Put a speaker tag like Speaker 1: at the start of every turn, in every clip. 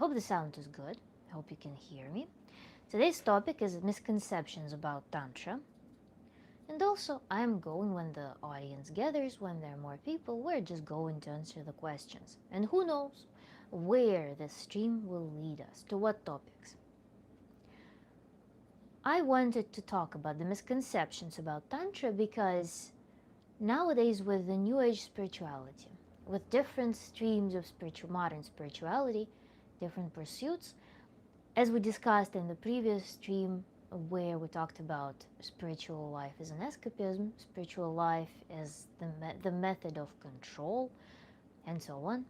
Speaker 1: hope the sound is good. I hope you can hear me. Today's topic is misconceptions about Tantra. And also, I'm going when the audience gathers, when there are more people, we're just going to answer the questions. And who knows where this stream will lead us, to what topics. I wanted to talk about the misconceptions about Tantra because nowadays, with the New Age spirituality, with different streams of modern spirituality, different pursuits, as we discussed in the previous stream where we talked about spiritual life as an escapism, spiritual life as the method of control, and so on,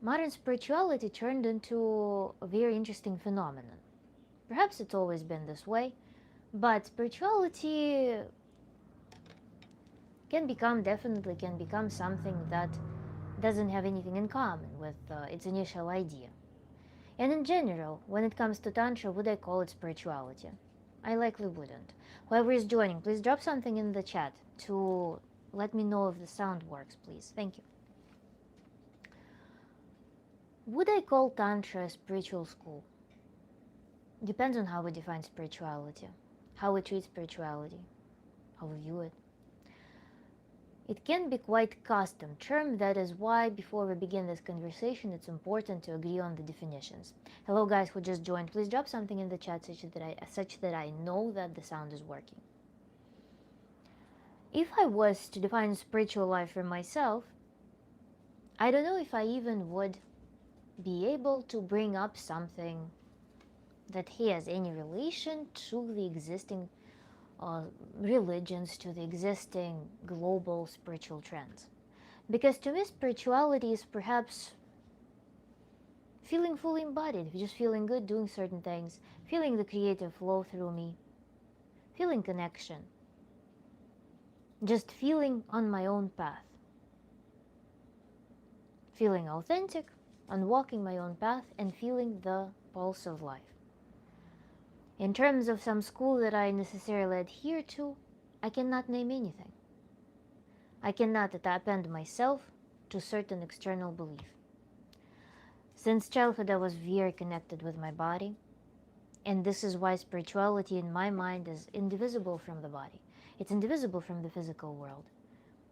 Speaker 1: modern spirituality turned into a very interesting phenomenon. Perhaps it's always been this way, but spirituality definitely can become something that doesn't have anything in common with its initial idea. And in general, when it comes to Tantra, would I call it spirituality? I likely wouldn't. Whoever is joining, please drop something in the chat to let me know if the sound works, please. Thank you. Would I call Tantra a spiritual school? Depends on how we define spirituality, how we treat spirituality, how we view it. It can be quite a custom term. That is why before we begin this conversation, it's important to agree on the definitions. Hello guys who just joined, please drop something in the chat such that I know that the sound is working. If I was to define spiritual life for myself, I don't know if I even would be able to bring up something that has any relation to the existing religions, to the existing global spiritual trends. Because to me, spirituality is perhaps feeling fully embodied, just feeling good doing certain things, feeling the creative flow through me, feeling connection, just feeling on my own path, feeling authentic, and walking my own path, and feeling the pulse of life. In terms of some school that I necessarily adhere to, I cannot name anything. I cannot append myself to certain external belief. Since childhood, I was very connected with my body, and this is why spirituality in my mind is indivisible from the body. It's indivisible from the physical world.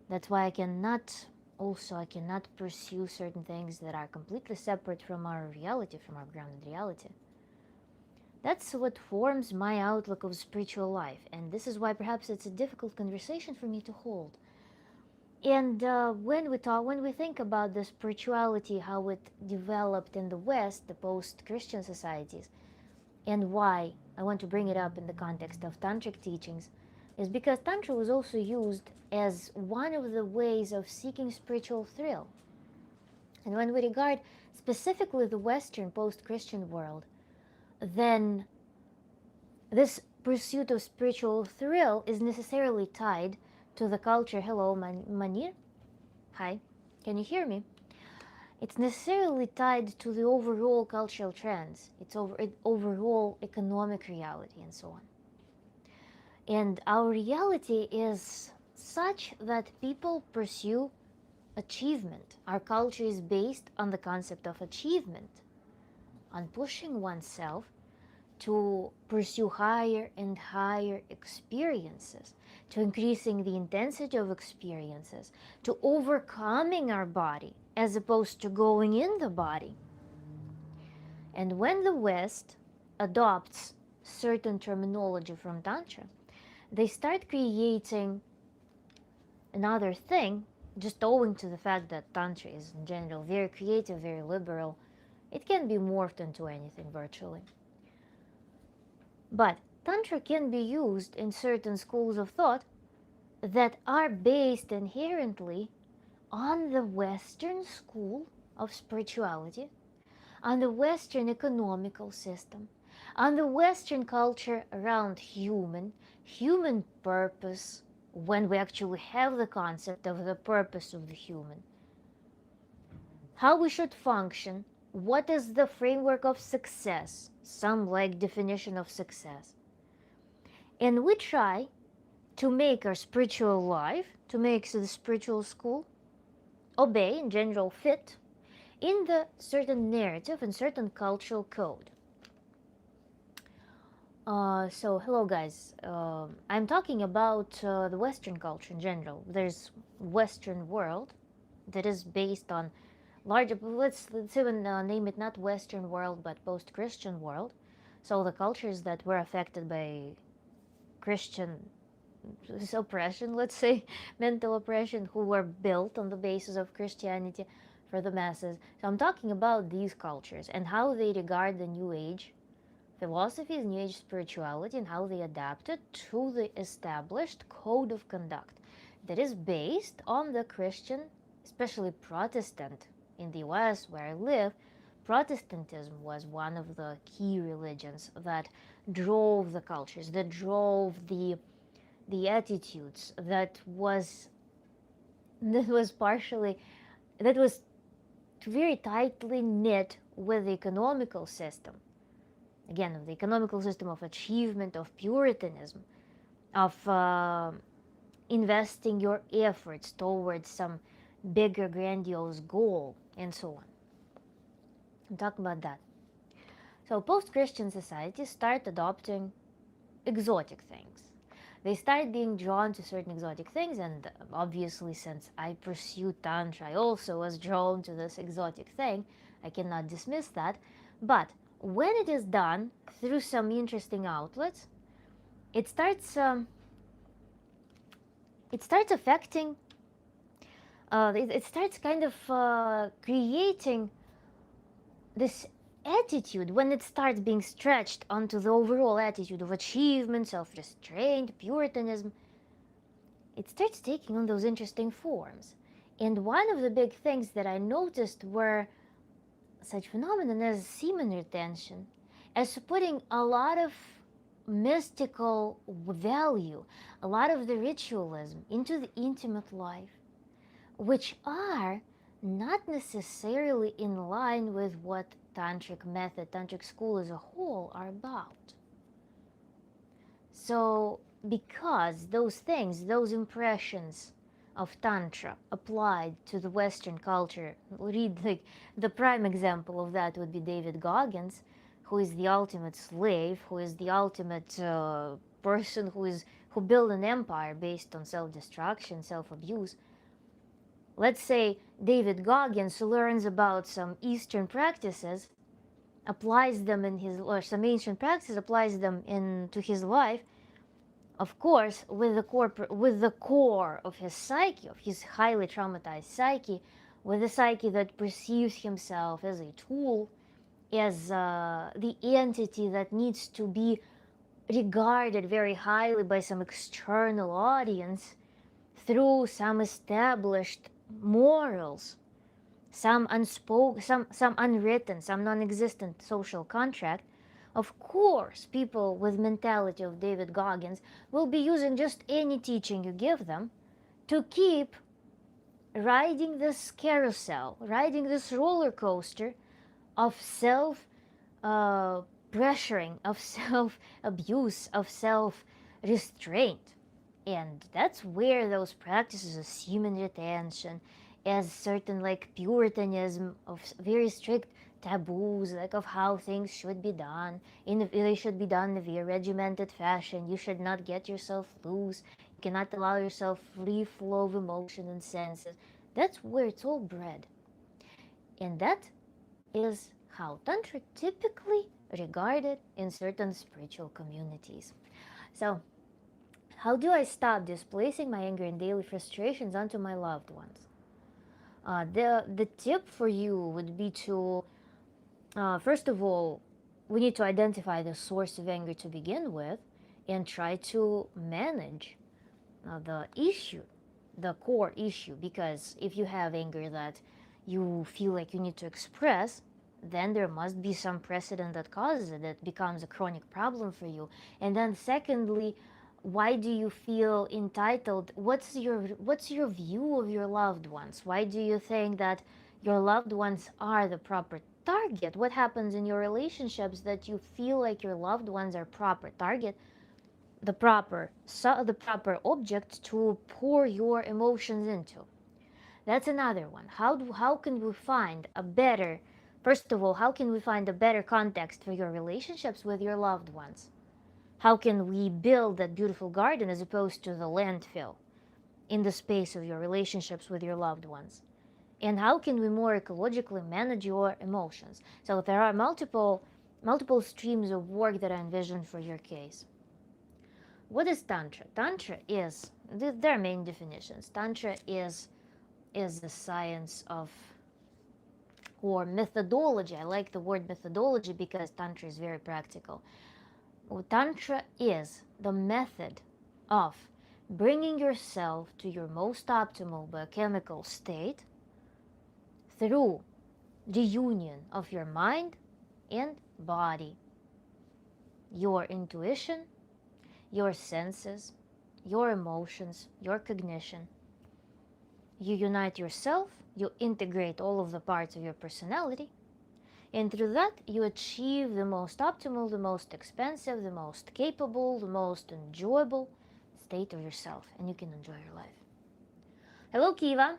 Speaker 1: That's why I cannot pursue certain things that are completely separate from our reality, from our grounded reality. That's what forms my outlook of spiritual life, and this is why perhaps it's a difficult conversation for me to hold. And when we think about the spirituality, how it developed in the West, the post-Christian societies, and why I want to bring it up in the context of tantric teachings, is because Tantra was also used as one of the ways of seeking spiritual thrill. And when we regard specifically the Western post-Christian world, then this pursuit of spiritual thrill is necessarily tied to the culture. Hello, Manir. Hi, can you hear me? It's necessarily tied to the overall cultural trends, overall economic reality, and so on. And our reality is such that people pursue achievement. Our culture is based on the concept of achievement, on pushing oneself to pursue higher and higher experiences, to increasing the intensity of experiences, to overcoming our body as opposed to going in the body. And when the West adopts certain terminology from Tantra, they start creating another thing, just owing to the fact that Tantra is in general very creative, very liberal. It can be morphed into anything virtually. But Tantra can be used in certain schools of thought that are based inherently on the Western school of spirituality, on the Western economical system, on the Western culture around human purpose, when we actually have the concept of the purpose of the human, how we should function, what is the framework of success, some like definition of success. And we try to make our spiritual life, to make the spiritual school obey, in general fit, in the certain narrative and certain cultural code. So hello guys. I'm talking about the Western culture in general. There's Western world that is based on larger. Let's even name it not Western world but post-Christian world. So the cultures that were affected by Christian oppression, let's say, mental oppression, who were built on the basis of Christianity for the masses. So I'm talking about these cultures and how they regard the New Age philosophies, New Age spirituality, and how they adapt it to the established code of conduct that is based on the Christian, especially Protestant. In the US, where I live, Protestantism was one of the key religions that drove the cultures, that drove the attitudes, that was partially, that was very tightly knit with the economical system, again, of the economical system of achievement, of puritanism, of investing your efforts towards some bigger grandiose goal, and so on. I'm talking about that. So post-Christian societies start adopting exotic things. They start being drawn to certain exotic things, and obviously, since I pursue Tantra, I also was drawn to this exotic thing. I cannot dismiss that. But when it is done through some interesting outlets, it starts affecting. It starts kind of creating this attitude. When it starts being stretched onto the overall attitude of achievement, self-restraint, puritanism, it starts taking on those interesting forms. And one of the big things that I noticed were such phenomenon as semen retention, as putting a lot of mystical value, a lot of the ritualism into the intimate life, which are not necessarily in line with what tantric method, tantric school as a whole are about. So because those things, those impressions of tantra applied to the Western culture, read, like, the prime example of that would be David Goggins, who is the ultimate slave, who is the ultimate person who built an empire based on self-destruction, self-abuse. Let's say David Goggins learns about some Eastern practices, applies them in his, or some ancient practices, applies them into his life, of course, with the core of his psyche, of his highly traumatized psyche, with a psyche that perceives himself as a tool, as the entity that needs to be regarded very highly by some external audience through some established morals, some unspoken, some unwritten, some non-existent social contract. Of course, people with mentality of David Goggins will be using just any teaching you give them to keep riding this carousel, riding this roller coaster of self pressuring, of self abuse, of self restraint. And that's where those practices of semen retention, as certain like puritanism, of very strict taboos, like of how things should be done, they should be done in a very regimented fashion. You should not get yourself loose. You cannot allow yourself free flow of emotion and senses. That's where it's all bred. And that is how Tantra typically regarded in certain spiritual communities. So how do I stop displacing my anger and daily frustrations onto my loved ones? The tip for you would be to, first of all, we need to identify the source of anger to begin with and try to manage the issue, the core issue. Because if you have anger that you feel like you need to express, then there must be some precedent that causes it, that becomes a chronic problem for you. And then secondly, why do you feel entitled? What's your view of your loved ones? Why do you think that your loved ones are the proper target? What happens in your relationships that you feel like your loved ones are proper target, the proper object to pour your emotions into? That's another one. How can we find a better, first of all, how can we find a better context for your relationships with your loved ones? How can we build that beautiful garden as opposed to the landfill in the space of your relationships with your loved ones? And how can we more ecologically manage your emotions? So there are multiple streams of work that I envision for your case. What is Tantra? Tantra is, there are main definitions. Tantra is the science of, or methodology. I like the word methodology because Tantra is very practical. Tantra is the method of bringing yourself to your most optimal biochemical state through the union of your mind and body, your intuition, your senses, your emotions, your cognition. You unite yourself, you integrate all of the parts of your personality, and through that you achieve the most optimal, the most expansive, the most capable, the most enjoyable state of yourself, and you can enjoy your life. Hello, Kiva.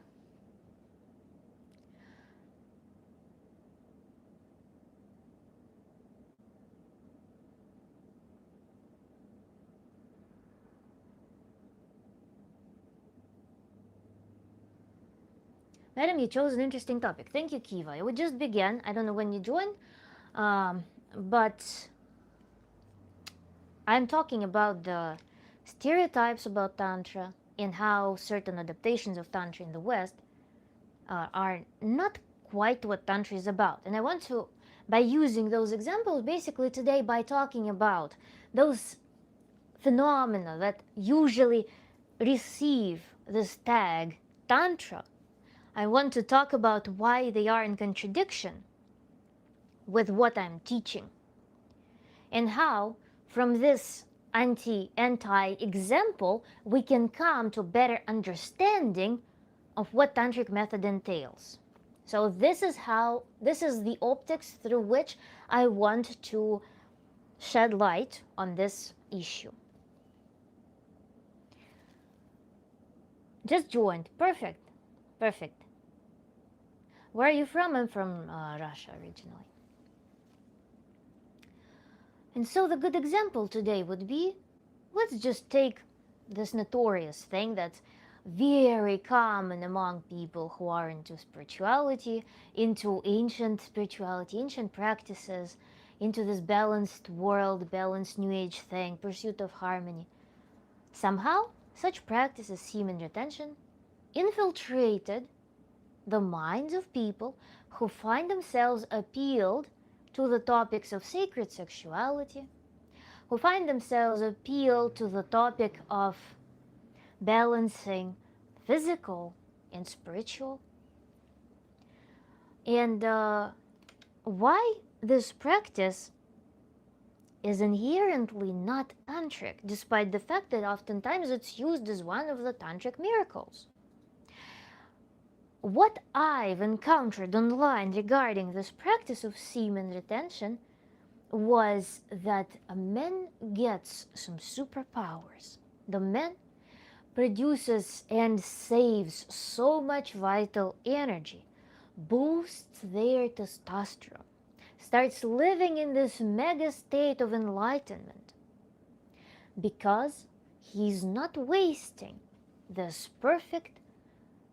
Speaker 1: Madam, you chose an interesting topic. Thank you, Kiva. We just began. I don't know when you joined, but I'm talking about the stereotypes about Tantra and how certain adaptations of Tantra in the West are not quite what Tantra is about. And I want to, by using those examples, basically today by talking about those phenomena that usually receive this tag Tantra, I want to talk about why they are in contradiction with what I'm teaching, and how from this anti example we can come to better understanding of what tantric method entails. So this is the optics through which I want to shed light on this issue. Just joined. Perfect. Where are you from? I'm from Russia originally. And so the good example today would be, let's just take this notorious thing that's very common among people who are into spirituality, into ancient spirituality, ancient practices, into this balanced world, balanced new age thing, pursuit of harmony. Somehow, such practice as semen retention infiltrated the minds of people who find themselves appealed to the topics of sacred sexuality, who find themselves appealed to the topic of balancing physical and spiritual. And why this practice is inherently not tantric, despite the fact that oftentimes it's used as one of the tantric miracles. What I've encountered online regarding this practice of semen retention was that a man gets some superpowers. The man produces and saves so much vital energy, boosts their testosterone, starts living in this mega state of enlightenment because he's not wasting this perfect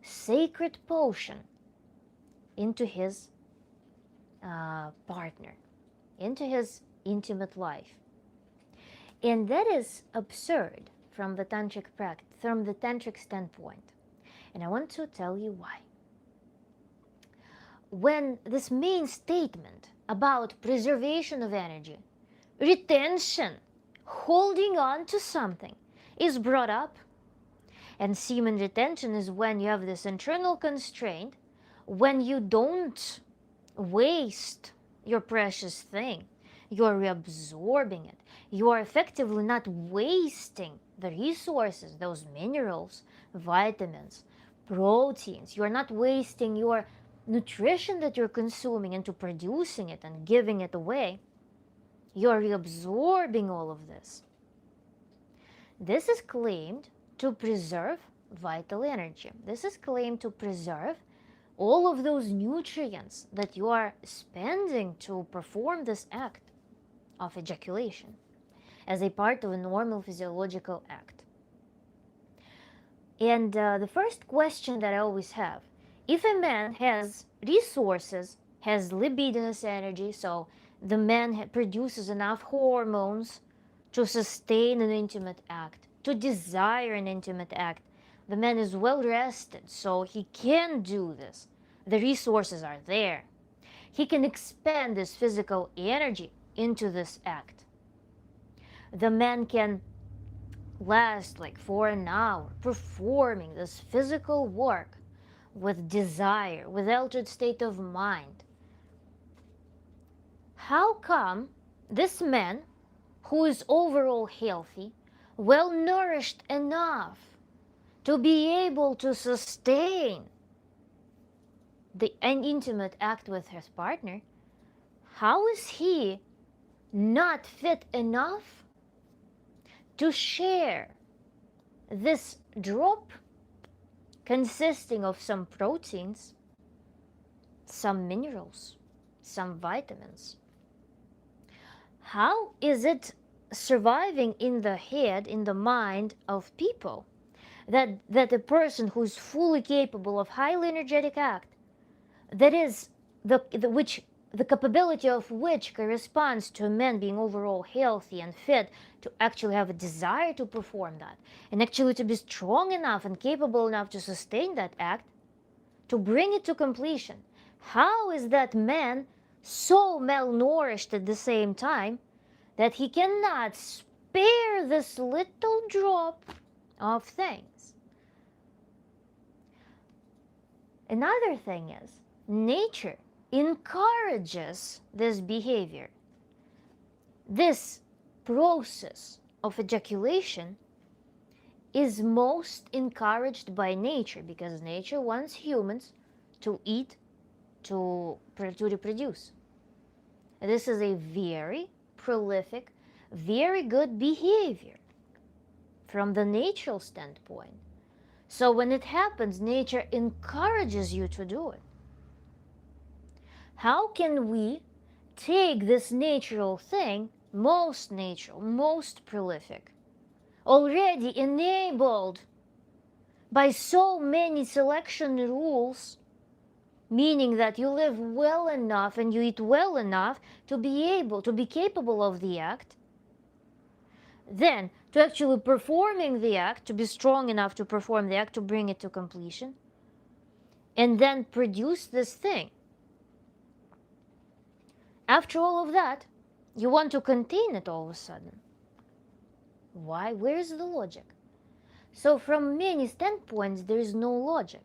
Speaker 1: sacred potion into his partner, into his intimate life. And that is absurd from the tantric practice, from the tantric standpoint. And I want to tell you why. When this main statement about preservation of energy, retention, holding on to something is brought up, and semen retention is when you have this internal constraint, when you don't waste your precious thing, you're reabsorbing it. You are effectively not wasting the resources, those minerals, vitamins, proteins. You're not wasting your nutrition that you're consuming into producing it and giving it away. You're reabsorbing all of this. This is claimed to preserve vital energy. This is claimed to preserve all of those nutrients that you are spending to perform this act of ejaculation as a part of a normal physiological act. And the first question that I always have, if a man has resources, has libidinous energy, so the man produces enough hormones to sustain an intimate act, to desire an intimate act, the man is well rested, so he can do this. The resources are there. He can expend this physical energy into this act. The man can last like for an hour performing this physical work with desire, with altered state of mind. How come this man, who is overall healthy, well nourished enough to be able to sustain an intimate act with his partner, how is he not fit enough to share this drop consisting of some proteins, some minerals, some vitamins? How is it surviving in the head, in the mind of people, that a person who is fully capable of highly energetic act, that is the capability of which corresponds to a man being overall healthy and fit, to actually have a desire to perform that, and actually to be strong enough and capable enough to sustain that act, to bring it to completion. How is that man so malnourished at the same time that he cannot spare this little drop of things? Another thing is, nature encourages this behavior. This process of ejaculation is most encouraged by nature, because nature wants humans to eat, to reproduce. This is a very prolific, very good behavior from the natural standpoint. So when it happens, nature encourages you to do it. How can we take this natural thing, most natural, most prolific, already enabled by so many selection rules, meaning that you live well enough and you eat well enough to be capable of the act, then to actually performing the act, to be strong enough to perform the act, to bring it to completion, and then produce this thing. After all of that, you want to contain it all of a sudden. Why? Where is the logic? So from many standpoints, there is no logic.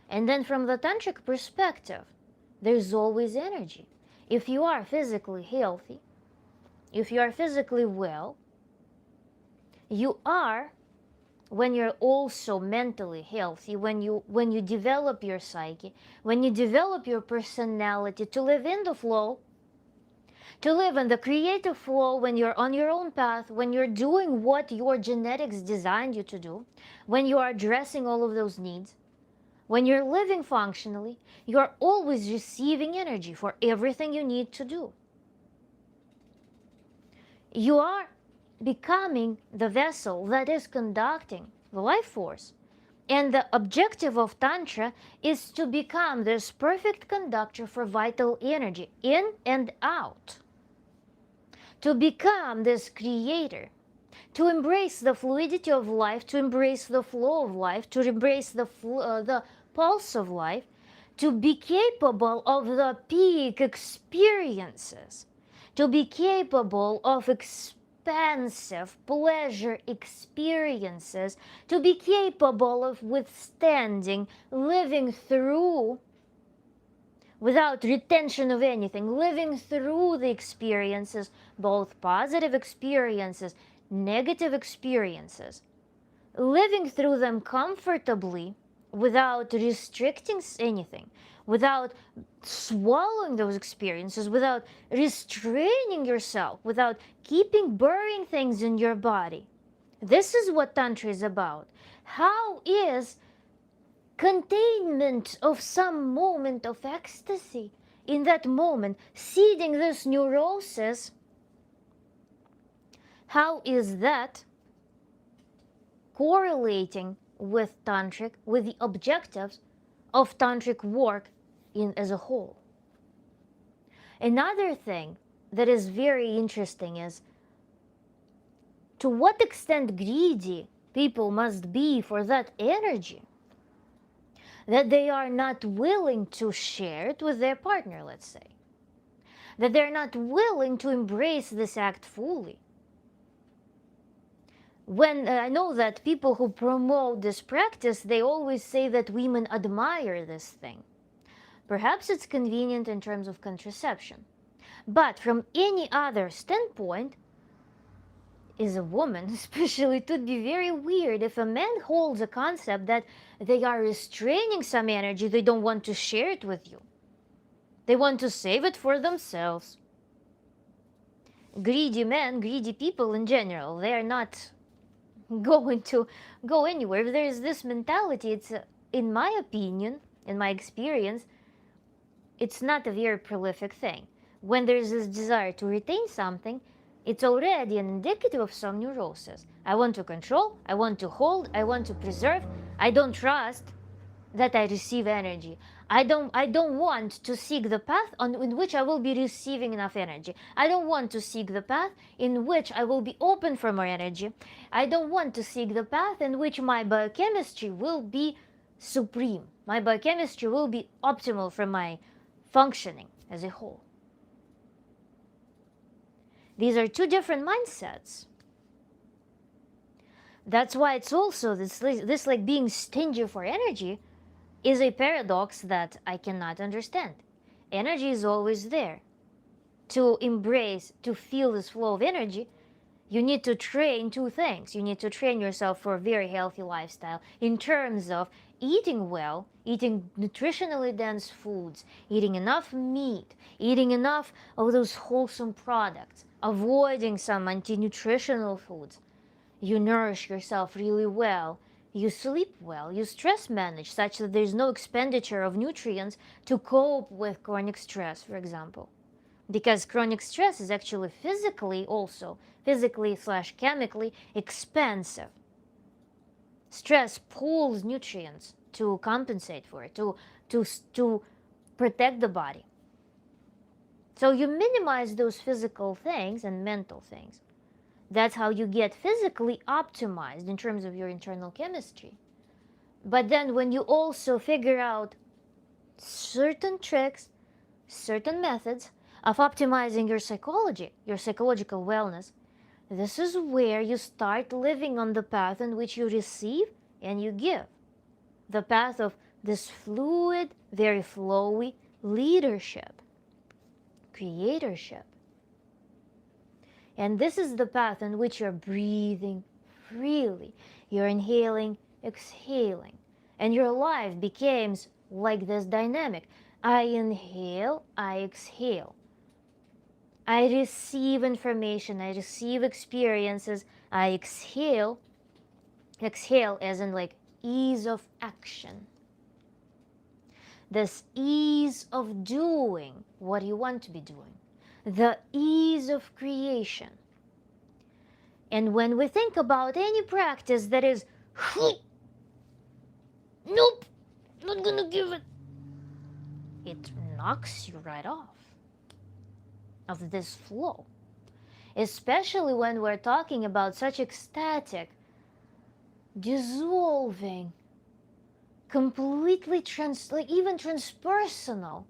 Speaker 1: And then from the tantric perspective, there is always energy. If you are physically healthy, if you are physically well, you are, when you're also mentally healthy, when you develop your psyche, when you develop your personality to live in the flow, to live in the creative flow, when you're on your own path, when you're doing what your genetics designed you to do, when you are addressing all of those needs, when you're living functionally, you're always receiving energy for everything you need to do. You are becoming the vessel that is conducting the life force. And the objective of Tantra is to become this perfect conductor for vital energy in and out. To become this creator, to embrace the fluidity of life, to embrace the flow of life, to embrace the pulse of life, to be capable of the peak experiences, to be capable of expansive pleasure experiences, to be capable of withstanding, living through, without retention of anything, living through the experiences, both positive experiences, negative experiences, living through them comfortably without restricting anything, without swallowing those experiences, without restraining yourself, without burying things in your body. This is what Tantra is about. How is containment of some moment of ecstasy in that moment, seeding this neurosis, how is that correlating with tantric, with the objectives of tantric work as a whole? Another thing that is very interesting is to what extent greedy people must be for that energy, that they are not willing to share it with their partner, let's say, that they're not willing to embrace this act fully. When I know that people who promote this practice, they always say that women admire this thing. Perhaps it's convenient in terms of contraception, but from any other standpoint, as a woman especially, it would be very weird if a man holds a concept that they are restraining some energy, they don't want to share it with you. They want to save it for themselves. Greedy men, greedy people in general, they are not going to go anywhere. If there is this mentality, it's, in my opinion, in my experience, it's not a very prolific thing. When there's this desire to retain something, it's already an indicative of some neurosis. I want to control, I want to hold, I want to preserve, I don't trust that I receive energy. I don't want to seek the path in which I will be receiving enough energy. I don't want to seek the path in which I will be open for more energy. I don't want to seek the path in which my biochemistry will be supreme. My biochemistry will be optimal for my functioning as a whole. These are two different mindsets. That's why it's also this like being stingy for energy is a paradox that I cannot understand. Energy is always there. To embrace, to feel this flow of energy, you need to train two things. You need to train yourself for a very healthy lifestyle in terms of eating well, eating nutritionally dense foods, eating enough meat, eating enough of those wholesome products, avoiding some anti-nutritional foods. You nourish yourself really well. You sleep well, you stress manage such that there's no expenditure of nutrients to cope with chronic stress, for example. Because chronic stress is actually physically / chemically expensive. Stress pulls nutrients to compensate for it, to protect the body. So you minimize those physical things and mental things. That's how you get physically optimized in terms of your internal chemistry. But then when you also figure out certain tricks, certain methods of optimizing your psychology, your psychological wellness, this is where you start living on the path in which you receive and you give. The path of this fluid, very flowy leadership, creatorship. And this is the path in which you're breathing freely. You're inhaling, exhaling. And your life becomes like this dynamic. I inhale, I exhale. I receive information, I receive experiences, I exhale. Exhale as in like ease of action. This ease of doing what you want to be doing. The ease of creation. And when we think about any practice that is, nope, not gonna give it, it knocks you right off of this flow. Especially when we're talking about such ecstatic, dissolving, completely even transpersonal,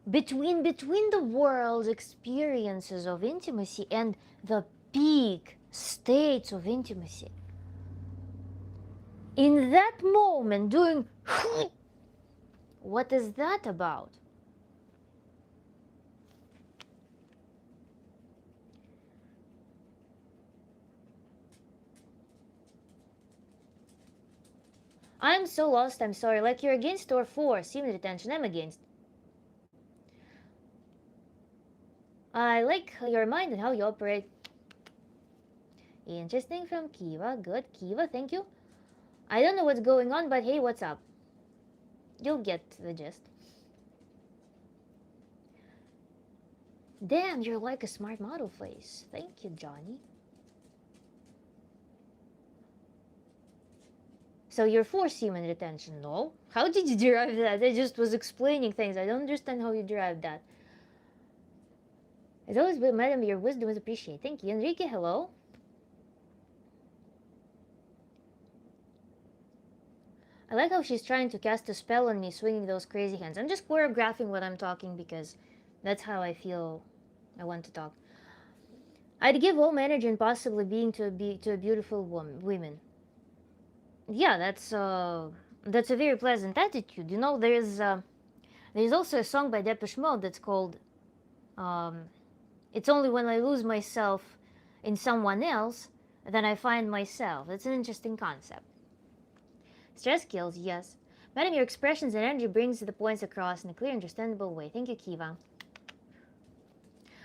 Speaker 1: between the world's experiences of intimacy and the peak states of intimacy. In that moment, doing what is that about? I'm so lost, I'm sorry. Like you're against or for semen retention? I'm against. I like your mind and how you operate. Interesting from Kiva. Good, Kiva, thank you. I don't know what's going on, but hey, what's up? You'll get the gist. Damn, you're like a smart model face. Thank you, Johnny. So you're for semen retention? No. How did you derive that? I just was explaining things. I don't understand how you derived that. As always, madam, your wisdom is appreciated. Thank you. Enrique, hello. I like how she's trying to cast a spell on me, swinging those crazy hands. I'm just choreographing what I'm talking because that's how I feel I want to talk. I'd give all my energy and possibly being to a beautiful woman. Yeah, that's a very pleasant attitude. You know, there's also a song by Depeche Mode that's called um, "It's Only When I Lose Myself in Someone Else That I Find Myself." That's an interesting concept. Stress kills, yes. Madam, your expressions and energy brings the points across in a clear, understandable way. Thank you, Kiva.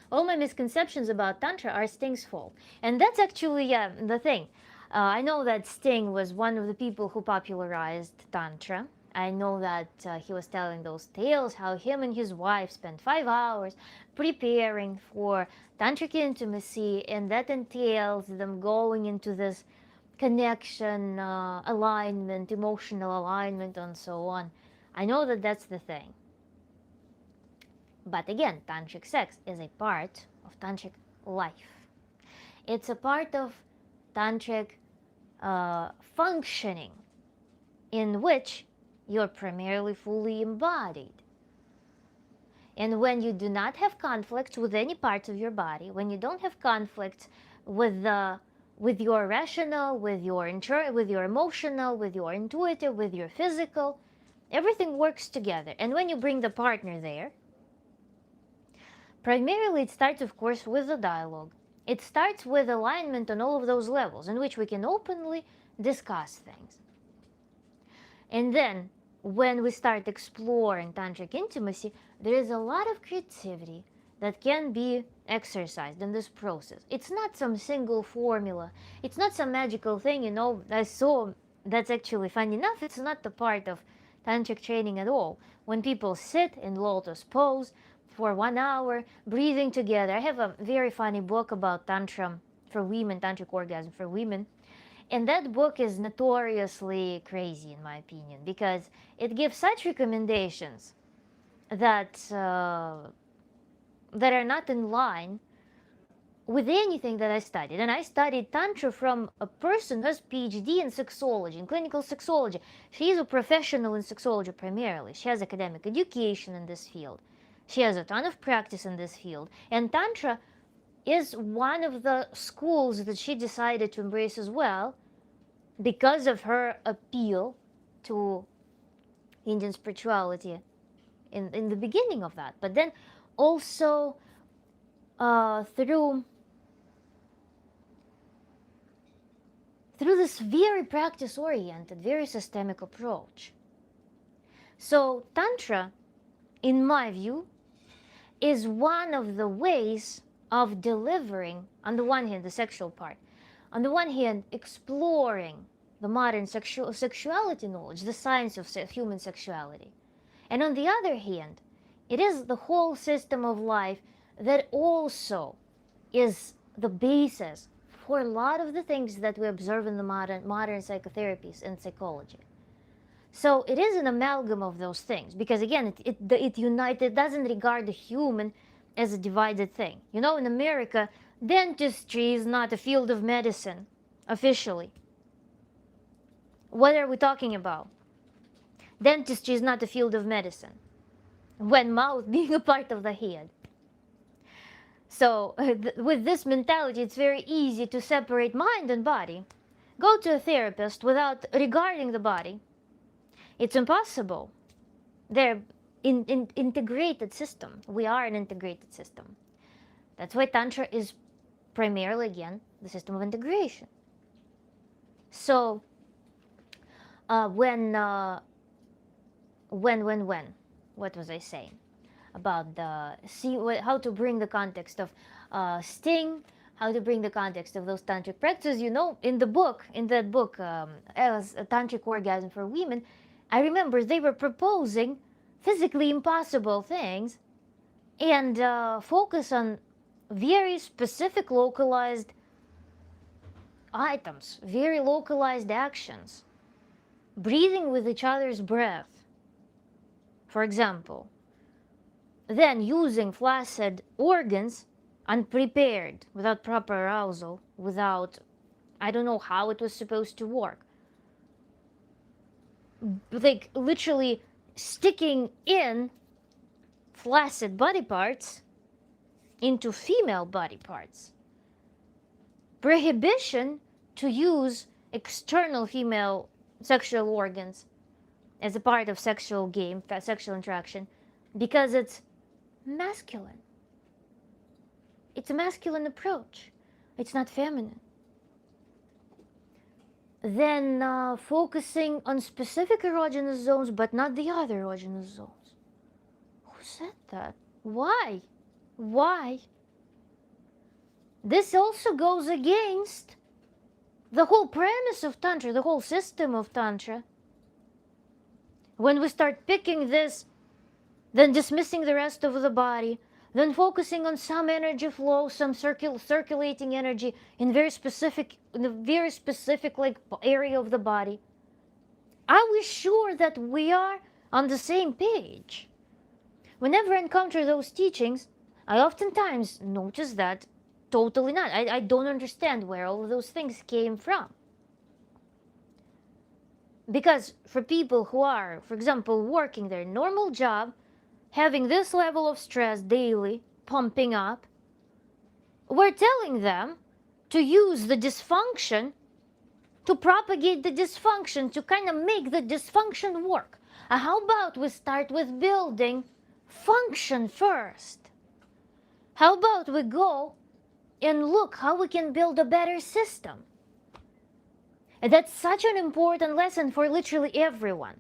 Speaker 1: All my misconceptions about Tantra are Sting's fault. And that's actually the thing. I know that Sting was one of the people who popularized Tantra. I know that he was telling those tales how him and his wife spent 5 hours preparing for tantric intimacy, and that entails them going into this connection, alignment, emotional alignment, and so on. I know that that's the thing. But again, tantric sex is a part of tantric life. It's a part of tantric functioning in which you're primarily fully embodied. And when you do not have conflicts with any parts of your body, when you don't have conflicts with your rational, with your emotional, with your intuitive, with your physical, everything works together. And when you bring the partner there, primarily it starts, of course, with a dialogue. It starts with alignment on all of those levels in which we can openly discuss things. And then, when we start exploring tantric intimacy, there is a lot of creativity that can be exercised in this process. It's not some single formula. It's not some magical thing, you know. I saw that's actually funny enough. It's not the part of tantric training at all. When people sit in lotus pose for 1 hour, breathing together. I have a very funny book about tantra for women, tantric orgasm for women. And that book is notoriously crazy, in my opinion, because it gives such recommendations that that are not in line with anything that I studied. And I studied Tantra from a person who has PhD in sexology, in clinical sexology. She is a professional in sexology primarily. She has academic education in this field. She has a ton of practice in this field. And Tantra is one of the schools that she decided to embrace as well because of her appeal to Indian spirituality in the beginning of that. But then also through this very practice-oriented, very systemic approach. So Tantra, in my view, is one of the ways of delivering, on the one hand, the sexual part, on the one hand, exploring the modern sexuality knowledge, the science of human sexuality. And on the other hand, it is the whole system of life that also is the basis for a lot of the things that we observe in the modern psychotherapies and psychology. So it is an amalgam of those things, because again, it doesn't regard the human as a divided thing. You know, in America, dentistry is not a field of medicine, officially. What are we talking about? Dentistry is not a field of medicine, when mouth being a part of the head. So with this mentality, it's very easy to separate mind and body. Go to a therapist without regarding the body. It's impossible. They're in integrated system. We are an integrated system. That's why Tantra is primarily, again, the system of integration. So when what was I saying about how to bring the context of Sting, how to bring the context of those tantric practices. In that book, as a tantric orgasm for women, I remember they were proposing physically impossible things and focus on very specific localized items, very localized actions, breathing with each other's breath, for example, then using flaccid organs unprepared, without proper arousal, without, I don't know how it was supposed to work, like literally sticking in flaccid body parts into female body parts. Prohibition to use external female sexual organs as a part of sexual game, sexual interaction, because it's masculine. It's a masculine approach. It's not feminine. Then focusing on specific erogenous zones, but not the other erogenous zones. Who said that? Why? Why? This also goes against the whole premise of Tantra, the whole system of Tantra. When we start picking this, then dismissing the rest of the body, then focusing on some energy flow, some circulating energy in a very specific like area of the body. Are we sure that we are on the same page? Whenever I encounter those teachings, I oftentimes notice that totally not. I don't understand where all of those things came from. Because for people who are, for example, working their normal job, having this level of stress daily, pumping up, we're telling them to use the dysfunction to propagate the dysfunction, to kind of make the dysfunction work. How about we start with building function first? How about we go and look how we can build a better system? And that's such an important lesson for literally everyone.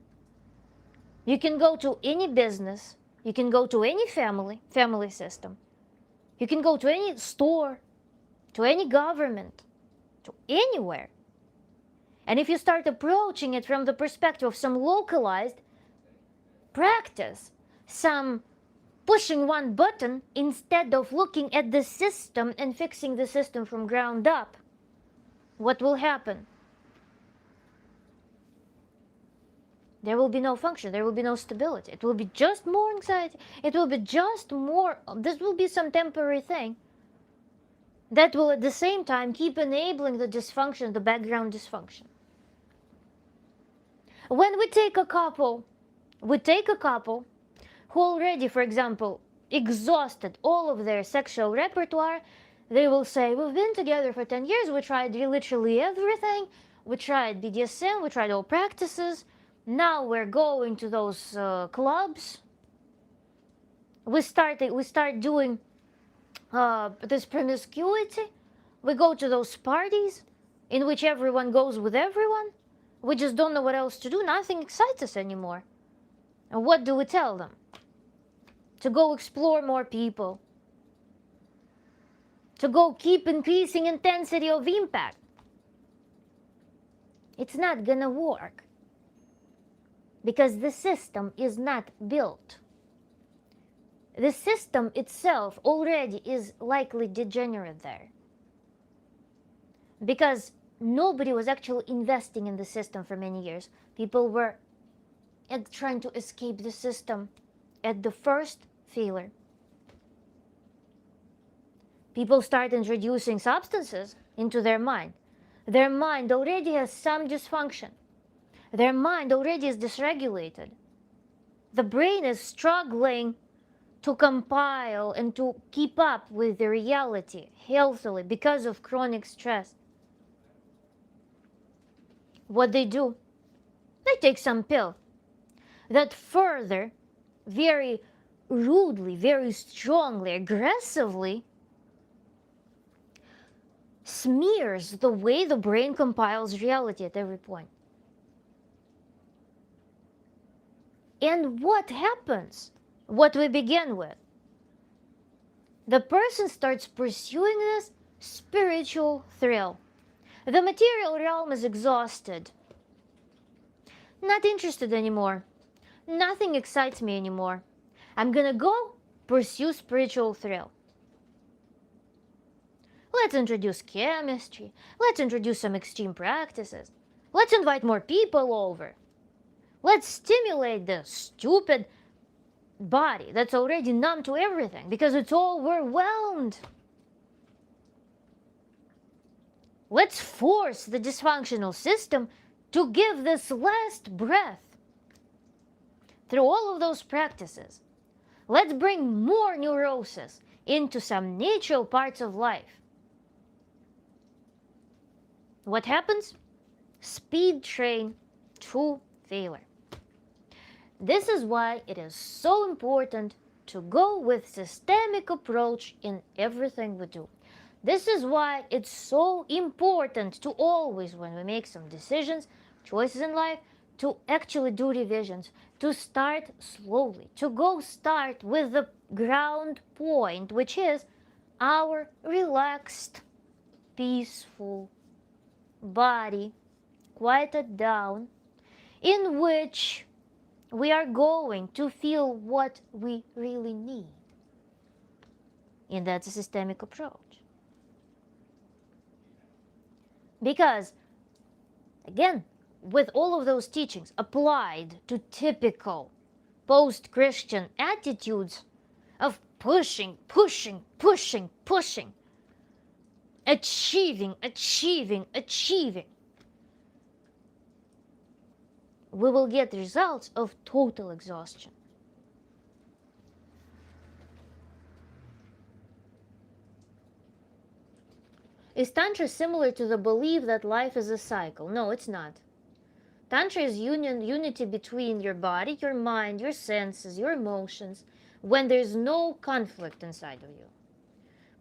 Speaker 1: You can go to any business, you can go to any family system, you can go to any store, to any government, to anywhere. And if you start approaching it from the perspective of some localized practice, some pushing one button instead of looking at the system and fixing the system from ground up, what will happen? There will be no function, there will be no stability. It will be just more anxiety. It will be just more, this will be some temporary thing that will at the same time keep enabling the dysfunction, the background dysfunction. When we take a couple who already, for example, exhausted all of their sexual repertoire, they will say, we've been together for 10 years, we tried literally everything, we tried BDSM, we tried all practices, now we're going to those clubs, we start doing this promiscuity, we go to those parties in which everyone goes with everyone, we just don't know what else to do, nothing excites us anymore. And what do we tell them? To go explore more people, to go keep increasing intensity of impact. It's not gonna work because the system is not built. The system itself already is likely degenerate there because nobody was actually investing in the system for many years. People were trying to escape the system at the first failure. People start introducing substances into their mind. Their mind already has some dysfunction. Their mind already is dysregulated. The brain is struggling to compile and to keep up with the reality healthily because of chronic stress. What they do? They take some pill that further, very rudely, very strongly, aggressively smears the way the brain compiles reality at every point. And what happens? What we begin with? The person starts pursuing this spiritual thrill. The material realm is exhausted. Not interested anymore. Nothing excites me anymore. I'm gonna go pursue spiritual thrill. Let's introduce chemistry. Let's introduce some extreme practices. Let's invite more people over. Let's stimulate the stupid body that's already numb to everything because it's overwhelmed. Let's force the dysfunctional system to give this last breath. Through all of those practices, let's bring more neurosis into some natural parts of life. What happens? Speed train to failure. This is why it is so important to go with systemic approach in everything we do. This is why it's so important to always, when we make some decisions, choices in life, to actually do revisions, to start slowly, to go start with the ground point, which is our relaxed, peaceful body, quieted down, in which we are going to feel what we really need. And that's a systemic approach. Because, again, with all of those teachings applied to typical post-Christian attitudes of pushing, pushing, pushing, pushing, achieving, achieving, achieving, we will get results of total exhaustion. Is Tantra similar to the belief that life is a cycle? No, it's not. Tantra is unity between your body, your mind, your senses, your emotions, when there's no conflict inside of you.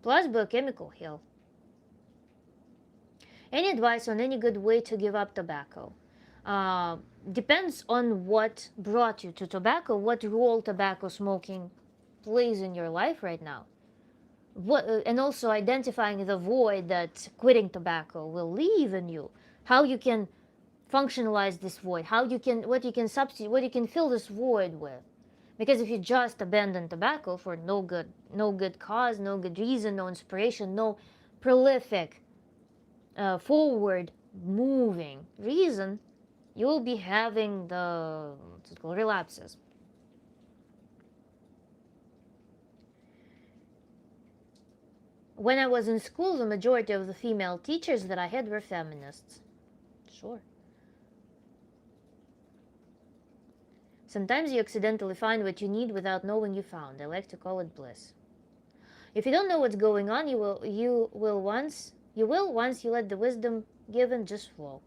Speaker 1: Plus biochemical health. Any advice on any good way to give up tobacco? Depends on what brought you to tobacco, what role tobacco smoking plays in your life right now. And also identifying the void that quitting tobacco will leave in you. How you can functionalize this void, what you can substitute, what you can fill this void with. Because if you just abandon tobacco for no good cause, no good reason, no inspiration, no prolific, forward moving reason, you will be having the relapses. When I was in school, the majority of the female teachers that I had were feminists. Sure. Sometimes you accidentally find what you need without knowing you found. I like to call it bliss. If you don't know what's going on, you will once you let the wisdom given just flow.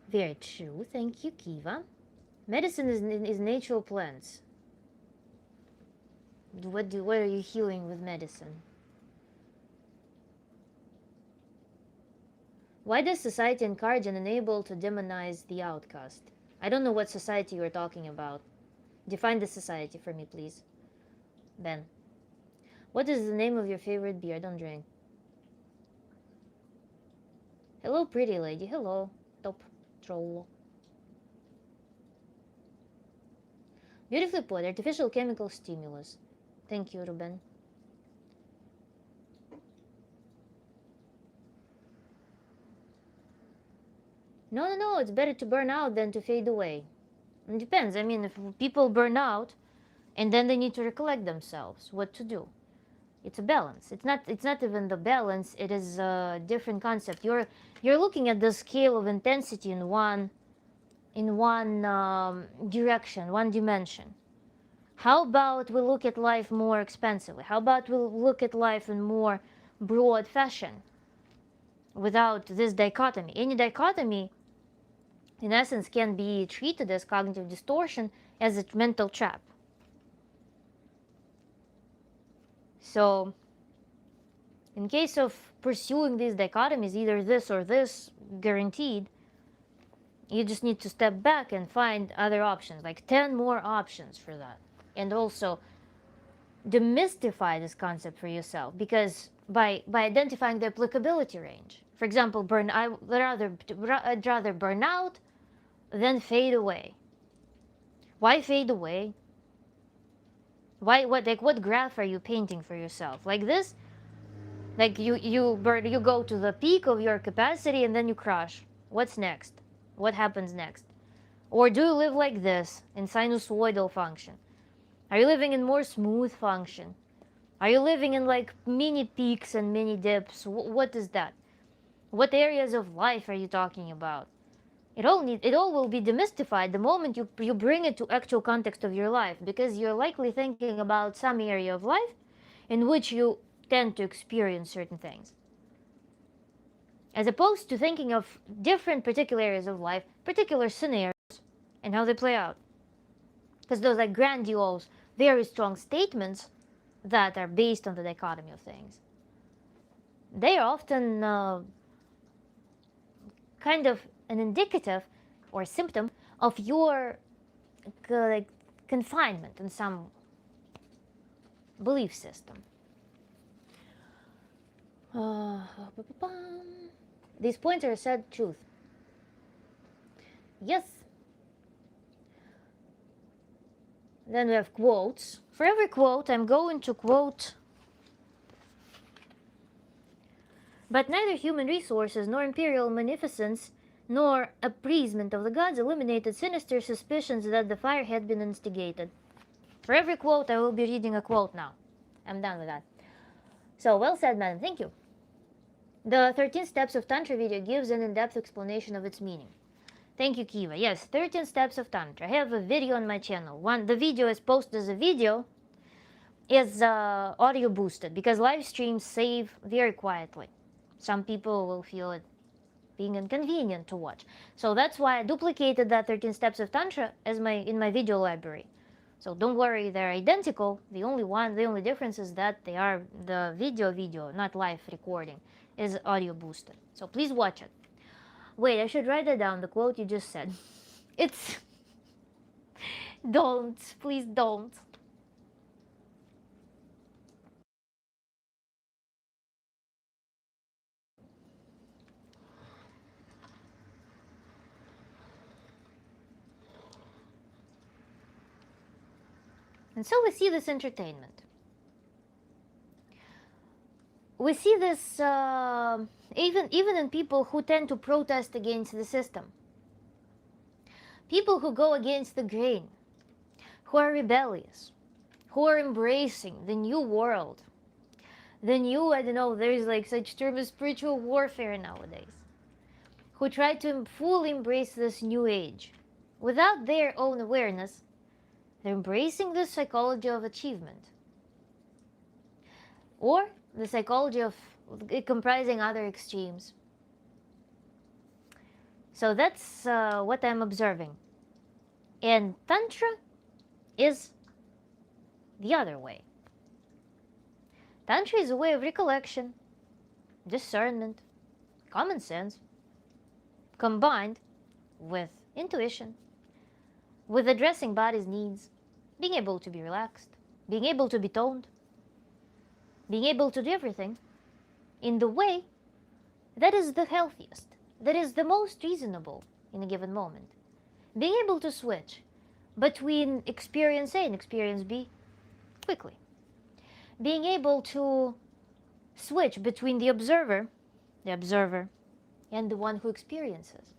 Speaker 1: Very true. Thank you, Kiva. Medicine is natural plants. What are you healing with medicine? Why does society encourage and enable to demonize the outcast? I don't know what society you're talking about. Define the society for me, please. Ben. What is the name of your favorite beer? I don't drink. Hello, pretty lady. Hello, top troll. Beautifully put. Artificial chemical stimulus. Thank you, Ruben. No, it's better to burn out than to fade away. It depends. I mean, if people burn out and then they need to recollect themselves, what to do? It's a balance. It's not even the balance, it is a different concept. You're looking at the scale of intensity in one direction, one dimension. How about we look at life more expansively? How about we look at life in more broad fashion without this dichotomy? Any dichotomy, in essence, can be treated as cognitive distortion, as a mental trap. So, in case of pursuing these dichotomies, either this or this guaranteed, you just need to step back and find other options, like 10 more options for that. And also, demystify this concept for yourself, because by identifying the applicability range. For example, I'd rather burn out than fade away. Why fade away? Why, what graph are you painting for yourself? Like this? Like you go to the peak of your capacity and then you crash. What's next? What happens next? Or do you live like this in sinusoidal function? Are you living in more smooth function? Are you living in like mini peaks and mini dips? What is that? What areas of life are you talking about? It all will be demystified the moment you bring it to actual context of your life, because you're likely thinking about some area of life in which you tend to experience certain things, as opposed to thinking of different particular areas of life, particular scenarios, and how they play out. Because those are grandiose, very strong statements that are based on the dichotomy of things. They are often kind of an indicative or symptom of your confinement in some belief system. These points are said truth. Yes. Then we have quotes. For every quote, I'm going to quote, "But neither human resources, nor imperial munificence, nor appeasement of the gods eliminated sinister suspicions that the fire had been instigated." For every quote, I will be reading a quote now. I'm done with that. So, well said, madam. Thank you. The 13 Steps of Tantra video gives an in-depth explanation of its meaning. Thank you, Kiva. Yes, 13 Steps of Tantra. I have a video on my channel. The video is posted as a video, is audio boosted, because live streams save very quietly. Some people will feel it being inconvenient to watch. So that's why I duplicated that 13 Steps of Tantra as in my video library. So don't worry, they're identical. The only difference is that they are the video, not live recording, is audio boosted. So please watch it. Wait, I should write that down, the quote you just said. It's... Don't, please don't. And so we see this entertainment. We see this even in people who tend to protest against the system. People who go against the grain, who are rebellious, who are embracing the new world. The new, I don't know, there's like such term as spiritual warfare nowadays. Who try to fully embrace this new age. Without their own awareness, they're embracing the psychology of achievement. Or the psychology of comprising other extremes. So that's what I'm observing. And Tantra is the other way. Tantra is a way of recollection, discernment, common sense, combined with intuition, with addressing body's needs, being able to be relaxed, being able to be toned, being able to do everything in the way that is the healthiest, that is the most reasonable in a given moment. Being able to switch between experience A and experience B quickly. Being able to switch between the observer, and the one who experiences.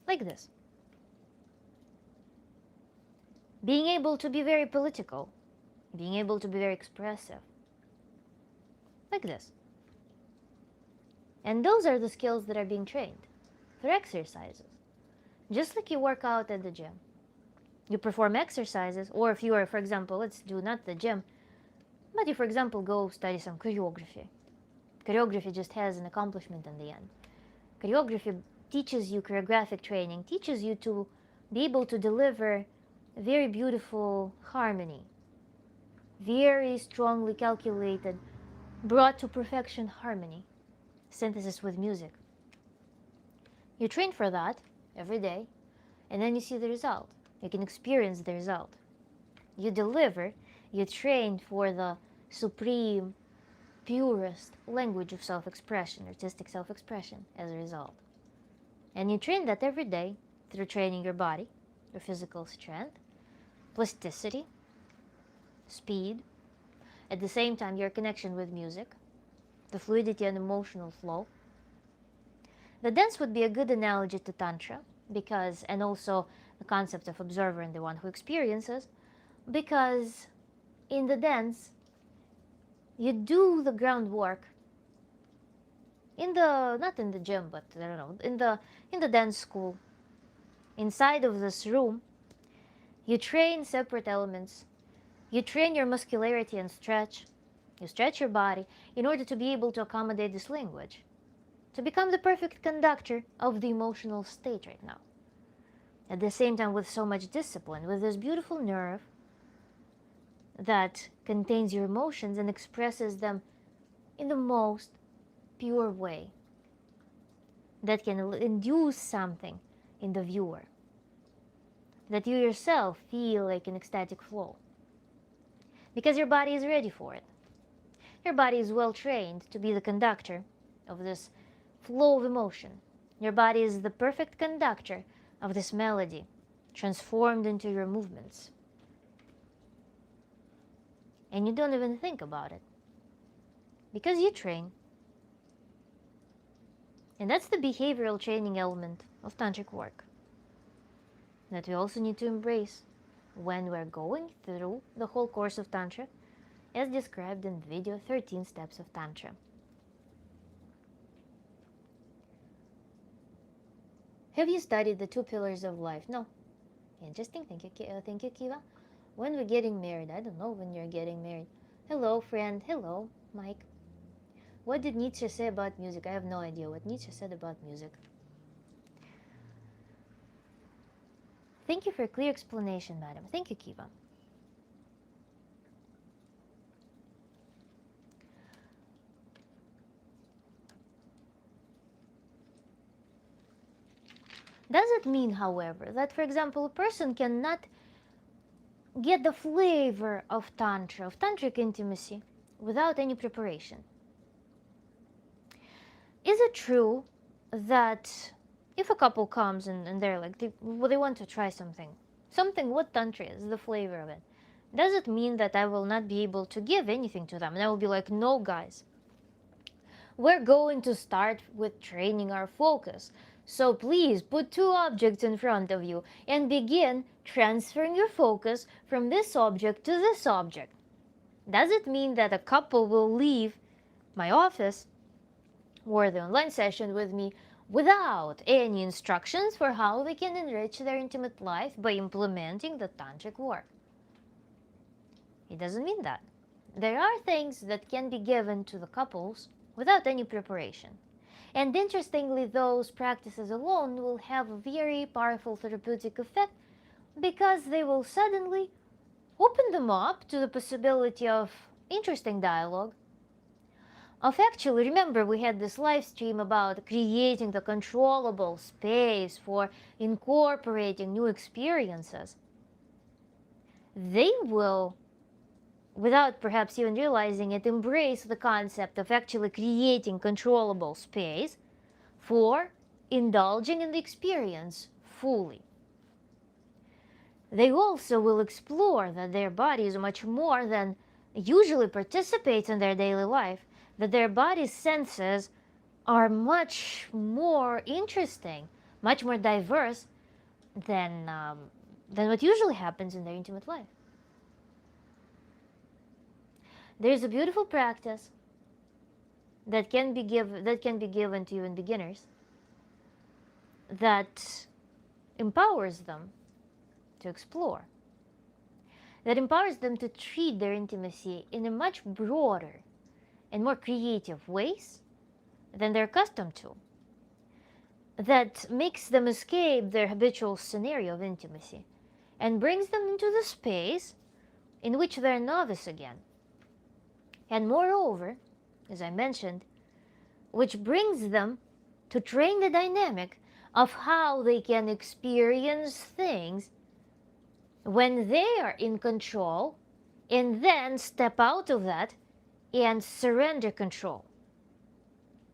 Speaker 1: Like this. Being able to be very political. Being able to be very expressive. Like this. And those are the skills that are being trained through exercises. Just like you work out at the gym. You perform exercises, or if you are, for example, let's do not the gym, but you, for example, go study some choreography. Choreography just has an accomplishment in the end. Choreography teaches you choreographic training, teaches you to be able to deliver very beautiful harmony, very strongly calculated, brought to perfection harmony, synthesis with music. You train for that every day, and then you see the result. You can experience the result. You deliver You train for the supreme, purest language of self-expression, artistic self-expression as a result. And you train that every day through training your body, your physical strength, plasticity, speed, at the same time your connection with music, the fluidity and emotional flow. The dance would be a good analogy to Tantra, because, and also the concept of observer and the one who experiences, because in the dance, you do the groundwork in the, not in the gym, but I don't know, in the dance school. Inside of this room, you train separate elements. You train your muscularity and stretch. You stretch your body in order to be able to accommodate this language, to become the perfect conductor of the emotional state right now. At the same time, with so much discipline, with this beautiful nerve that contains your emotions and expresses them in the most pure way that can induce something in the viewer, that you yourself feel like an ecstatic flow, because your body is ready for it. Your body is well trained to be the conductor of this flow of emotion. Your body is the perfect conductor of this melody, transformed into your movements. And you don't even think about it, because you train. And that's the behavioral training element of tantric work that we also need to embrace when we're going through the whole course of Tantra, as described in video 13 Steps of Tantra. Have you studied the 2 pillars of life? No. Interesting. Thank you, Kiva. When we're getting married, I don't know when you're getting married. Hello, friend. Hello, Mike. What did Nietzsche say about music? I have no idea what Nietzsche said about music. Thank you for a clear explanation, madam. Thank you, Kiva. Does it mean, however, that, for example, a person cannot get the flavor of Tantra, of tantric intimacy, without any preparation? Is it true that if a couple comes and they're like, they want to try something, what Tantra is, the flavor of it, does it mean that I will not be able to give anything to them? And I will be like, no, guys, we're going to start with training our focus. So please put 2 objects in front of you and begin transferring your focus from this object to this object. Does it mean that a couple will leave my office or the online session with me without any instructions for how they can enrich their intimate life by implementing the tantric work? It doesn't mean that. There are things that can be given to the couples without any preparation. And interestingly, those practices alone will have a very powerful therapeutic effect, because they will suddenly open them up to the possibility of interesting dialogue. Actually, remember, we had this live stream about creating the controllable space for incorporating new experiences. They will, without perhaps even realizing it, embrace the concept of actually creating controllable space for indulging in the experience fully. They also will explore that their body is much more than usually participates in their daily life, that their body's senses are much more interesting, much more diverse than what usually happens in their intimate life. There's a beautiful practice that can be given to even beginners that empowers them to explore, that empowers them to treat their intimacy in a much broader and more creative ways than they're accustomed to, that makes them escape their habitual scenario of intimacy and brings them into the space in which they're novice again. And moreover, as I mentioned, which brings them to train the dynamic of how they can experience things when they are in control and then step out of that and surrender control,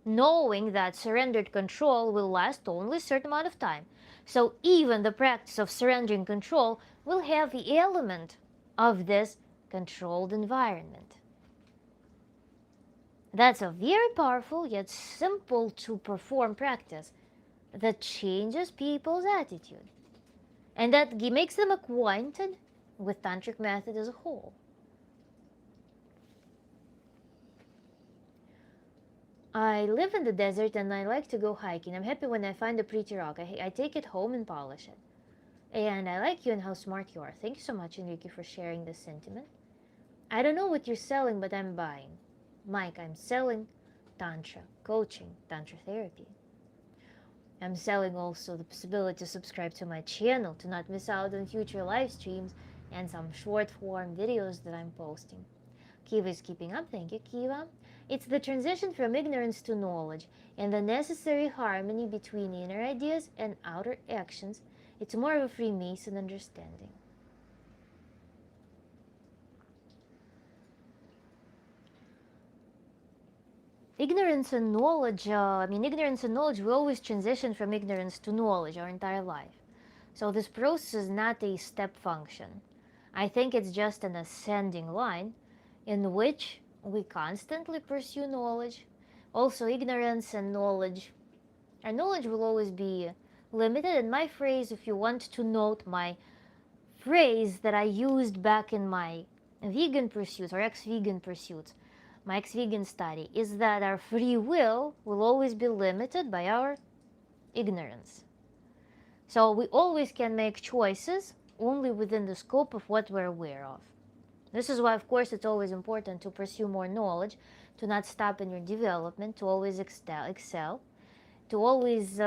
Speaker 1: knowing that surrendered control will last only a certain amount of time. So even the practice of surrendering control will have the element of this controlled environment. That's a very powerful yet simple to perform practice that changes people's attitude and that makes them acquainted with tantric method as a whole. I live in the desert and I like to go hiking. I'm happy when I find a pretty rock. I take it home and polish it. And I like you and how smart you are. Thank you so much, Enrique, for sharing this sentiment. I don't know what you're selling, but I'm buying. Mike, I'm selling Tantra, coaching, Tantra therapy. I'm selling also the possibility to subscribe to my channel to not miss out on future live streams and some short form videos that I'm posting. Kiva is keeping up. Thank you, Kiva. It's the transition from ignorance to knowledge and the necessary harmony between inner ideas and outer actions. It's more of a Freemason understanding. Ignorance and knowledge, ignorance and knowledge, we always transition from ignorance to knowledge our entire life. So this process is not a step function. I think it's just an ascending line in which we constantly pursue knowledge. Also, ignorance and knowledge will always be limited. And my phrase, if you want to note my phrase that I used back in my vegan pursuits or ex-vegan pursuits, my ex-vegan study, is that our free will always be limited by our ignorance. So we always can make choices only within the scope of what we're aware of. This is why, of course, it's always important to pursue more knowledge, to not stop in your development, to always excel, to always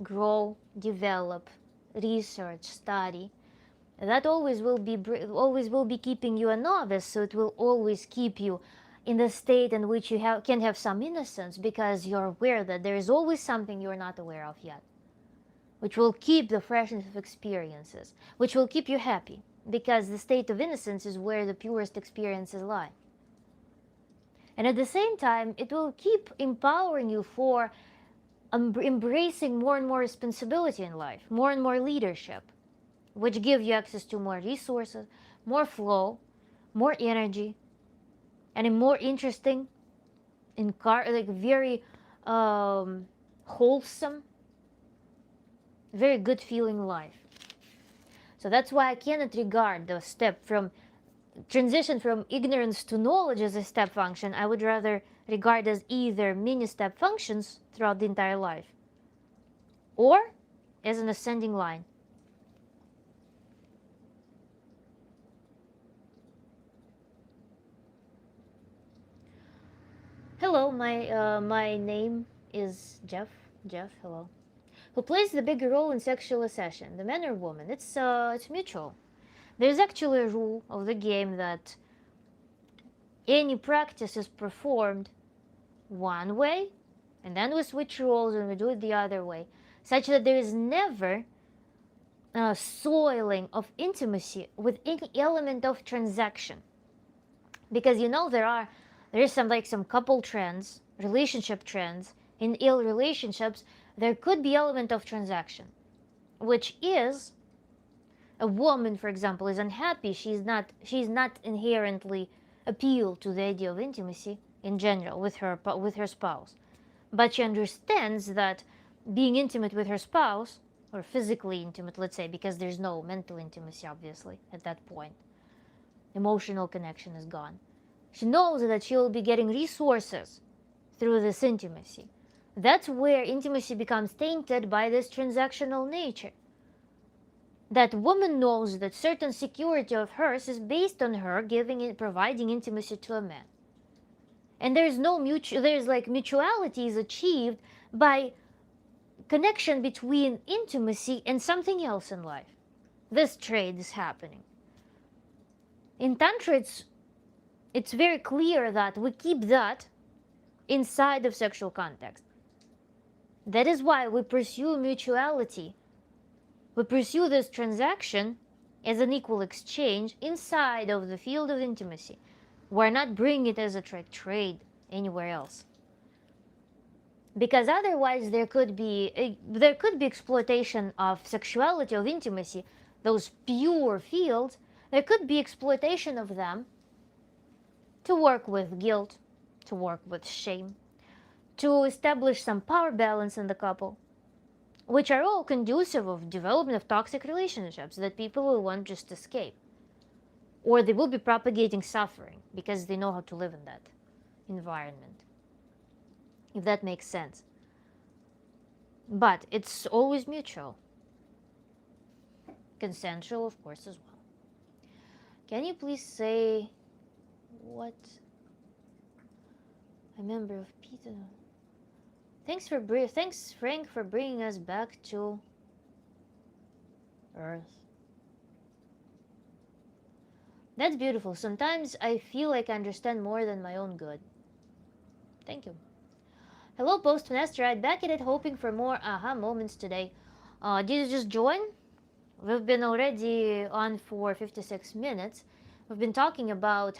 Speaker 1: grow, develop, research, study. That always will be keeping you a novice, so it will always keep you in the state in which you can have some innocence, because you're aware that there is always something you're not aware of yet, which will keep the freshness of experiences, which will keep you happy, because the state of innocence is where the purest experiences lie. And at the same time, it will keep empowering you for embracing more and more responsibility in life, more and more leadership, which give you access to more resources, more flow, more energy, and a more interesting, very wholesome, very good feeling life. So that's why I cannot regard the step from transition from ignorance to knowledge as a step function. I would rather regard as either mini step functions throughout the entire life or as an ascending line. Hello, my name is Jeff. Jeff, hello. Who plays the bigger role in sexual accession, the man or woman? It's mutual. There's actually a rule of the game that any practice is performed one way, and then we switch roles and we do it the other way, such that there is never a soiling of intimacy with any element of transaction. Because there is some couple trends, relationship trends. In ill relationships, there could be element of transaction, which is a woman, for example, is unhappy. She's not inherently appealed to the idea of intimacy in general with her spouse, but she understands that being intimate with her spouse, or physically intimate, let's say, because there's no mental intimacy, obviously, at that point, emotional connection is gone. She knows that she will be getting resources through this intimacy. That's where intimacy becomes tainted by this transactional nature. That woman knows that certain security of hers is based on her providing intimacy to a man. And mutuality is achieved by connection between intimacy and something else in life. This trade is happening. In Tantra, it's very clear that we keep that inside of sexual context. That is why we pursue mutuality. We pursue this transaction as an equal exchange inside of the field of intimacy. We're not bringing it as a trade anywhere else. Because otherwise there could be exploitation of sexuality, of intimacy, those pure fields. There could be exploitation of them to work with guilt, to work with shame, to establish some power balance in the couple, which are all conducive of development of toxic relationships that people will want just to escape. Or they will be propagating suffering because they know how to live in that environment, if that makes sense. But it's always mutual. Consensual, of course, as well. Can you please say what? A member of Peter. Thanks, Frank, for bringing us back to Earth. That's beautiful. Sometimes I feel like I understand more than my own good. Thank you. Hello, Post-Asteroid. Back at it, hoping for more aha moments today. Did you just join? We've been already on for 56 minutes. We've been talking about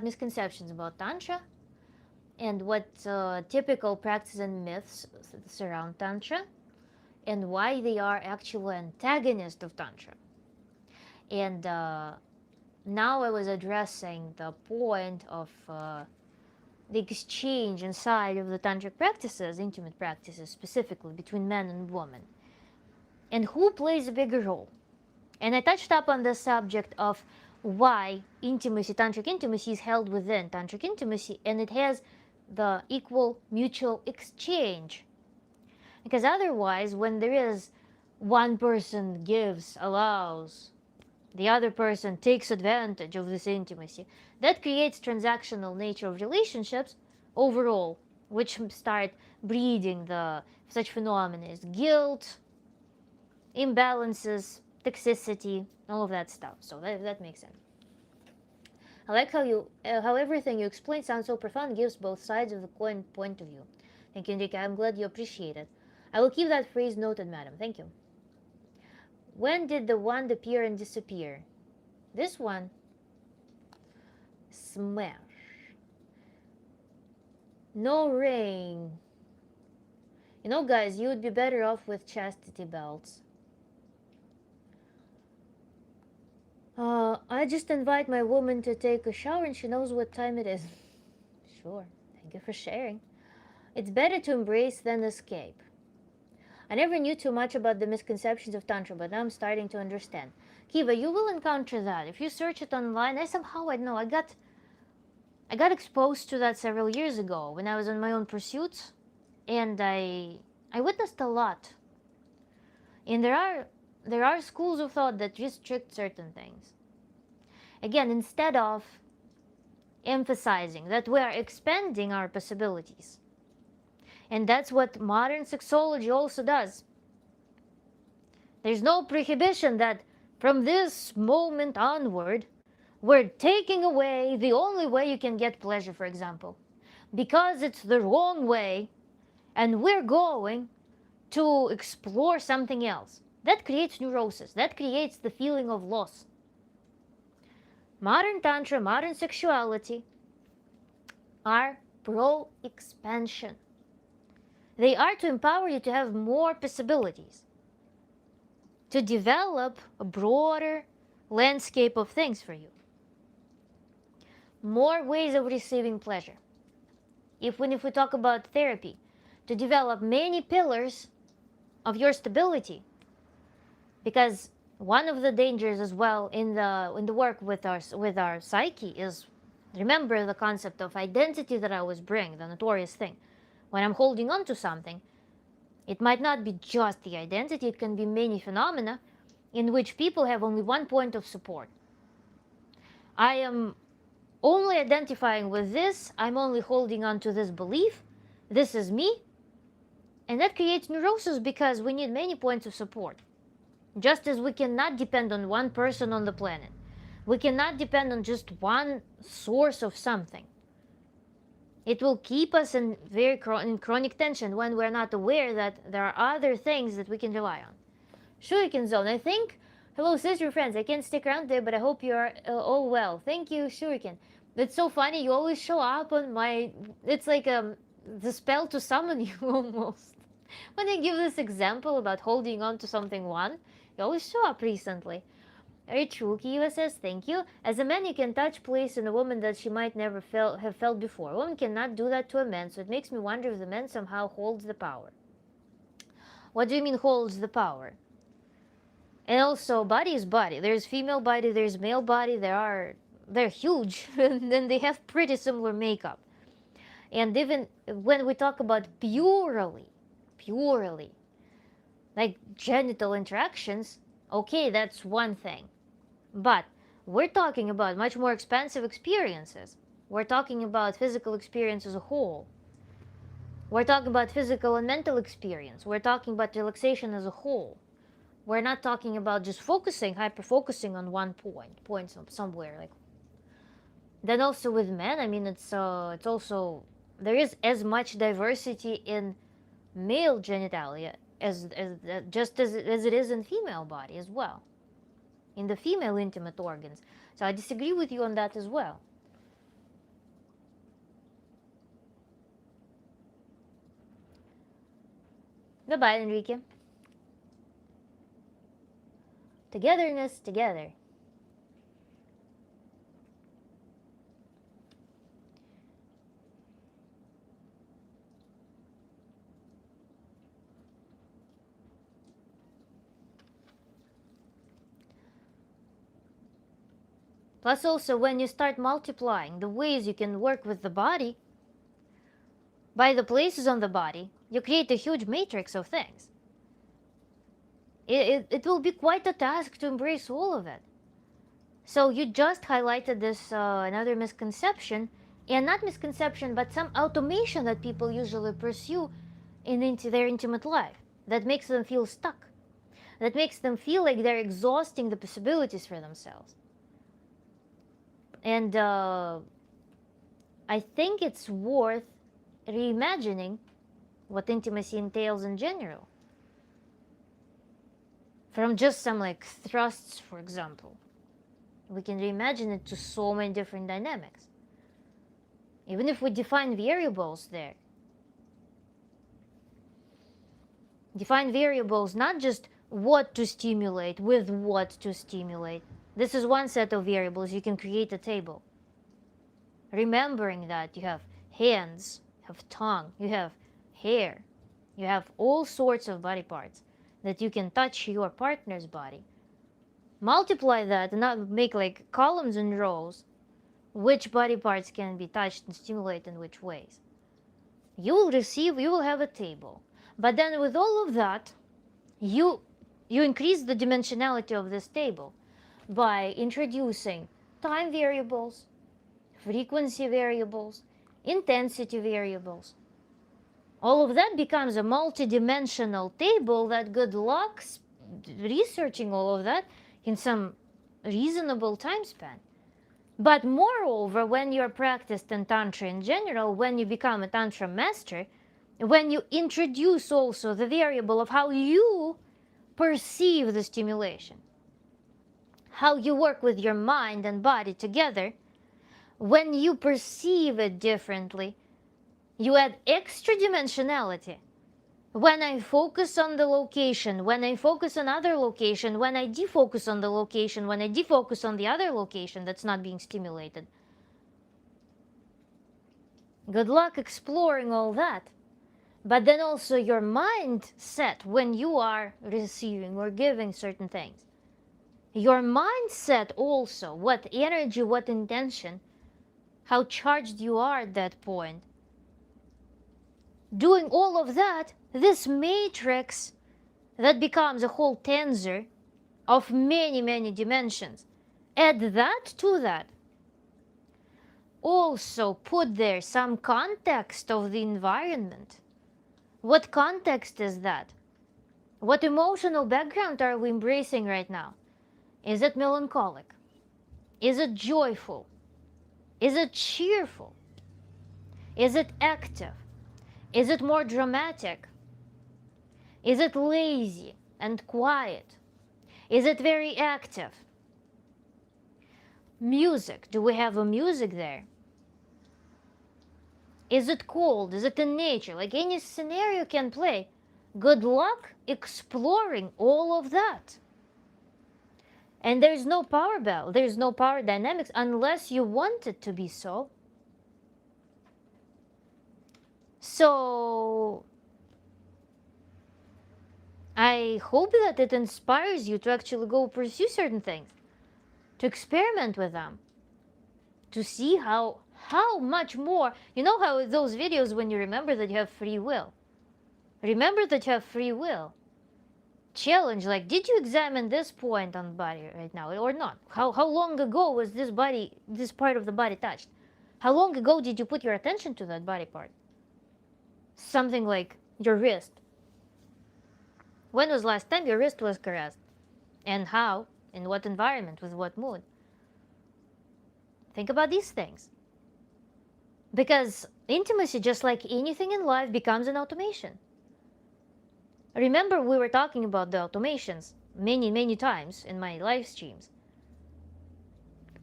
Speaker 1: misconceptions about Tantra and what typical practices and myths surround Tantra and why they are actual antagonists of Tantra. And now I was addressing the point of the exchange inside of the tantric practices, intimate practices specifically between man and woman, and who plays a bigger role. And I touched up on the subject of why intimacy, tantric intimacy, is held within tantric intimacy, and it has the equal mutual exchange. Because otherwise, when there is one person gives, allows, the other person takes advantage of this intimacy, that creates transactional nature of relationships overall, which start breeding such phenomena as guilt, imbalances, toxicity, all of that stuff. So that makes sense. I like how everything you explain sounds so profound, gives both sides of the coin point of view. Thank you, Enrique. I'm glad you appreciate it. I will keep that phrase noted, madam. Thank you. When did the wand appear and disappear? This one. Smash. No ring. You know, guys, you would be better off with chastity belts. I just invite my woman to take a shower and she knows what time it is. Sure. Thank you for sharing. It's better to embrace than escape. I never knew too much about the misconceptions of Tantra, but now I'm starting to understand. Kiva, you will encounter that. If you search it online, I got exposed to that several years ago when I was on my own pursuits, and I witnessed a lot. And there are schools of thought that restrict certain things. Again, instead of emphasizing that we are expanding our possibilities. And that's what modern sexology also does. There's no prohibition that from this moment onward, we're taking away the only way you can get pleasure, for example, because it's the wrong way, and we're going to explore something else. That creates neurosis. That creates the feeling of loss. Modern Tantra, modern sexuality are pro-expansion. They are to empower you to have more possibilities, to develop a broader landscape of things for you. More ways of receiving pleasure. If we talk about therapy, to develop many pillars of your stability. Because one of the dangers as well in the work with our psyche is, remember the concept of identity that I always bring, the notorious thing. When I'm holding on to something, it might not be just the identity, it can be many phenomena in which people have only one point of support. I am only identifying with this, I'm only holding on to this belief, this is me, and that creates neurosis because we need many points of support. Just as we cannot depend on one person on the planet. We cannot depend on just one source of something. It will keep us in chronic tension when we're not aware that there are other things that we can rely on. Shuriken Zone, I think Hello, sister friends. I can't stick around today, but I hope you're all well. Thank you, Shuriken. It's so funny. You always show up on my. It's like the spell to summon you almost. When I give this example about holding on to something one, you always show up recently. Very true. Kiva says, thank you. As a man, you can touch place in a woman that she might never have felt before. A woman cannot do that to a man, so it makes me wonder if the man somehow holds the power. What do you mean holds the power? And also, body is body. There's female body, there's male body. They're huge, and then they have pretty similar makeup. And even when we talk about purely, like genital interactions, okay, that's one thing. But we're talking about much more expansive experiences. We're talking about physical experience as a whole. We're talking about physical and mental experience. We're talking about relaxation as a whole. We're not talking about just hyper-focusing on one point somewhere. Like, then also with men, I mean, it's also, there is as much diversity in male genitalia as it is in female body as well, in the female intimate organs. So I disagree with you on that as well. Bye-bye, Enrique. Togetherness together. Plus also, when you start multiplying the ways you can work with the body, by the places on the body, you create a huge matrix of things. It will be quite a task to embrace all of it. So you just highlighted this another misconception, and not misconception, but some automation that people usually pursue into their intimate life that makes them feel stuck, that makes them feel like they're exhausting the possibilities for themselves. And I think it's worth reimagining what intimacy entails in general. From just some like thrusts, for example, we can reimagine it to so many different dynamics. Even if we define variables there. Define variables, not just what to stimulate, with what to stimulate. This is one set of variables. You can create a table. Remembering that you have hands, you have tongue, you have hair, you have all sorts of body parts that you can touch your partner's body. Multiply that and not make like columns and rows. Which body parts can be touched and stimulated in which ways. You will have a table. But then with all of that, you increase the dimensionality of this table by introducing time variables, frequency variables, intensity variables. All of that becomes a multi-dimensional table that good luck researching all of that in some reasonable time span. But moreover, when you're practiced in Tantra in general, when you become a Tantra master, when you introduce also the variable of how you perceive the stimulation, how you work with your mind and body together, when you perceive it differently, you add extra dimensionality. When I focus on the location, when I focus on other location, when I defocus on the location, when I defocus on the other location that's not being stimulated. Good luck exploring all that. But then also your mindset when you are receiving or giving certain things. Your mindset also, what energy, what intention, how charged you are at that point. Doing all of that, this matrix that becomes a whole tensor of many, many dimensions. Add that to that. Also put there some context of the environment. What context is that? What emotional background are we embracing right now? Is it melancholic? Is it joyful? Is it cheerful? Is it active? Is it more dramatic? Is it lazy and quiet? Is it very active? Music. Do we have a music there? Is it cold? Is it in nature? Like any scenario can play. Good luck exploring all of that. And there's no power balance, there's no power dynamics unless you want it to be so. So I hope that it inspires you to actually go pursue certain things, to experiment with them, to see how much more, you know how those videos when you remember that you have free will. Remember that you have free will. Challenge, like, did you examine this point on the body right now or not? How long ago was this part of the body touched? How long ago did you put your attention to that body part? Something like your wrist. When was the last time your wrist was caressed? And how? In what environment? With what mood? Think about these things. Because intimacy, just like anything in life, becomes an automation. Remember, we were talking about the automations many times in my live streams.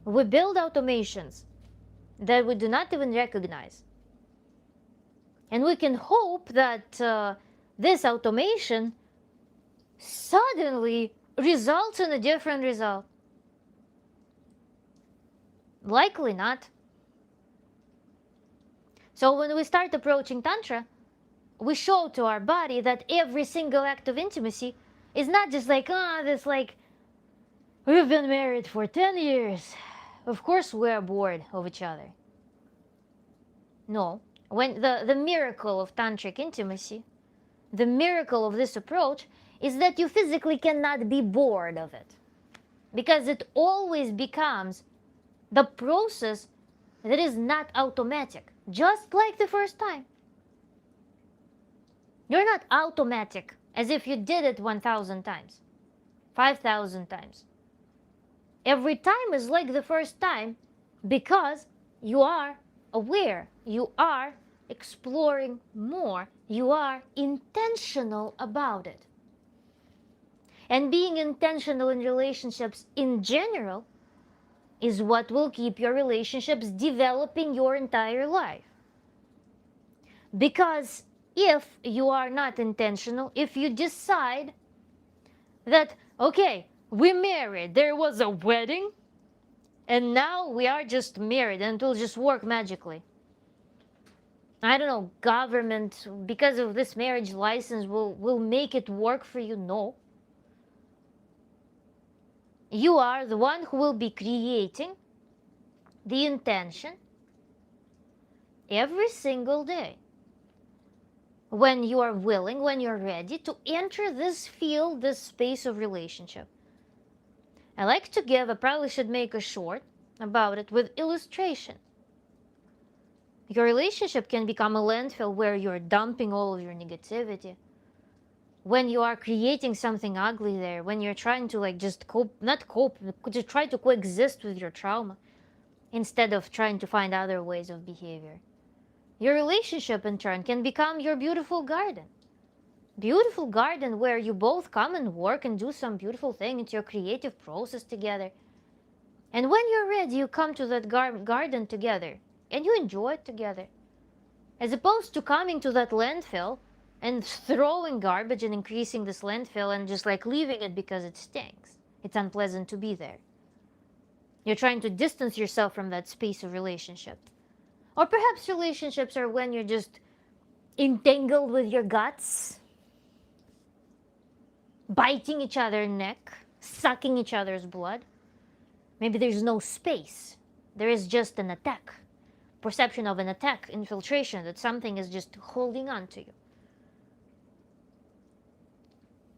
Speaker 1: We build automations that we do not even recognize. And we can hope that this automation suddenly results in a different result. Likely not. So when we start approaching Tantra, we show to our body that every single act of intimacy is not just like, this like, we've been married for 10 years. Of course we're bored of each other. No. When the miracle of tantric intimacy, the miracle of this approach is that you physically cannot be bored of it. Because it always becomes the process that is not automatic, just like the first time. You're not automatic as if you did it 1,000 times, 5,000 times. Every time is like the first time because you are aware, you are exploring more, you are intentional about it. And being intentional in relationships in general is what will keep your relationships developing your entire life. Because if you are not intentional, if you decide that, okay, we married, there was a wedding, and now we are just married and it will just work magically. I don't know, government, because of this marriage license, will make it work for you. No. You are the one who will be creating the intention every single day. When you are willing, when you're ready to enter this field, this space of relationship. I like to give, I probably should make a short about it with illustration. Your relationship can become a landfill where you're dumping all of your negativity. When you are creating something ugly there, when you're trying to like just to try to coexist with your trauma instead of trying to find other ways of behavior. Your relationship, in turn, can become your beautiful garden. Beautiful garden where you both come and work and do some beautiful thing. It's your creative process together. And when you're ready, you come to that garden together and you enjoy it together. As opposed to coming to that landfill and throwing garbage and increasing this landfill and just like leaving it because it stinks. It's unpleasant to be there. You're trying to distance yourself from that space of relationship. Or perhaps relationships are when you're just entangled with your guts, biting each other's neck, sucking each other's blood. Maybe there's no space. There is just an attack. Perception of an attack, infiltration, that something is just holding on to you.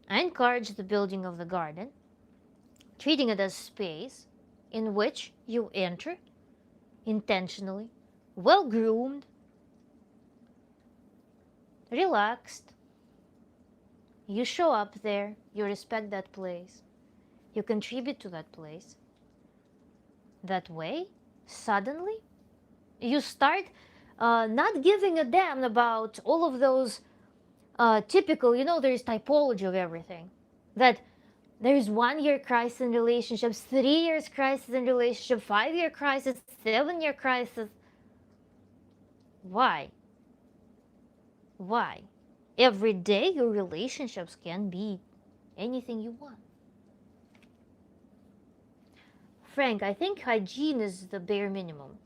Speaker 1: I encourage the building of the garden, treating it as space in which you enter intentionally, well-groomed, relaxed. You show up there, you respect that place, you contribute to that place. That way, suddenly, you start not giving a damn about all of those typical, there's typology of everything. That There's 1 year crisis in relationships, 3 years crisis in relationship, 5 year crisis, 7 year crisis. Why? Why? Every day your relationships can be anything you want. Frank, I think hygiene is the bare minimum.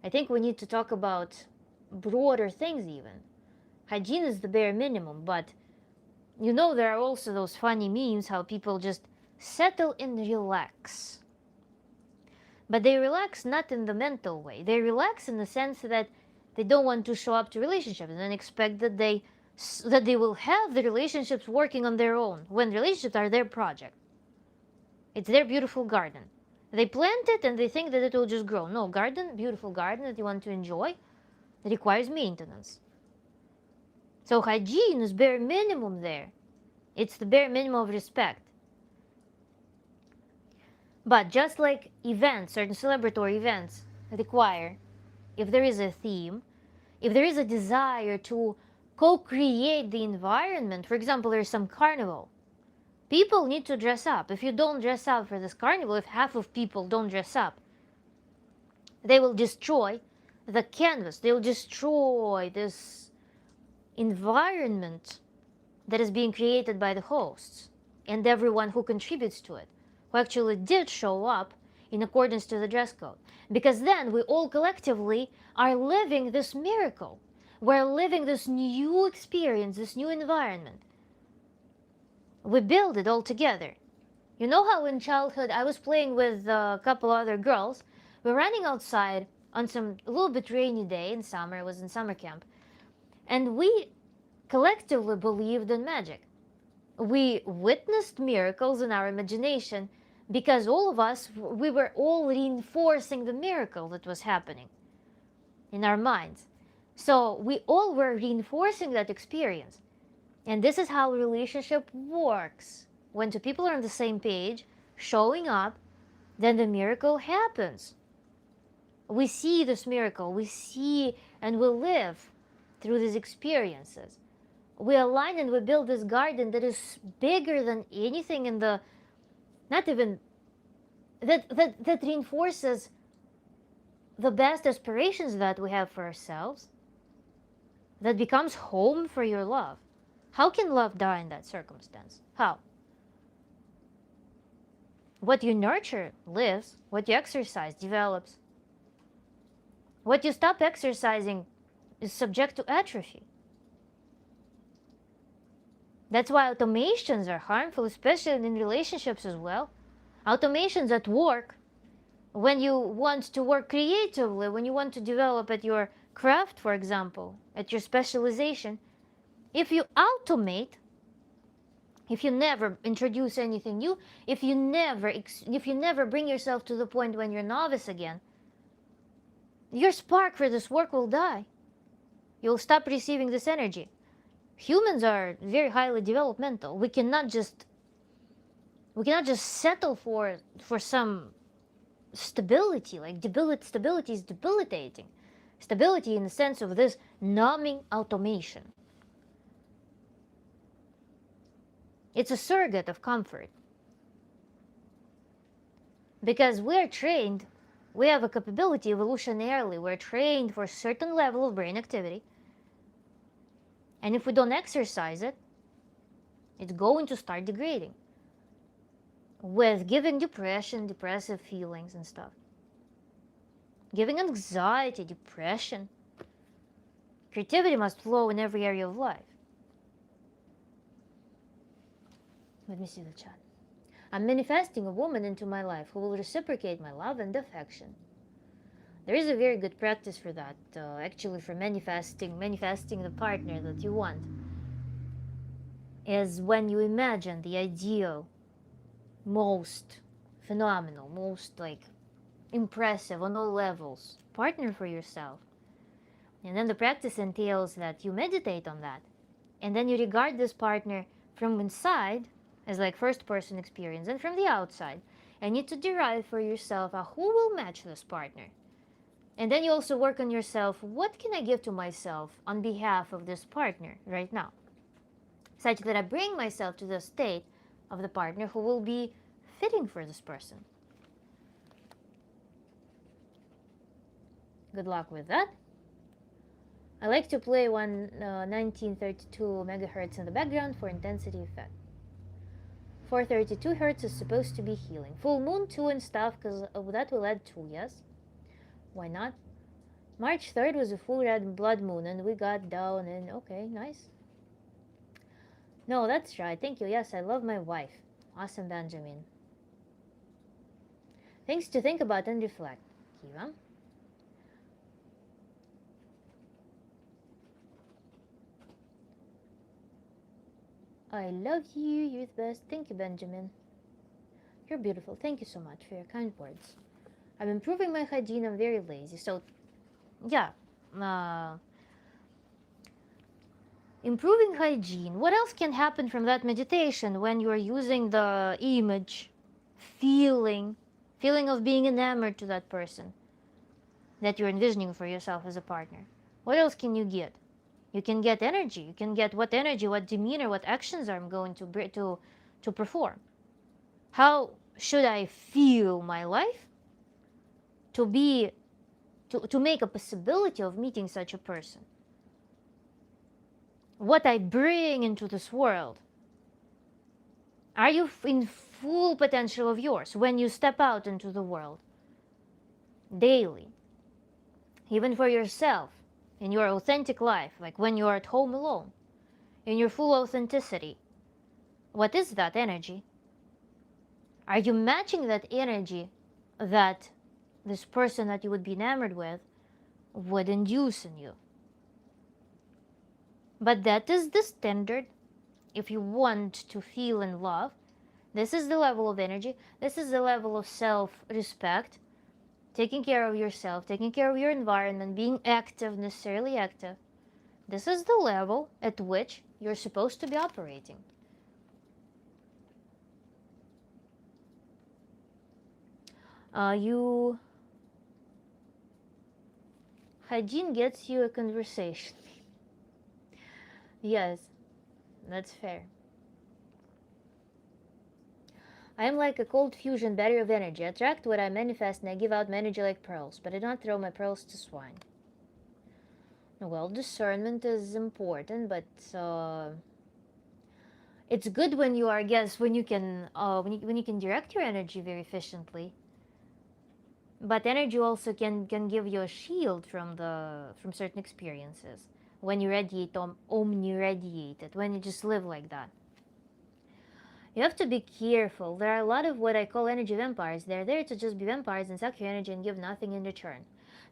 Speaker 1: I think we need to talk about broader things even. Hygiene is the bare minimum, but you know there are also those funny memes how people just settle and relax. But they relax not in the mental way. They relax in the sense that they don't want to show up to relationships and expect that they will have the relationships working on their own, when relationships are their project. It's their beautiful garden. They plant it and they think that it will just grow. No, garden, beautiful garden that you want to enjoy, it requires maintenance. So hygiene is bare minimum there. It's the bare minimum of respect. But just like events, certain celebratory events require, if there is a theme, if there is a desire to co-create the environment, for example, there's some carnival, people need to dress up. If you don't dress up for this carnival, if half of people don't dress up, they will destroy the canvas. They will destroy this environment that is being created by the hosts and everyone who contributes to it, who actually did show up in accordance to the dress code. Because then we all collectively are living this miracle. We're living this new experience, this new environment. We build it all together. You know how in childhood I was playing with a couple other girls. We're running outside on some a little bit rainy day in summer. It was in summer camp. And we collectively believed in magic. We witnessed miracles in our imagination because all of us, we were all reinforcing the miracle that was happening in our minds. So we all were reinforcing that experience. And this is how a relationship works. When two people are on the same page, showing up, then the miracle happens. We see this miracle, we see and we live through these experiences. We align and we build this garden that is bigger than anything in the, not even, that reinforces the best aspirations that we have for ourselves, that becomes home for your love. How can love die in that circumstance? How? What you nurture lives, what you exercise develops. What you stop exercising is subject to atrophy. That's why automations are harmful, especially in relationships as well. Automations at work, when you want to work creatively, when you want to develop at your craft, for example, at your specialization, if you automate, if you never introduce anything new, if you never bring yourself to the point when you're novice again, your spark for this work will die. You'll stop receiving this energy. Humans are very highly developmental. We cannot just settle for some stability. Like stability is debilitating. Stability in the sense of this numbing automation. It's a surrogate of comfort. Because we're trained, we have a capability evolutionarily, we're trained for a certain level of brain activity. And if we don't exercise it, it's going to start degrading. With giving depression, depressive feelings and stuff. Giving anxiety, depression. Creativity must flow in every area of life. Let me see the chat. I'm manifesting a woman into my life who will reciprocate my love and affection. There is a very good practice for that, actually, for manifesting the partner that you want. Is when you imagine the ideal, most phenomenal, most like impressive on all levels partner for yourself. And then the practice entails that you meditate on that. And then you regard this partner from inside as like first person experience and from the outside. And you need to derive for yourself who will match this partner. And then you also work on yourself, what can I give to myself on behalf of this partner right now? Such that I bring myself to the state of the partner who will be fitting for this person. Good luck with that. I like to play 1932 megahertz in the background for intensity effect. 432 hertz is supposed to be healing. Full moon 2 and stuff, because that will add 2, yes? Why not? March 3rd was a full red blood moon and we got down and okay, nice. No, that's right. Thank you. Yes, I love my wife. Awesome, Benjamin. Things to think about and reflect. Kiva. I love you. You're the best. Thank you, Benjamin. You're beautiful. Thank you so much for your kind words. I'm improving my hygiene. I'm very lazy. So, yeah. Improving hygiene. What else can happen from that meditation when you are using the image, feeling of being enamored to that person that you're envisioning for yourself as a partner? What else can you get? You can get energy. You can get what energy, what demeanor, what actions I'm going to perform. How should I feel my life to make a possibility of meeting such a person? What I bring into this world. Are you in full potential of yours when you step out into the world daily, even for yourself, in your authentic life, like when you're at home alone, in your full authenticity? What is that energy? Are you matching that energy that this person that you would be enamored with would induce in you? But that is the standard. If you want to feel in love, this is the level of energy. This is the level of self-respect, taking care of yourself, taking care of your environment, being active, necessarily active. This is the level at which you're supposed to be operating. Hygiene gets you a conversation. Yes, that's fair. I am like a cold fusion battery of energy. I attract what I manifest and I give out my energy like pearls, but I don't throw my pearls to swine. Well, discernment is important, but it's good when you are, I guess, when you can direct your energy very efficiently. But energy also can give you a shield from certain experiences when you radiate omni-radiated, when you just live like that. You have to be careful. There are a lot of what I call energy vampires. They're there to just be vampires and suck your energy and give nothing in return.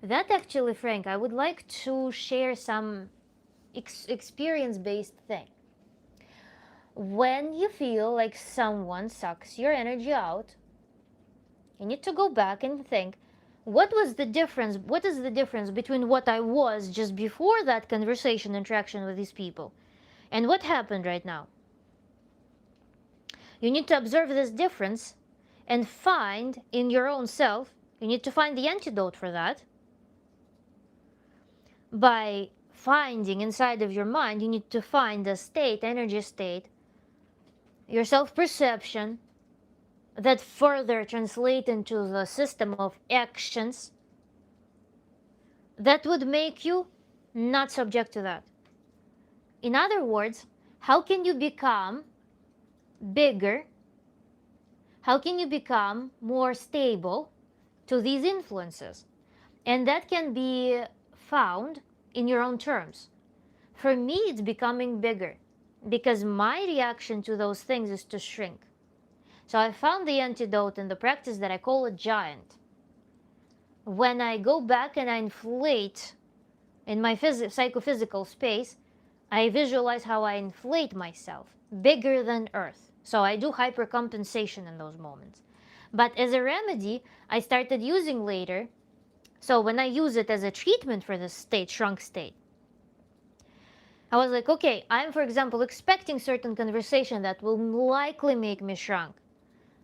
Speaker 1: That actually, Frank, I would like to share some experience-based thing. When you feel like someone sucks your energy out, you need to go back and think, what is the difference between what I was just before that conversation, interaction with these people, and what happened right now? You need to observe this difference and find in your own self, you need to find the antidote for that. By finding inside of your mind, you need to find the state, energy state, your self-perception, that further translate into the system of actions that would make you not subject to that. In other words, how can you become bigger? How can you become more stable to these influences? And that can be found in your own terms. For me, it's becoming bigger because my reaction to those things is to shrink. So I found the antidote in the practice that I call a giant. When I go back and I inflate in my psychophysical space, I visualize how I inflate myself bigger than Earth. So I do hypercompensation in those moments. But as a remedy, I started using later. So when I use it as a treatment for this state, shrunk state, I was like, okay, I'm, for example, expecting certain conversation that will likely make me shrunk.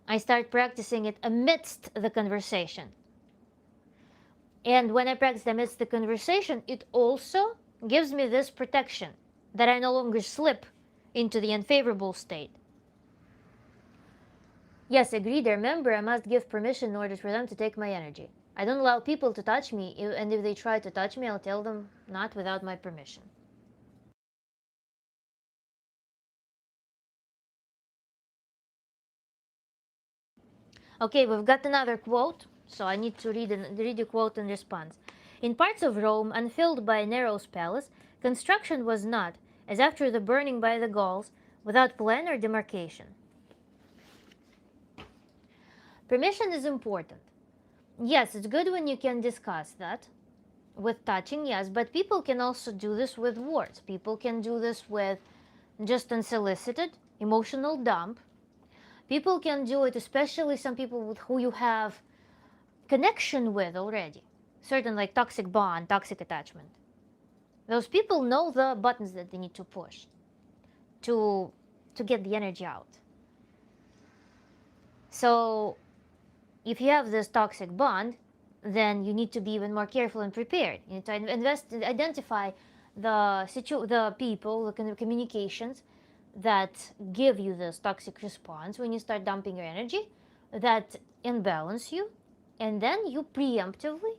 Speaker 1: I start practicing it amidst the conversation. And when I practice amidst the conversation, it also gives me this protection that I no longer slip into the unfavorable state. Yes, agreed. Remember, I must give permission in order for them to take my energy. I don't allow people to touch me, and if they try to touch me, I'll tell them not without my permission. Okay, we've got another quote, so I need to read the quote in response. In parts of Rome, unfilled by Nero's palace, construction was not, as after the burning by the Gauls, without plan or demarcation. Permission is important. Yes, it's good when you can discuss that with touching, yes, but people can also do this with words. People can do this with just unsolicited emotional dump. People can do it, especially some people with who you have connection with already. Certain like toxic bond, toxic attachment. Those people know the buttons that they need to push to get the energy out. So if you have this toxic bond, then you need to be even more careful and prepared. You need to identify the people, the communications that give you this toxic response when you start dumping your energy, that imbalance you, and then you preemptively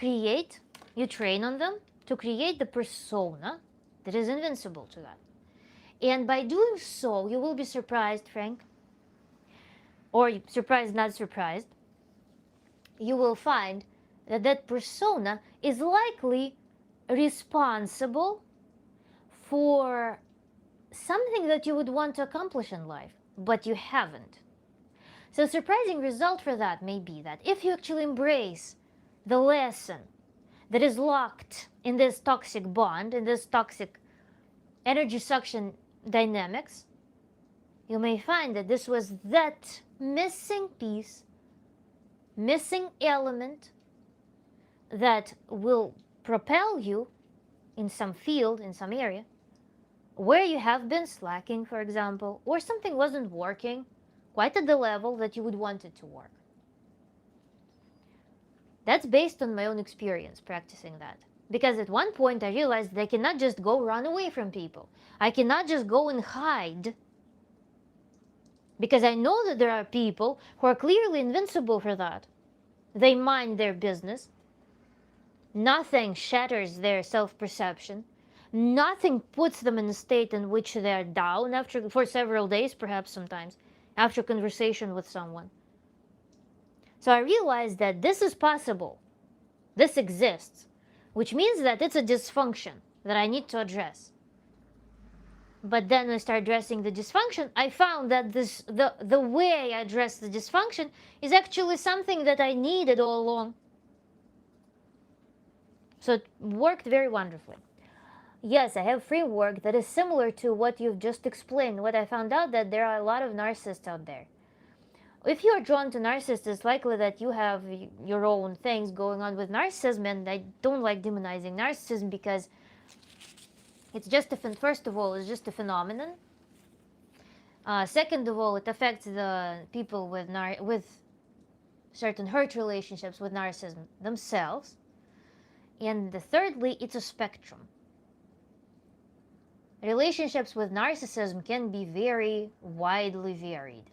Speaker 1: you train on them to create the persona that is invincible to that. And by doing so, you will be surprised, Frank, or surprised, not surprised, you will find that that persona is likely responsible for something that you would want to accomplish in life, but you haven't. So a surprising result for that may be that if you actually embrace the lesson that is locked in this toxic bond, in this toxic energy suction dynamics, you may find that this was that missing piece, missing element that will propel you in some field, in some area, where you have been slacking, for example, or something wasn't working quite at the level that you would want it to work. That's based on my own experience practicing that. Because at one point I realized that I cannot just go run away from people. I cannot just go and hide. Because I know that there are people who are clearly invincible for that. They mind their business. Nothing shatters their self-perception. Nothing puts them in a state in which they are down for several days, perhaps sometimes, after conversation with someone. So I realized that this is possible. This exists, which means that it's a dysfunction that I need to address. But then when I start addressing the dysfunction, I found that the way I address the dysfunction is actually something that I needed all along. So it worked very wonderfully. Yes, I have framework that is similar to what you've just explained. What I found out that there are a lot of narcissists out there. If you are drawn to narcissists, it's likely that you have your own things going on with narcissism, and I don't like demonizing narcissism because it's just first of all, it's just a phenomenon. Second of all, it affects the people with certain hurt relationships with narcissism themselves. And thirdly, it's a spectrum. Relationships with narcissism can be very widely varied.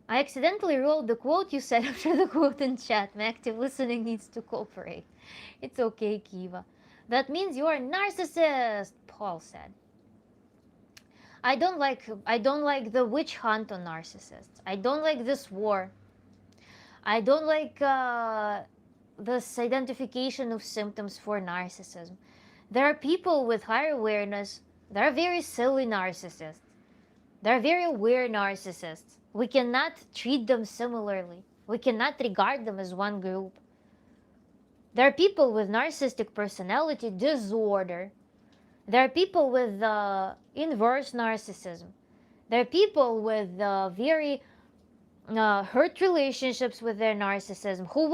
Speaker 1: I accidentally wrote the quote you said after the quote in chat. My active listening needs to cooperate. It's okay, Kiva. That means you're a narcissist, Paul said. I don't like the witch hunt on narcissists. I don't like this war. I don't like this identification of symptoms for narcissism. There are people with higher awareness. There are very silly narcissists. There are very aware narcissists. We cannot treat them similarly. We cannot regard them as one group. There are people with narcissistic personality disorder. There are people with inverse narcissism. There are people with very hurt relationships with their narcissism who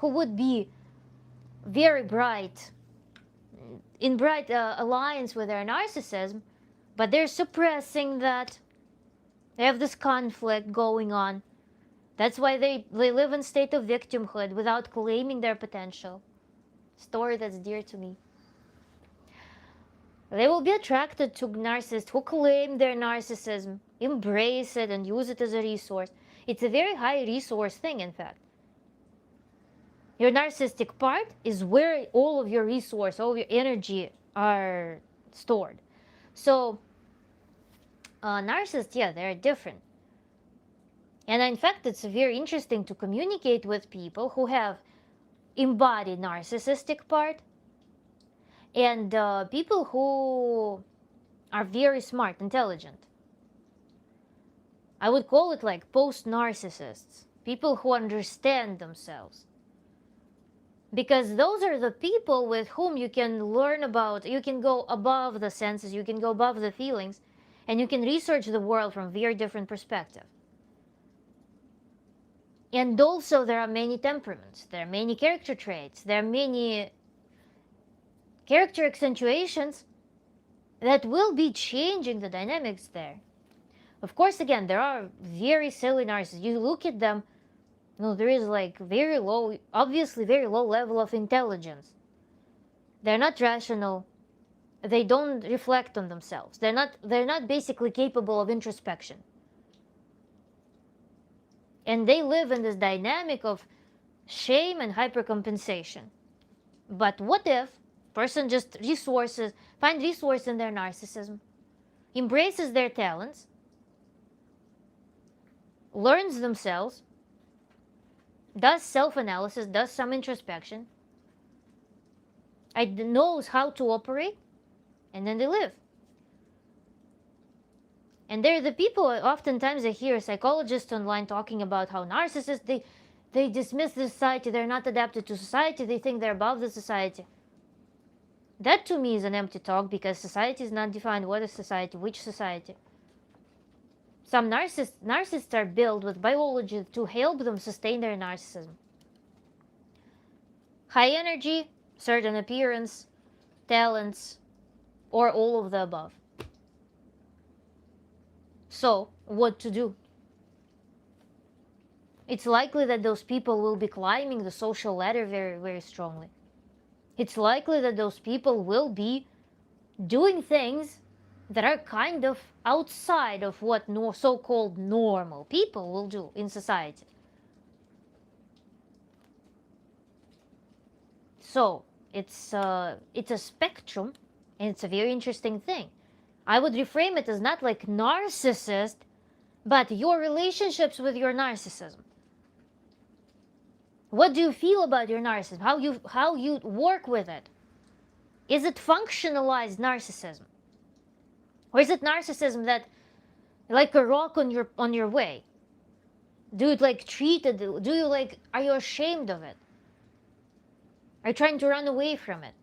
Speaker 1: would be very bright in bright alliance with their narcissism, but they're suppressing that. They have this conflict going on. That's why they live in state of victimhood without claiming their potential. Story that's dear to me. They will be attracted to narcissists who claim their narcissism, embrace it, and use it as a resource. It's a very high resource thing, in fact. Your narcissistic part is where all of your resource, all of your energy are stored. So, narcissists, yeah, they're different. And in fact, it's very interesting to communicate with people who have embodied narcissistic part and people who are very smart, intelligent. I would call it like post-narcissists, people who understand themselves. Because those are the people with whom you can learn about, you can go above the senses, you can go above the feelings, and you can research the world from very different perspective. And also there are many temperaments, there are many character traits, there are many character accentuations that will be changing the dynamics there. Of course, again, there are very silly narcissists. You look at them, there is like very low, obviously very low level of intelligence. They're not rational. They don't reflect on themselves. They're not basically capable of introspection. And they live in this dynamic of shame and hypercompensation. But what if person just find resource in their narcissism, embraces their talents, learns themselves, does self-analysis, does some introspection, knows how to operate, and then they live. And they're the people, oftentimes I hear psychologists online talking about how narcissists, they dismiss the society, they're not adapted to society, they think they're above the society. That to me is an empty talk, because society is not defined. What is society? Which society? Some narcissists are built with biology to help them sustain their narcissism. High energy, certain appearance, talents, or all of the above. So, what to do? It's likely that those people will be climbing the social ladder very, very strongly. It's likely that those people will be doing things that are kind of outside of what so-called normal people will do in society. So, it's a spectrum, and it's a very interesting thing. I would reframe it as not like narcissist, but your relationships with your narcissism. What do you feel about your narcissism? How you work with it? Is it functionalized narcissism? Or is it narcissism that, like a rock on your way? Do you like treat it? Do you like, are you ashamed of it? Are you trying to run away from it?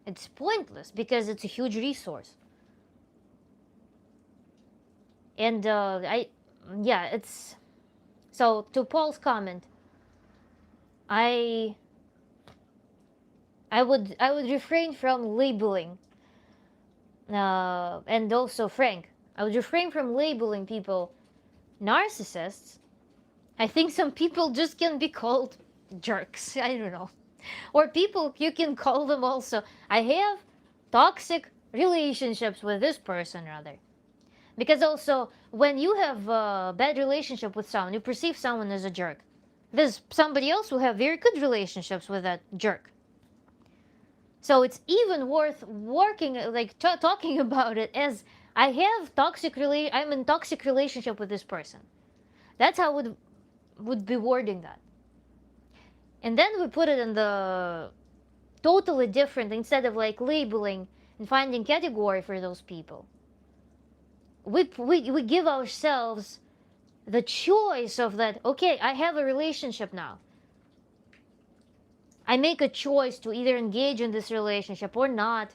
Speaker 1: It's pointless, because it's a huge resource. And it's, so to Paul's comment, I would refrain from labeling, and also Frank, I would refrain from labeling people narcissists. I think some people just can be called jerks. I don't know. Or people, you can call them also, I have toxic relationships with this person, rather. Because also, when you have a bad relationship with someone, you perceive someone as a jerk. There's somebody else who have very good relationships with that jerk. So it's even worth working, like talking about it as, I'm in toxic relationship with this person. That's how would be wording that. And then we put it in the totally different, instead of like labeling and finding category for those people. We give ourselves the choice of that, okay, I have a relationship now. I make a choice to either engage in this relationship or not.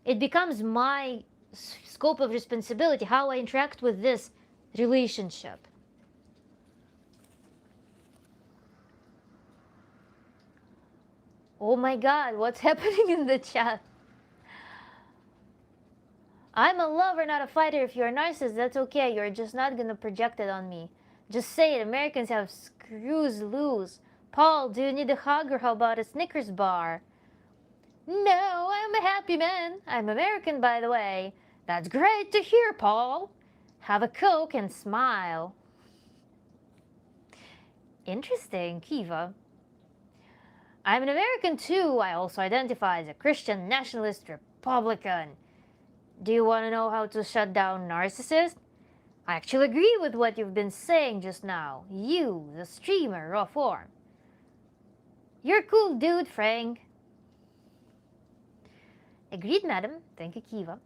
Speaker 1: It becomes my scope of responsibility, how I interact with this relationship. Oh my God, what's happening in the chat? I'm a lover, not a fighter. If you're a narcissist, that's okay. You're just not gonna project it on me. Just say it. Americans have screws loose. Paul, do you need a hug, or how about a Snickers bar? No, I'm a happy man. I'm American, by the way. That's great to hear, Paul. Have a Coke and smile. Interesting, Kiva. I'm an American too. I also identify as a Christian nationalist Republican. Do you want to know how to shut down narcissists? I actually agree with what you've been saying just now. You, the streamer, raw form. You're a cool dude, Frank. Agreed, madam. Thank you, Kiva.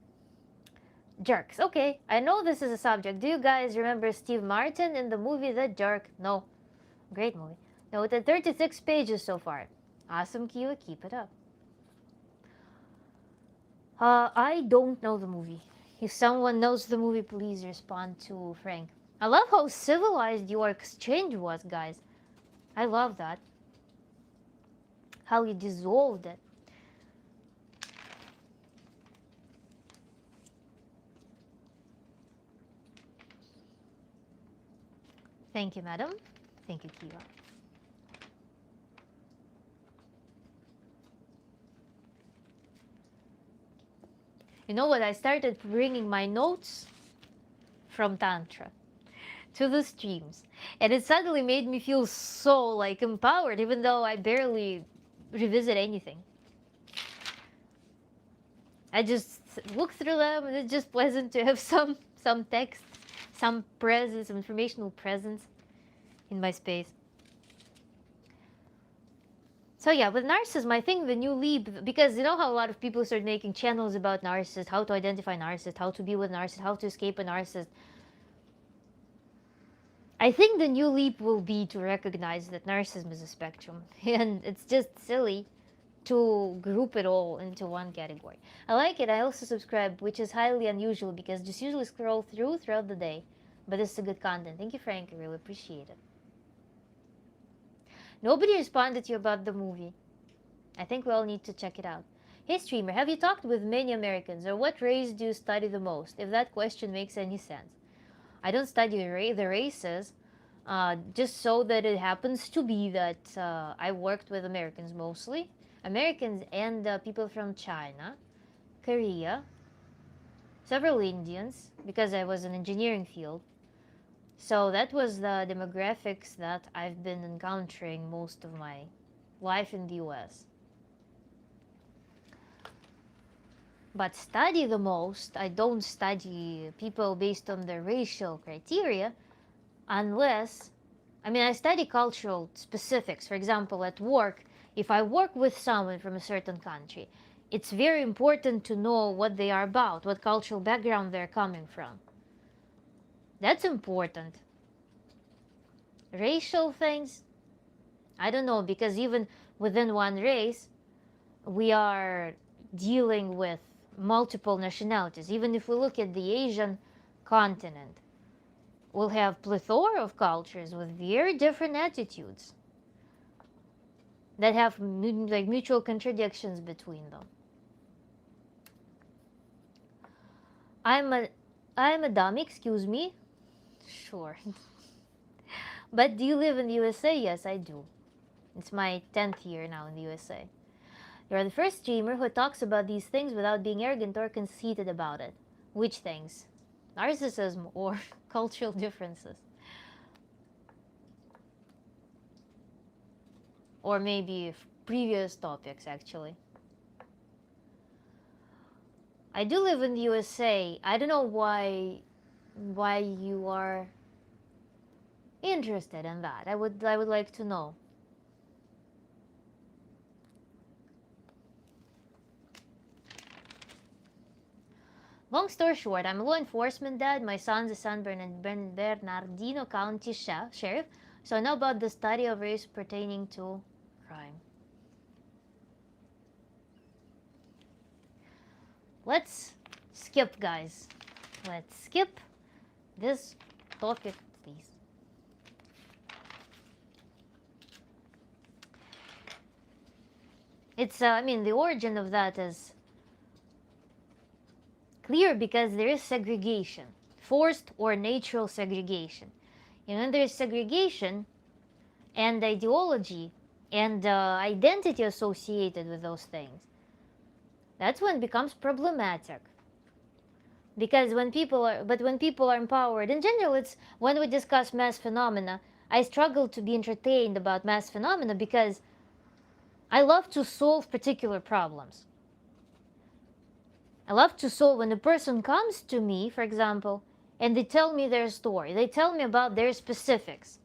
Speaker 1: Jerks. Okay, I know this is a subject. Do you guys remember Steve Martin in the movie The Jerk? No. Great movie. Noted 36 pages so far. Awesome, Kiva. Keep it up. I don't know the movie. If someone knows the movie, please respond to Frank. I love how civilized your exchange was, guys. I love that. How you dissolved it. Thank you, madam. Thank you, Kiva. You know what? I started bringing my notes from Tantra to the streams, and it suddenly made me feel so like empowered, even though I barely revisit anything. I just look through them, and it's just pleasant to have some text, some presence, some informational presence in my space. So yeah, with narcissism, I think the new leap, because you know how a lot of people start making channels about narcissists, how to identify narcissists, how to be with narcissists, how to escape a narcissist. I think the new leap will be to recognize that narcissism is a spectrum, and it's just silly to group it all into one category. I like it. I also subscribe, which is highly unusual because just usually scroll throughout the day. But this is a good content. Thank you, Frank. I really appreciate it. Nobody responded to you about the movie. I think we all need to check it out. Hey, streamer, have you talked with many Americans, or what race do you study the most, if that question makes any sense? I don't study the races, just so that it happens to be that I worked with Americans mostly. Americans and people from China, Korea, several Indians, because I was in engineering field. So that was the demographics that I've been encountering most of my life in the US. But study the most, I don't study people based on their racial criteria unless, I study cultural specifics. For example, at work, if I work with someone from a certain country, it's very important to know what they are about, what cultural background they're coming from. That's important. Racial things, I don't know, because even within one race, we are dealing with multiple nationalities. Even if we look at the Asian continent, we'll have plethora of cultures with very different attitudes that have like mutual contradictions between them. I'm a dummy, excuse me. Sure. But do you live in the USA? Yes, I do. It's my 10th year now in the USA. You're the first streamer who talks about these things without being arrogant or conceited about it. Which things? Narcissism or cultural differences? Or maybe previous topics, actually. I do live in the USA. I don't know why you are interested in that. I would like to know. Long story short, I'm a law enforcement dad. My son's a San Bernardino County sheriff. So I know about the study of race pertaining to crime. Let's skip, guys. Let's skip this topic, please. It's, the origin of that is clear because there is segregation, forced or natural segregation. And when there is segregation and ideology and identity associated with those things, That's when it becomes problematic. Because when people are empowered, in general, it's when we discuss mass phenomena, I struggle to be entertained about mass phenomena because I love to solve particular problems. I love to solve when a person comes to me, for example, and they tell me their story. They tell me about their specifics.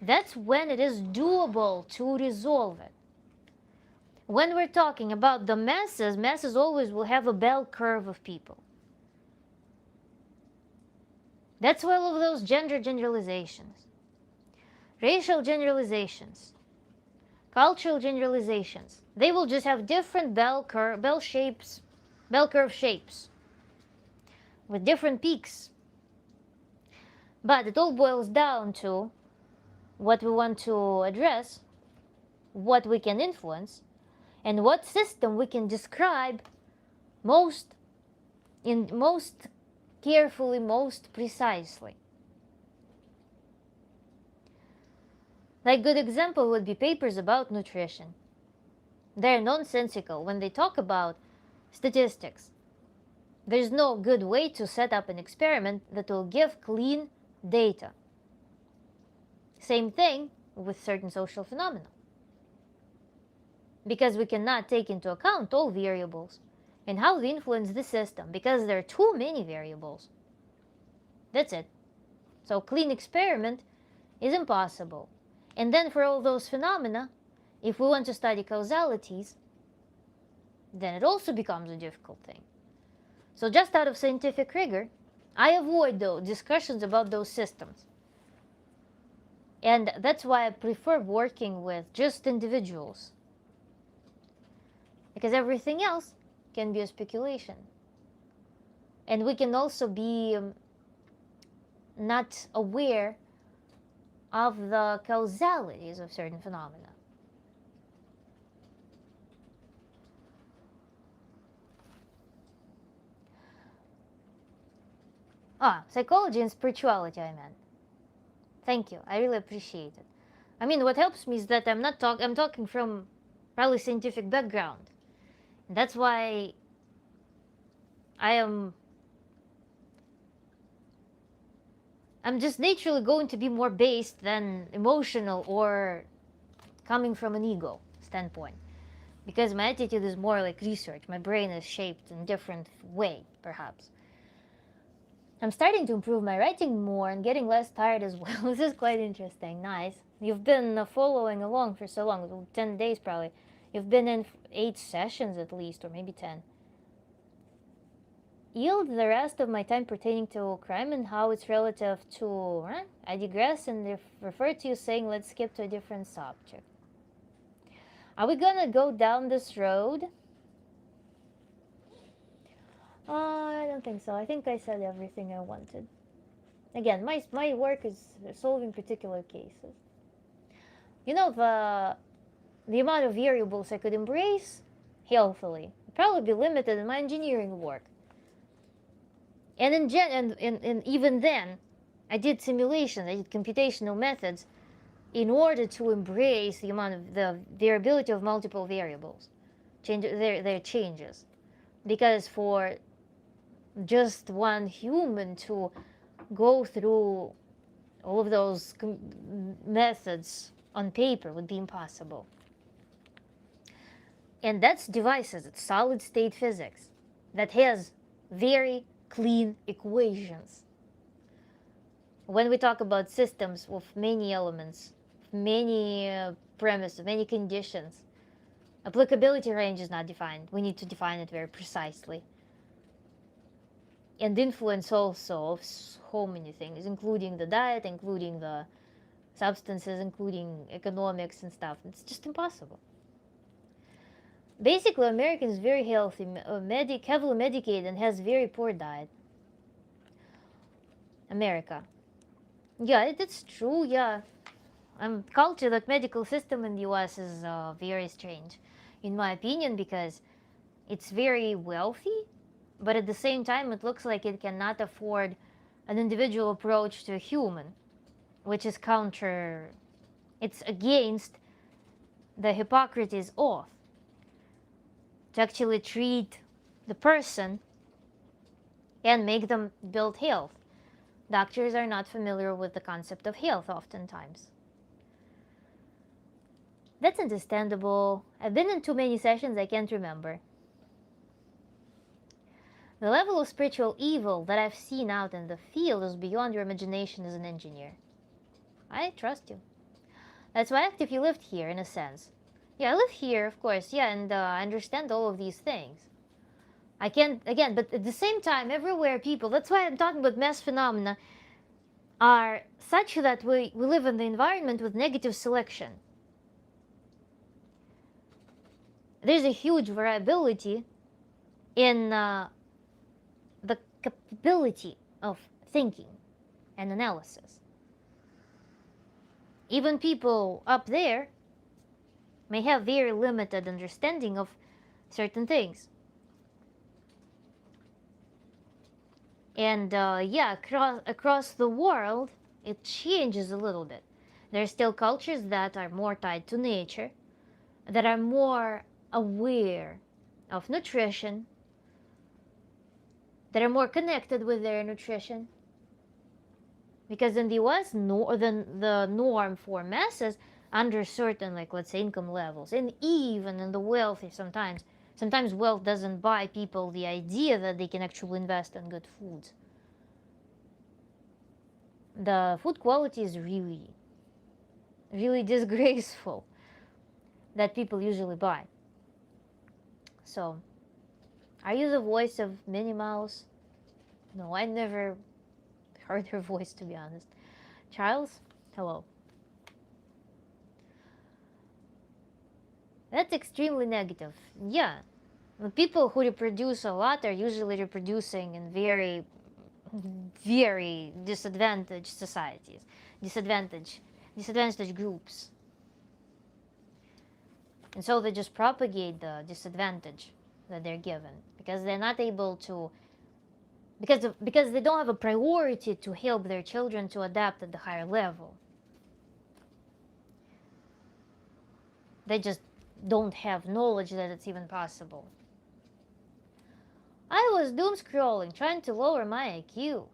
Speaker 1: That's when it is doable to resolve it. When we're talking about the masses always will have a bell curve of people. That's why all of those gender generalizations, racial generalizations, cultural generalizations, they will just have different bell curve shapes with different peaks. But it all boils down to what we want to address, what we can influence, and what system we can describe most carefully, most precisely. Like good example would be papers about nutrition. They're nonsensical when they talk about statistics. There's no good way to set up an experiment that will give clean data. Same thing with certain social phenomena. Because we cannot take into account all variables and how they influence the system, because there are too many variables. That's it. So clean experiment is impossible. And then for all those phenomena, if we want to study causalities, then it also becomes a difficult thing. So just out of scientific rigor, I avoid those discussions about those systems. And that's why I prefer working with just individuals. Because everything else can be a speculation. And we can also be not aware of the causalities of certain phenomena. Psychology and spirituality, I meant. Thank you. I really appreciate it. I mean, what helps me is that I'm talking from probably scientific background. And that's why I'm just naturally going to be more based than emotional or coming from an ego standpoint. Because my attitude is more like research. My brain is shaped in a different way, perhaps. I'm starting to improve my writing more and getting less tired as well. This is quite interesting. Nice. You've been following along for so long, 10 days probably. You've been in 8 sessions at least, or maybe 10. Yield the rest of my time pertaining to crime and how it's relative to... I digress and refer to you saying let's skip to a different subject. Are we gonna go down this road? I don't think so. I think I said everything I wanted. Again, my work is solving particular cases. You know, the amount of variables I could embrace healthily would probably be limited in my engineering work. And even then, I did simulations, I did computational methods in order to embrace the amount of the variability of multiple variables, their changes. Because for just one human to go through all of those methods on paper would be impossible. And that's devices, it's solid state physics that has very clean equations. When we talk about systems with many elements, many premises, many conditions, applicability range is not defined. We need to define it very precisely. And influence also of so many things, including the diet, including the substances, including economics and stuff. It's just impossible. Basically, American is very healthy, heavily medicated, and has very poor diet. America. Yeah, it's true, yeah. Culture, that medical system in the US is very strange, in my opinion, because it's very wealthy, but at the same time, it looks like it cannot afford an individual approach to a human, which is it's against the Hippocrates oath to actually treat the person and make them build health. Doctors are not familiar with the concept of health oftentimes. That's understandable. I've been in too many sessions, I can't remember. The level of spiritual evil that I've seen out in the field is beyond your imagination as an engineer. I trust you. That's why if you lived here, in a sense. Yeah, I live here, of course, yeah, and I understand all of these things. I can't, again, but at the same time, everywhere people, that's why I'm talking about mass phenomena, are such that we live in the environment with negative selection. There's a huge variability in the capability of thinking and analysis. Even people up there may have very limited understanding of certain things. And yeah, across the world, it changes a little bit. There are still cultures that are more tied to nature, that are more aware of nutrition, that are more connected with their nutrition. Because in the US, the norm for masses under certain, like, let's say, income levels, and even in the wealthy sometimes wealth doesn't buy people the idea that they can actually invest in good foods. The food quality is really, really disgraceful that people usually buy. So, are you the voice of Minnie Mouse? No, I never heard her voice, to be honest. Charles, hello. That's extremely negative. Yeah, the people who reproduce a lot are usually reproducing in very, very disadvantaged societies, disadvantaged groups. And so they just propagate the disadvantage that they're given because they're not able to, because they don't have a priority to help their children to adapt at the higher level. They just don't have knowledge that it's even possible. I was doom scrolling, trying to lower my IQ.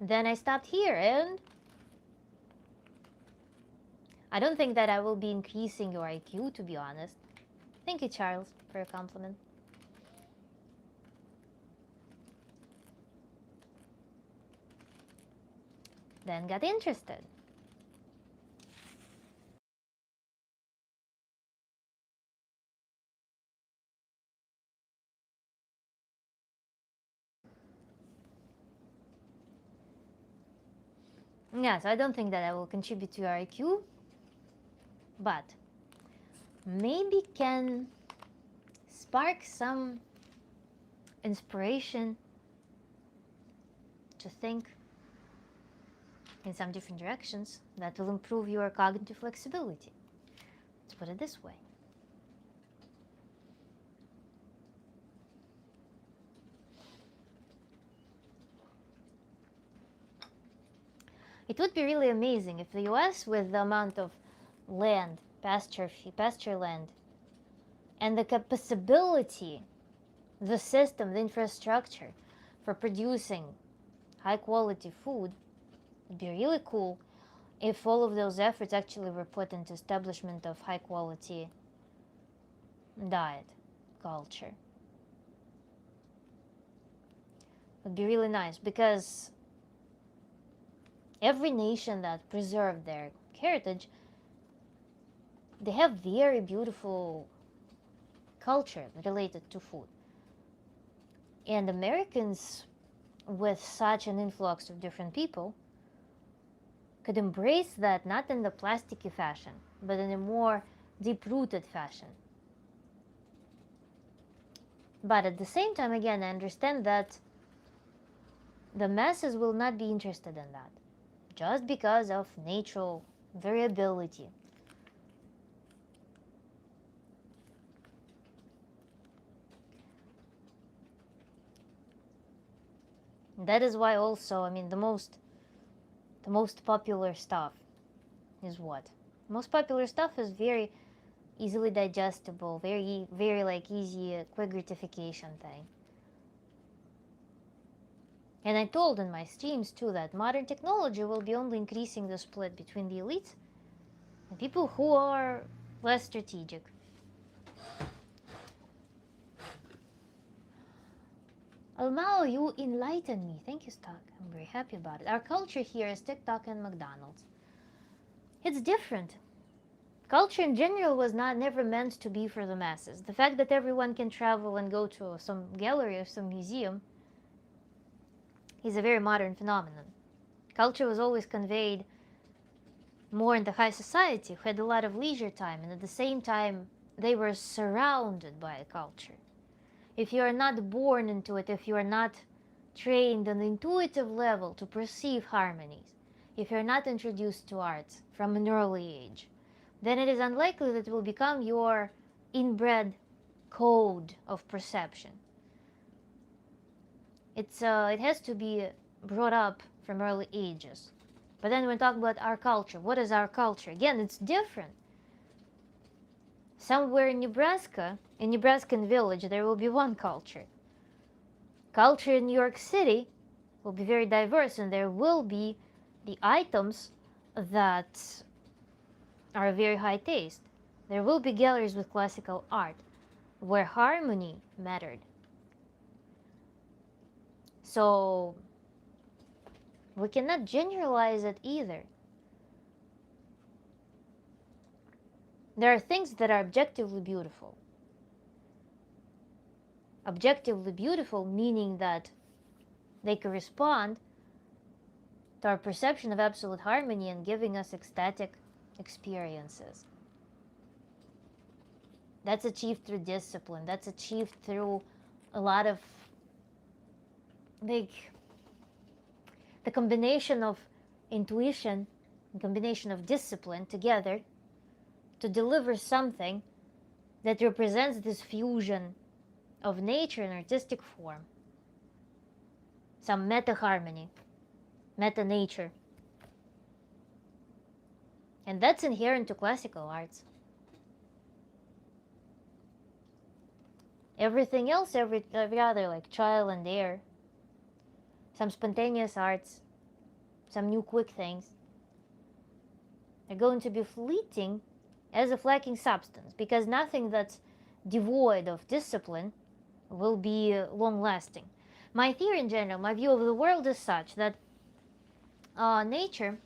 Speaker 1: Then I stopped here, and I don't think that I will be increasing your IQ, to be honest. Thank you, Charles, for your compliment. Then got interested. Yeah, so I don't think that I will contribute to your IQ, but maybe can spark some inspiration to think in some different directions that will improve your cognitive flexibility. Let's put it this way. It would be really amazing if the US, with the amount of land, pasture land, and the possibility, the system, the infrastructure for producing high quality food, would be really cool if all of those efforts actually were put into establishment of high quality diet culture. It would be really nice because every nation that preserved their heritage, they have very beautiful culture related to food. And Americans, with such an influx of different people, could embrace that not in the plasticky fashion, but in a more deep-rooted fashion. But at the same time, again, I understand that the masses will not be interested in that, just because of natural variability. That is why also, I mean, the most the most popular stuff is what? Most popular stuff is very easily digestible, very like easy, quick gratification thing. And I told in my streams too that modern technology will be only increasing the split between the elites and people who are less strategic. Almao, you enlighten me. Thank you, Stock. I'm very happy about it. Our culture here is TikTok and McDonald's. It's different. Culture in general was never meant to be for the masses. The fact that everyone can travel and go to some gallery or some museum is a very modern phenomenon. Culture was always conveyed more in the high society, who had a lot of leisure time, and at the same time, they were surrounded by a culture. If you are not born into it, if you are not trained on the intuitive level to perceive harmonies, if you're not introduced to arts from an early age, then it is unlikely that it will become your inbred code of perception. It has to be brought up from early ages. But then when we talk about our culture, what is our culture? Again, it's different. Somewhere in Nebraska, in Nebraskan village, there will be one culture. Culture in New York City will be very diverse, and there will be the items that are very high taste. There will be galleries with classical art where harmony mattered. So we cannot generalize it either. There are things that are objectively beautiful. Objectively beautiful meaning that they correspond to our perception of absolute harmony and giving us ecstatic experiences. That's achieved through discipline. That's achieved through a lot of the combination of intuition and combination of discipline together to deliver something that represents this fusion of nature and artistic form. Some meta-harmony, meta-nature. And that's inherent to classical arts. Everything else, every other, like trial and error, some spontaneous arts, some new quick things, are going to be fleeting as a lacking substance, because nothing that's devoid of discipline will be long-lasting. My theory in general, my view of the world is such that nature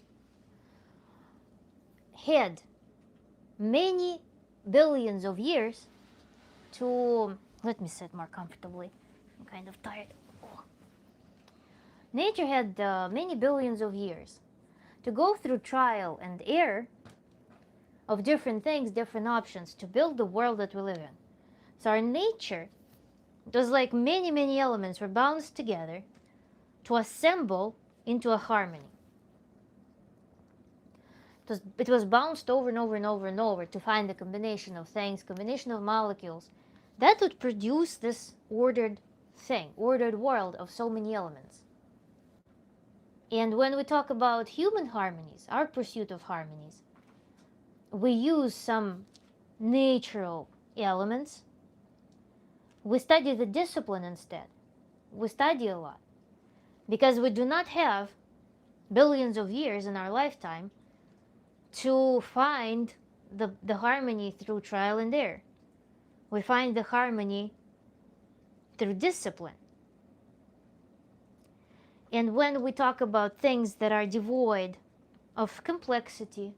Speaker 1: had many billions of years to... Let me sit more comfortably. I'm kind of tired. Oh. Nature had many billions of years to go through trial and error of different things, different options, to build the world that we live in. So our nature, it was like many elements were bound together to assemble into a harmony. It was bounced over and over and over and over to find a combination of things, combination of molecules, that would produce this ordered thing, ordered world of so many elements. And when we talk about human harmonies, our pursuit of harmonies, we use some natural elements. We study the discipline instead. We study a lot. Because we do not have billions of years in our lifetime to find the harmony through trial and error. We find the harmony through discipline. And when we talk about things that are devoid of complexity,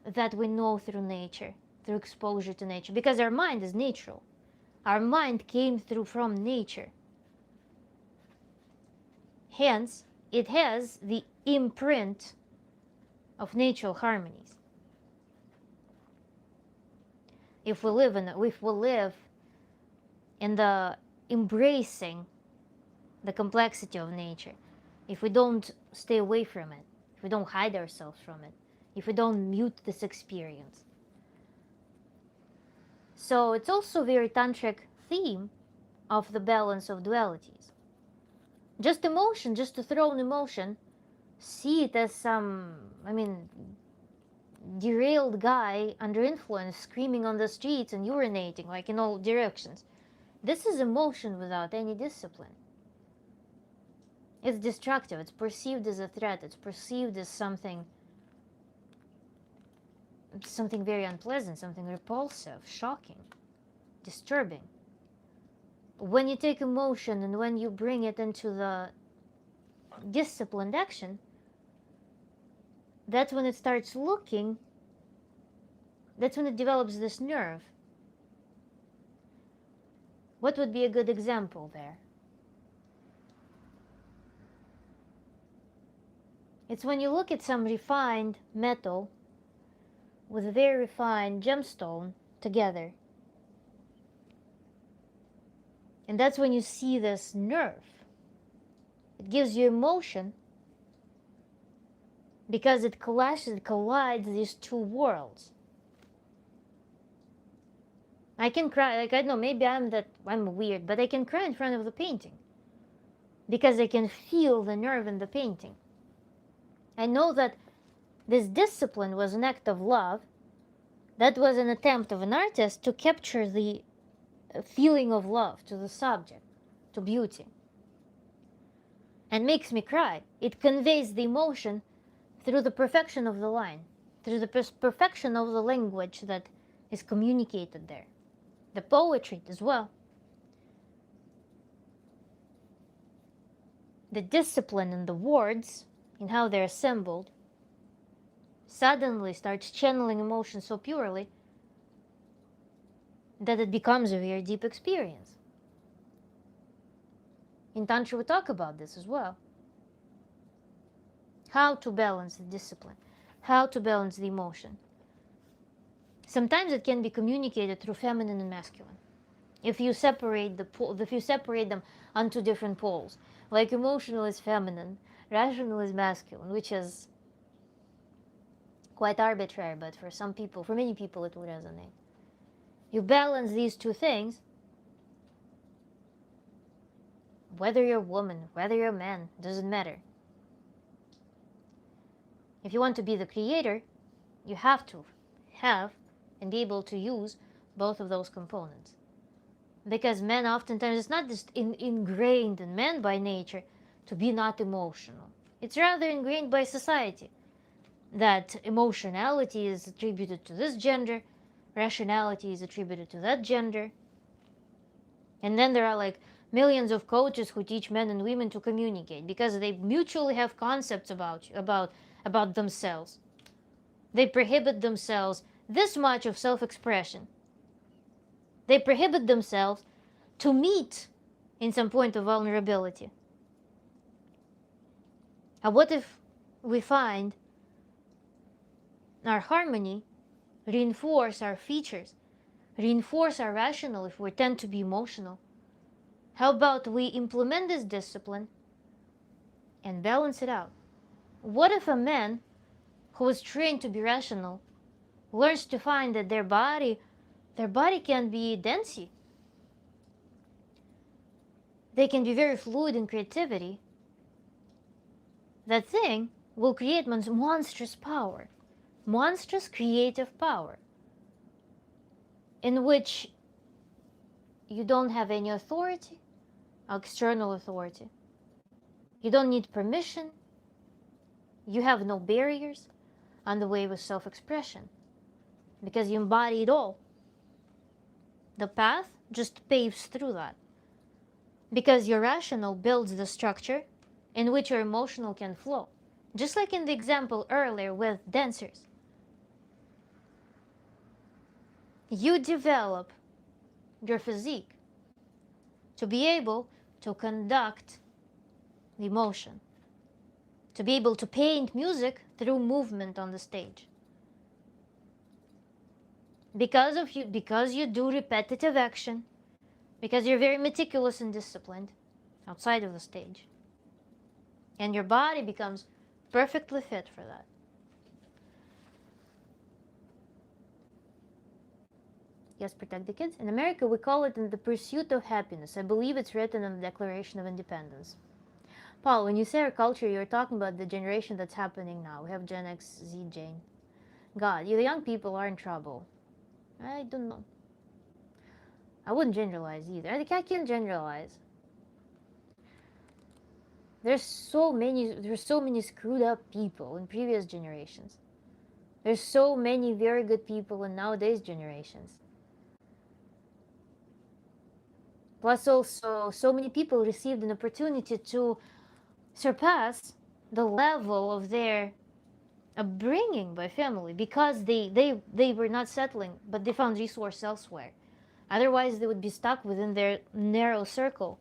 Speaker 1: that we know through nature, through exposure to nature, because our mind is natural. Our mind came through from nature. Hence, it has the imprint of natural harmonies. If we live in the embracing the complexity of nature, if we don't stay away from it, if we don't hide ourselves from it, if we don't mute this experience. So it's also a very tantric theme of the balance of dualities. Just emotion, just to throw an emotion, see it as some, derailed guy under influence screaming on the streets and urinating like in all directions. This is emotion without any discipline. It's destructive. It's perceived as a threat. It's perceived as something very unpleasant, something repulsive, shocking, disturbing. When you take emotion and when you bring it into the disciplined action, that's when it starts looking, that's when it develops this nerve. What would be a good example there? It's when you look at some refined metal with a very refined gemstone together. And that's when you see this nerve. It gives you emotion because it collides these two worlds. I can cry, like, I don't know, maybe I'm weird, but I can cry in front of the painting because I can feel the nerve in the painting. I know that this discipline was an act of love. That was an attempt of an artist to capture the feeling of love to the subject, to beauty. And makes me cry. It conveys the emotion through the perfection of the line, through the perfection of the language that is communicated there. The poetry as well. The discipline in the words, in how they're assembled, suddenly starts channeling emotion so purely that it becomes a very deep experience. In Tantra we talk about this as well. How to balance the discipline, how to balance the emotion. Sometimes it can be communicated through feminine and masculine. If you separate them onto different poles, like emotional is feminine, rational is masculine, which is quite arbitrary, but for many people it will resonate. You balance these two things, whether you're a woman, whether you're a man, doesn't matter. If you want to be the creator, you have to have and be able to use both of those components. Because men oftentimes, it's not just ingrained in men by nature to be not emotional. It's rather ingrained by society that emotionality is attributed to this gender, rationality is attributed to that gender. And then there are like millions of coaches who teach men and women to communicate because they mutually have concepts about themselves. They prohibit themselves this much of self-expression. They prohibit themselves to meet in some point of vulnerability. And what if we find our harmony, reinforce our features, reinforce our rational if we tend to be emotional? How about we implement this discipline and balance it out? What if a man who is trained to be rational learns to find that their body can be dancey? They can be very fluid in creativity. That thing will create monstrous power, monstrous creative power, in which you don't have any authority, external authority. You don't need permission. You have no barriers on the way with self-expression because you embody it all. The path just paves through that because your rational builds the structure in which your emotional can flow. Just like in the example earlier with dancers. You develop your physique to be able to conduct the emotion, to be able to paint music through movement on the stage. Because you do repetitive action, because you're very meticulous and disciplined outside of the stage. And your body becomes perfectly fit for that. Yes, protect the kids. In America, we call it in the pursuit of happiness. I believe it's written in the Declaration of Independence. Paul, when you say our culture, you're talking about the generation that's happening now. We have Gen X, Z, Jane. God, you the young people are in trouble. I don't know. I wouldn't generalize either. I think I can't generalize. There's so many screwed up people in previous generations. There's so many very good people in nowadays generations. Plus also so many people received an opportunity to surpass the level of their upbringing by family because they were not settling, but they found resource elsewhere. Otherwise, they would be stuck within their narrow circle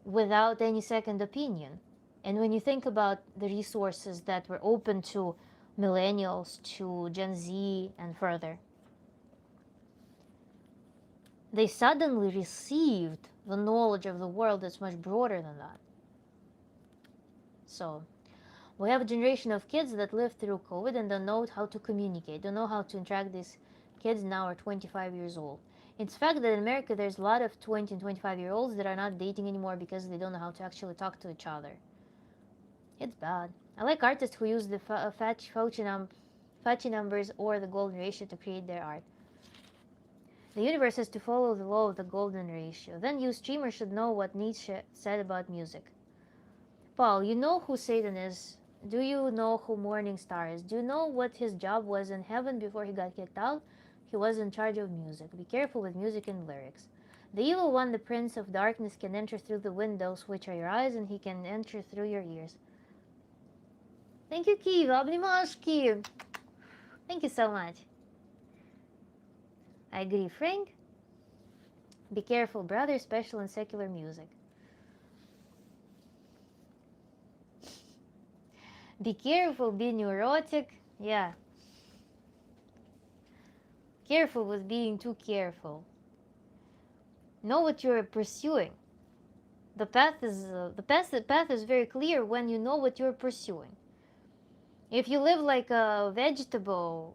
Speaker 1: without any second opinion. And when you think about the resources that were open to millennials, to Gen Z, and further, they suddenly received the knowledge of the world that's much broader than that. So, we have a generation of kids that lived through COVID and don't know how to communicate, don't know how to interact. These kids now are 25 years old. It's fact that in America there's a lot of 20 and 25-year-olds that are not dating anymore because they don't know how to actually talk to each other. It's bad. I like artists who use the Fauci numbers or the golden ratio to create their art. The universe has to follow the law of the golden ratio. Then you streamers should know what Nietzsche said about music. Paul, you know who Satan is. Do you know who Morningstar is? Do you know what his job was in heaven before he got kicked out? He was in charge of music. Be careful with music and lyrics. The evil one, the prince of darkness, can enter through the windows, which are your eyes, and he can enter through your ears. Thank you, Kiev. Обнимашь, Kiev. Thank you so much. I agree, Frank. Be careful, brother, special in secular music. Be careful, be neurotic. Yeah. Careful with being too careful. Know what you're pursuing. The path is very clear when you know what you're pursuing. If you live like a vegetable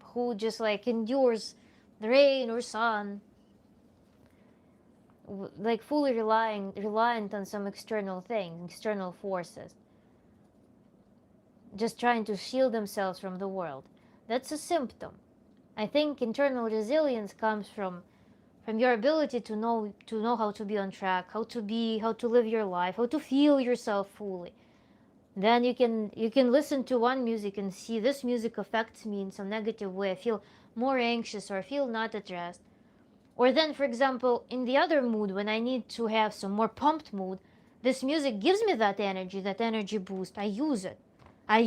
Speaker 1: who just like endures the rain or sun, like fully reliant on some external thing, external forces, just trying to shield themselves from the world, that's a symptom. I think internal resilience comes from your ability to know how to be on track, how to live your life, how to feel yourself fully. Then you can listen to one music and see this music affects me in some negative way. I feel more anxious or I feel not at rest. Or then, for example, in the other mood, when I need to have some more pumped mood, this music gives me that energy boost. I use it. I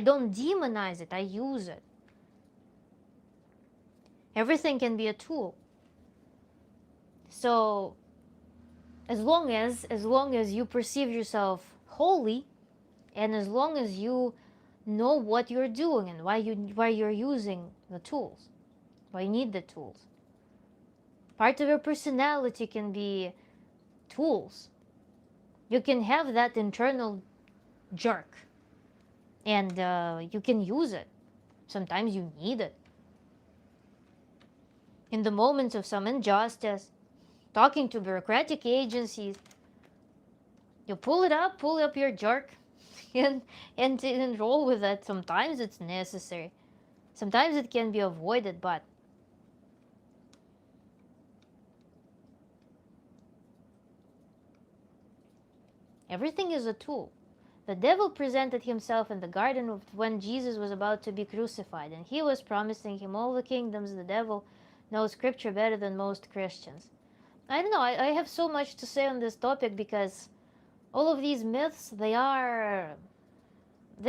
Speaker 1: don't demonize it. I use it. Everything can be a tool. So, as long as you perceive yourself holy, and as long as you know what you're doing and why you're using the tools, why you need the tools. Part of your personality can be tools. You can have that internal jerk, and you can use it. Sometimes you need it. In the moments of some injustice, talking to bureaucratic agencies, you pull up your jerk, and roll with it. Sometimes it's necessary. Sometimes it can be avoided, but everything is a tool. The devil presented himself in the garden when Jesus was about to be crucified, and he was promising him all the kingdoms. The devil knows scripture better than most Christians. I don't know, I have so much to say on this topic because all of these myths, they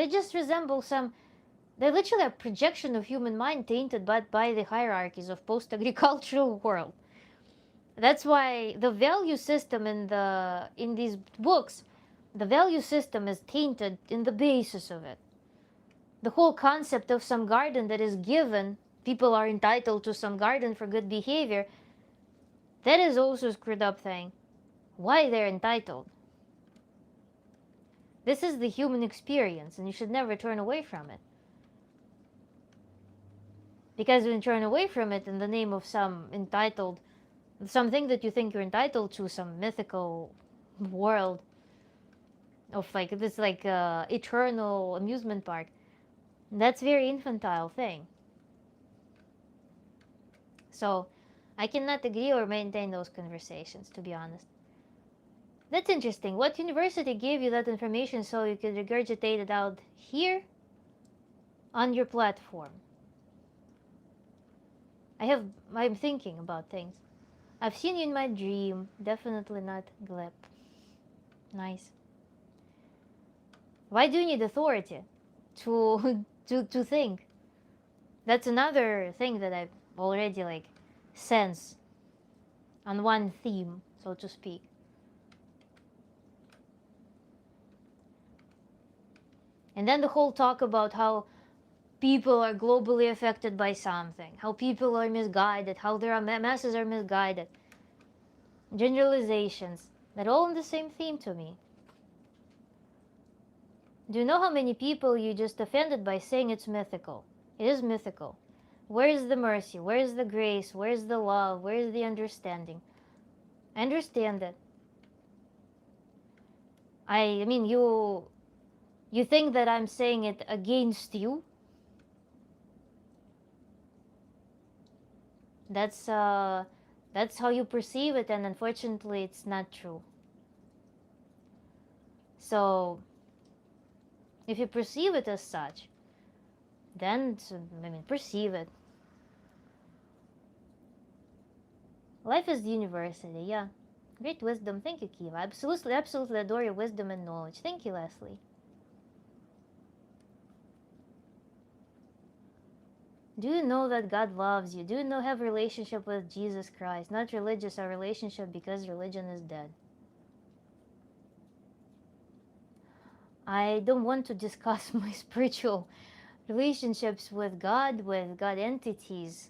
Speaker 1: just resemble they're literally a projection of human mind tainted by the hierarchies of post-agricultural world. That's why the value system in these books, the value system is tainted in the basis of it. The whole concept of some garden that is given, people are entitled to some garden for good behavior, that is also a screwed up thing. Why they're entitled? This is the human experience, and you should never turn away from it. Because when you turn away from it in the name of something that you think you're entitled to, some mythical world, of like this like eternal amusement park. That's very infantile thing. So I cannot agree or maintain those conversations, to be honest. That's interesting. What university gave you that information so you could regurgitate it out here on your platform? I'm thinking about things. I've seen you in my dream. Definitely not Gleb. Nice. Why do you need authority to to think? That's another thing that I've already like sense on one theme, so to speak. And then the whole talk about how people are globally affected by something, how people are misguided, how their masses are misguided. Generalizations, they're all in the same theme to me. Do you know how many people you just offended by saying it's mythical? It is mythical. Where is the mercy? Where is the grace? Where is the love? Where is the understanding? I understand it. I mean, you think that I'm saying it against you? That's how you perceive it, and unfortunately, it's not true. So, if you perceive it as such, then I mean, perceive it. Life is the university, yeah. Great wisdom. Thank you, Kiva. Absolutely adore your wisdom and knowledge. Thank you, Leslie. Do you know that God loves you? Do you know have a relationship with Jesus Christ? Not religious, a relationship because religion is dead. I don't want to discuss my spiritual relationships with God entities,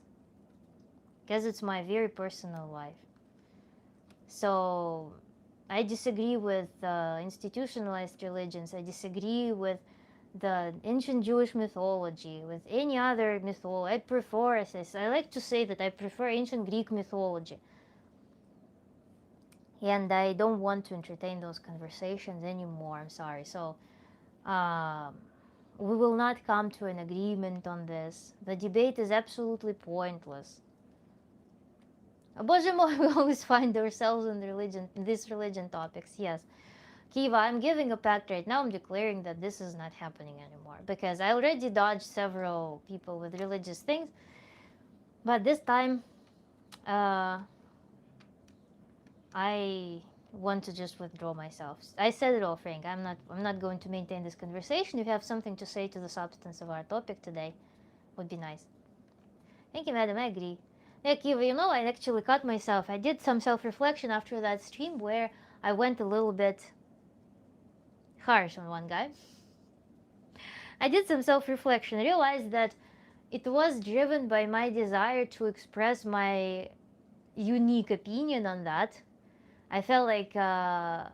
Speaker 1: because it's my very personal life. So I disagree with institutionalized religions. I disagree with the ancient Jewish mythology, with any other mythology. I prefer, I like to say that I prefer ancient Greek mythology. And I don't want to entertain those conversations anymore. I'm sorry. So we will not come to an agreement on this. The debate is absolutely pointless. Боже мой, we always find ourselves in these religion topics. Yes. Kiva, I'm giving a pact right now. I'm declaring that this is not happening anymore because I already dodged several people with religious things. But this time, I want to just withdraw myself. I said it all, Frank. I'm not going to maintain this conversation. If you have something to say to the substance of our topic today, would be nice. Thank you, madam. I agree. Yeah, Kiva, I actually cut myself. I did some self-reflection after that stream where I went a little bit harsh on one guy. I did some self-reflection. I realized that it was driven by my desire to express my unique opinion on that. I felt like I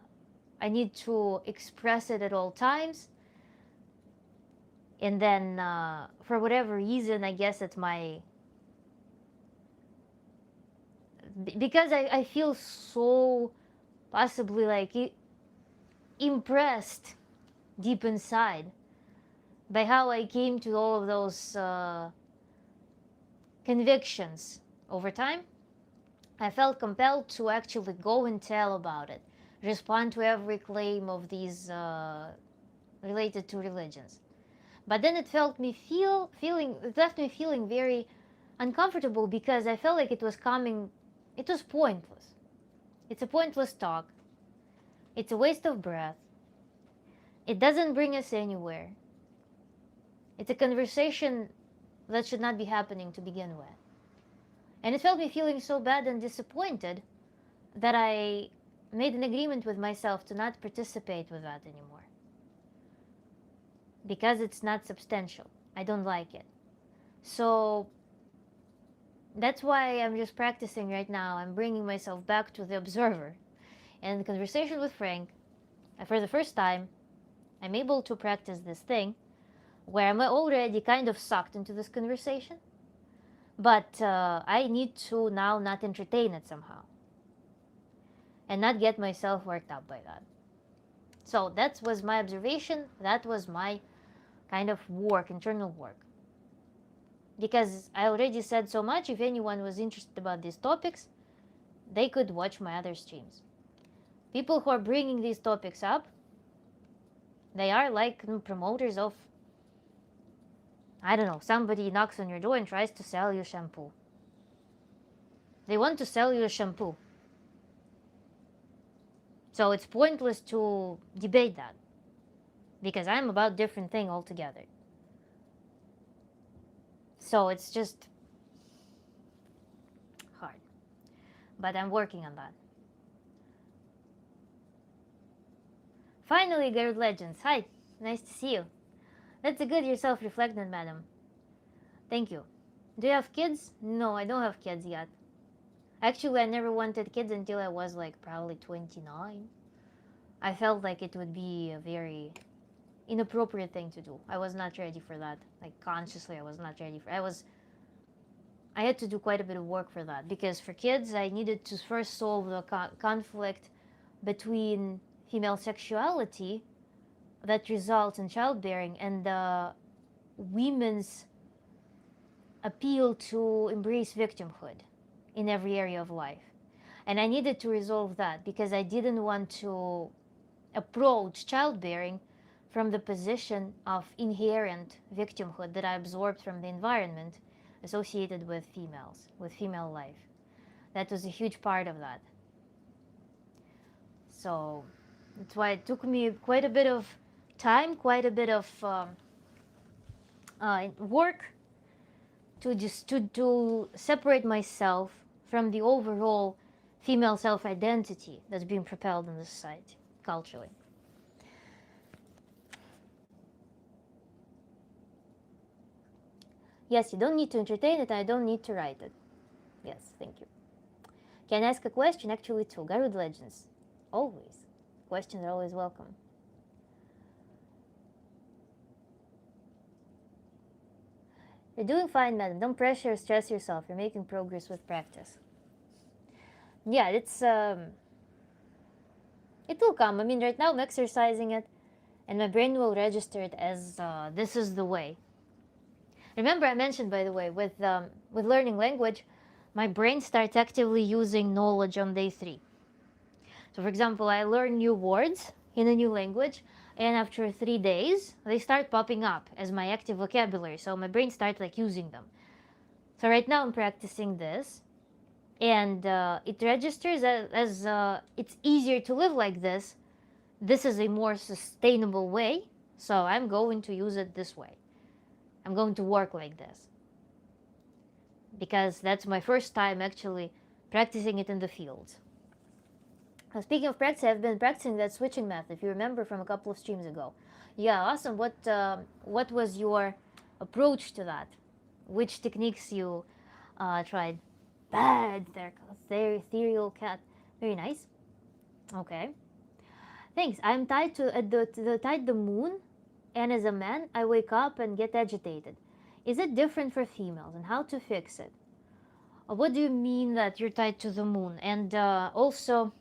Speaker 1: need to express it at all times. And then, for whatever reason, I guess it's because I feel so possibly like impressed deep inside by how I came to all of those convictions over time. I felt compelled to actually go and tell about it, respond to every claim of these related to religions. But then it left me feeling very uncomfortable because I felt like it was pointless. It's a pointless talk. It's a waste of breath. It doesn't bring us anywhere. It's a conversation that should not be happening to begin with. And it felt me feeling so bad and disappointed that I made an agreement with myself to not participate with that anymore. Because it's not substantial. I don't like it. So that's why I'm just practicing right now. I'm bringing myself back to the observer. And in the conversation with Frank, for the first time, I'm able to practice this thing where I'm already kind of sucked into this conversation. But I need to now not entertain it somehow. And not get myself worked up by that. So that was my observation. That was my kind of work, internal work. Because I already said so much. If anyone was interested about these topics, they could watch my other streams. People who are bringing these topics up, they are like promoters of, I don't know, somebody knocks on your door and tries to sell you shampoo. They want to sell you a shampoo. So it's pointless to debate that, because I'm about different thing altogether. So it's just hard. But I'm working on that. Finally, Garrett Legends. Hi, nice to see you. That's a good yourself reflectant, madam. Thank you. Do you have kids? No, I don't have kids yet. Actually, I never wanted kids until I was like probably 29. I felt like it would be a very inappropriate thing to do. I was not ready for that. Like consciously, I was not ready for. I had to do quite a bit of work for that, because for kids, I needed to first solve the conflict between female sexuality that results in childbearing and the women's appeal to embrace victimhood in every area of life. And I needed to resolve that because I didn't want to approach childbearing from the position of inherent victimhood that I absorbed from the environment associated with females, with female life. That was a huge part of that. So that's why it took me quite a bit of time, quite a bit of work to separate myself from the overall female self-identity that's being propelled in the society culturally. Yes, you don't need to entertain it, and I don't need to write it. Yes, thank you. Can I ask a question? Actually, too. Garud Legends. Always. Questions are always welcome. You're doing fine, madam. Don't pressure or stress yourself. You're making progress with practice. Yeah, it will come. I mean, right now I'm exercising it, and my brain will register it as this is the way. Remember, I mentioned, by the way, with learning language, my brain starts actively using knowledge on day 3. So, for example, I learn new words in a new language, and after 3 days, they start popping up as my active vocabulary. So my brain starts like using them. So right now I'm practicing this, and it registers as it's easier to live like this. This is a more sustainable way, so I'm going to use it this way. I'm going to work like this, because that's my first time actually practicing it in the field. Now, speaking of practice, I've been practicing that switching method, if you remember from a couple of streams ago. Yeah, awesome. What was your approach to that? Which techniques you tried? Bad, ethereal cat. Very nice. Okay. Thanks. I'm tied to the moon, and as a man, I wake up and get agitated. Is it different for females, and how to fix it? What do you mean that you're tied to the moon? And also,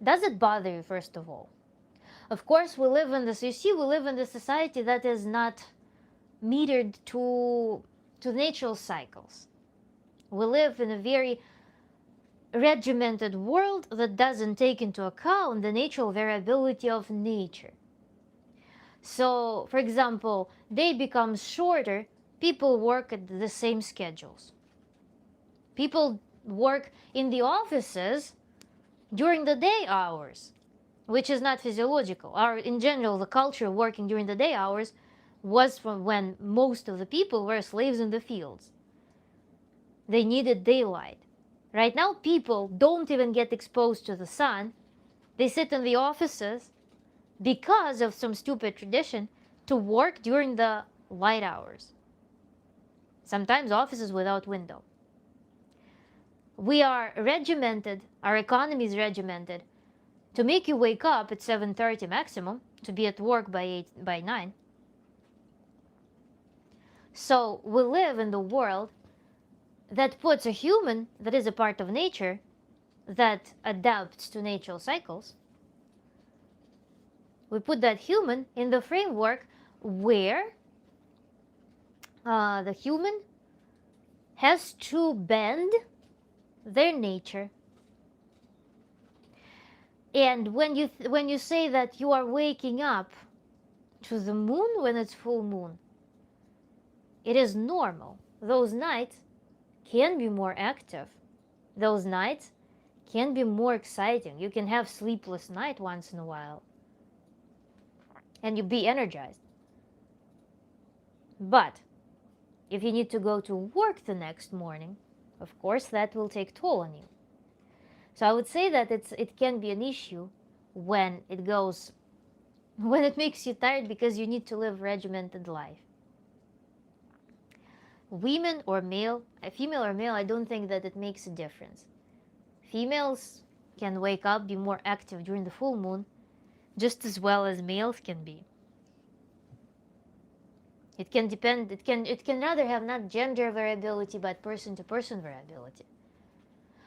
Speaker 1: does it bother you, first of all? Of course, we live in this. You see, we live in the society that is not metered to natural cycles. We live in a very regimented world that doesn't take into account the natural variability of nature. So, for example, day becomes shorter, people work at the same schedules. People work in the offices during the day hours, which is not physiological. In general, the culture of working during the day hours was from when most of the people were slaves in the fields. They needed daylight. Right now, people don't even get exposed to the sun. They sit in the offices because of some stupid tradition to work during the light hours. Sometimes offices without window. We are regimented, our economy is regimented to make you wake up at 7:30 maximum, to be at work by 9. So we live in the world that puts a human that is a part of nature that adapts to natural cycles, we put that human in the framework where the human has to bend their nature. And when you say that you are waking up to the moon when it's full moon, it is normal. Those nights can be more active. Those nights can be more exciting. You can have sleepless night once in a while and you be energized. But if you need to go to work the next morning, of course that will take toll on you. So I would say that it can be an issue when it makes you tired because you need to live regimented life. Women or male, female or male, I don't think that it makes a difference. Females can wake up, be more active during the full moon, just as well as males can be. It can depend, it can rather have not gender variability, but person to person variability.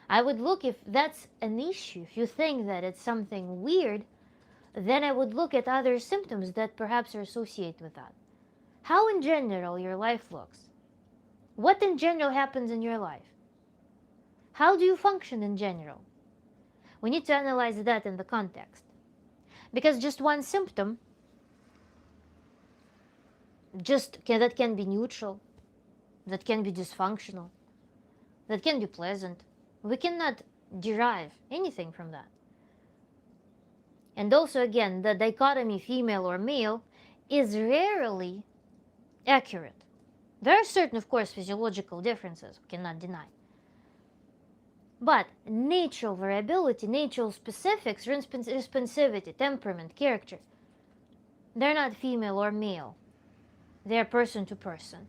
Speaker 1: I would look, if that's an issue, if you think that it's something weird, then I would look at other symptoms that perhaps are associated with that. How in general your life looks. What in general happens in your life? How do you function in general? We need to analyze that in the context. Because just one symptom, that can be neutral, that can be dysfunctional, that can be pleasant. We cannot derive anything from that. And also, again, the dichotomy female or male is rarely accurate. There are certain, of course, physiological differences, we cannot deny. But natural variability, natural specifics, responsivity, temperament, character, they're not female or male. They're person to person.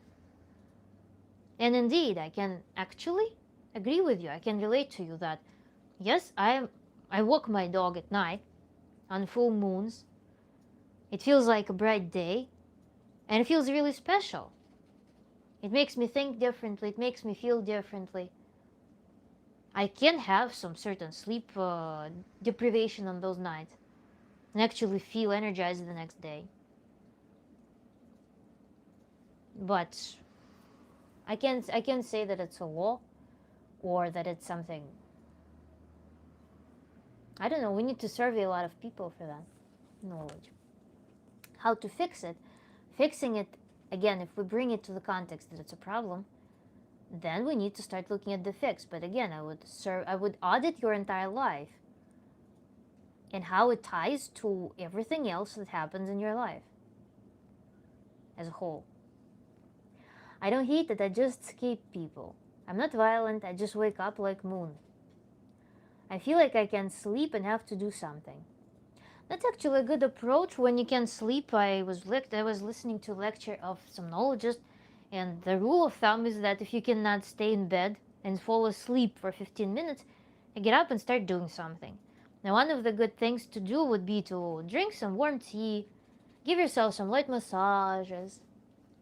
Speaker 1: And indeed, I can actually agree with you. I can relate to you that, yes, I walk my dog at night on full moons. It feels like a bright day, and it feels really special. It makes me think differently. It makes me feel differently. I can have some certain sleep deprivation on those nights and actually feel energized the next day. But I can't say that it's a law or that it's something. I don't know. We need to survey a lot of people for that knowledge. How to fix it? Fixing it, again, if we bring it to the context that it's a problem, then we need to start looking at the fix. But again, I would audit your entire life and how it ties to everything else that happens in your life as a whole. I don't hate it, I just escape people. I'm not violent, I just wake up like moon. I feel like I can sleep and have to do something. That's actually a good approach when you can sleep. I was listening to a lecture of somnologist, and the rule of thumb is that if you cannot stay in bed and fall asleep for 15 minutes, you get up and start doing something. Now, one of the good things to do would be to drink some warm tea, give yourself some light massages,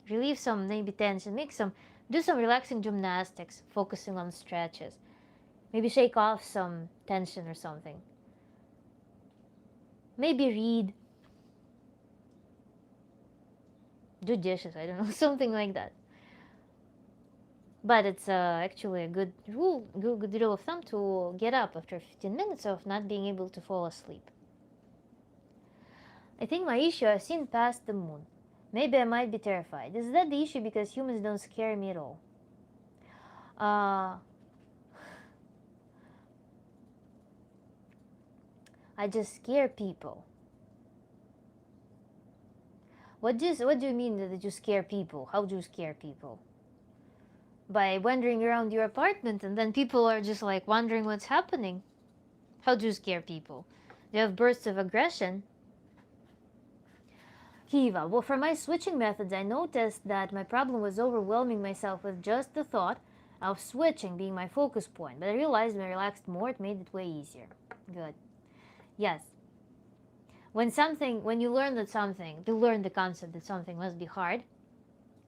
Speaker 1: relieve some maybe tension, do some relaxing gymnastics, focusing on stretches. Maybe shake off some tension or something. Maybe read. Do dishes, I don't know, something like that. But it's actually a good rule of thumb to get up after 15 minutes of not being able to fall asleep. I think my issue, I've seen past the moon. Maybe I might be terrified. Is that the issue because humans don't scare me at all? I just scare people. What do you mean that you scare people? How do you scare people? By wandering around your apartment and then people are just like wondering what's happening. How do you scare people? Do you have bursts of aggression? Kiva, well, for my switching methods, I noticed that my problem was overwhelming myself with just the thought of switching being my focus point. But I realized when I relaxed more, it made it way easier. Good. Yes. When you learn the concept that something must be hard,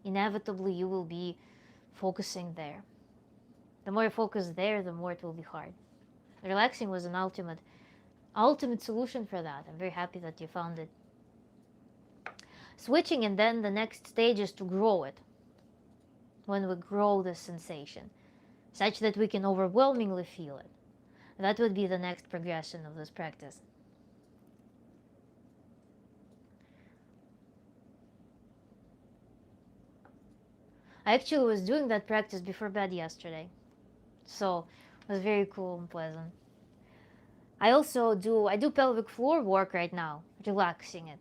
Speaker 1: inevitably you will be focusing there. The more you focus there, the more it will be hard. Relaxing was an ultimate solution for that. I'm very happy that you found it. Switching, and then the next stage is to grow it. When we grow the sensation, such that we can overwhelmingly feel it. That would be the next progression of this practice. I actually was doing that practice before bed yesterday, so it was very cool and pleasant. I do pelvic floor work right now, relaxing it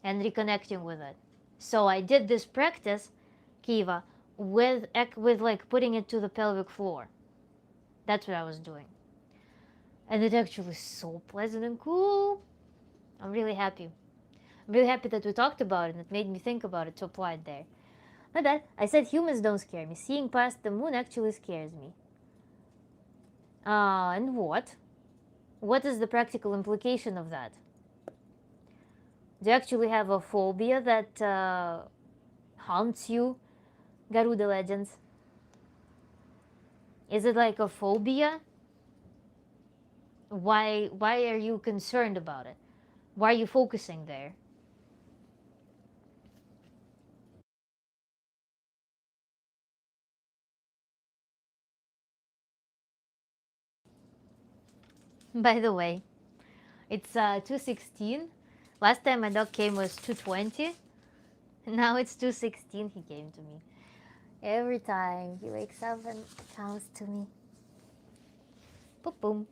Speaker 1: and reconnecting with it. So I did this practice, Kiva, with like putting it to the pelvic floor. That's what I was doing. And it actually is so pleasant and cool. I'm really happy. I'm really happy that we talked about it and it made me think about it to apply it there. My bad. I said humans don't scare me. Seeing past the moon actually scares me. And what? What is the practical implication of that? Do you actually have a phobia that haunts you, Garuda Legends? Is it like a phobia? Why are you concerned about it? Why are you focusing there? By the way, it's 2:16. Last time my dog came was 2:20. Now it's 2:16. He came to me. Every time he wakes up and comes to me. Boom, boom.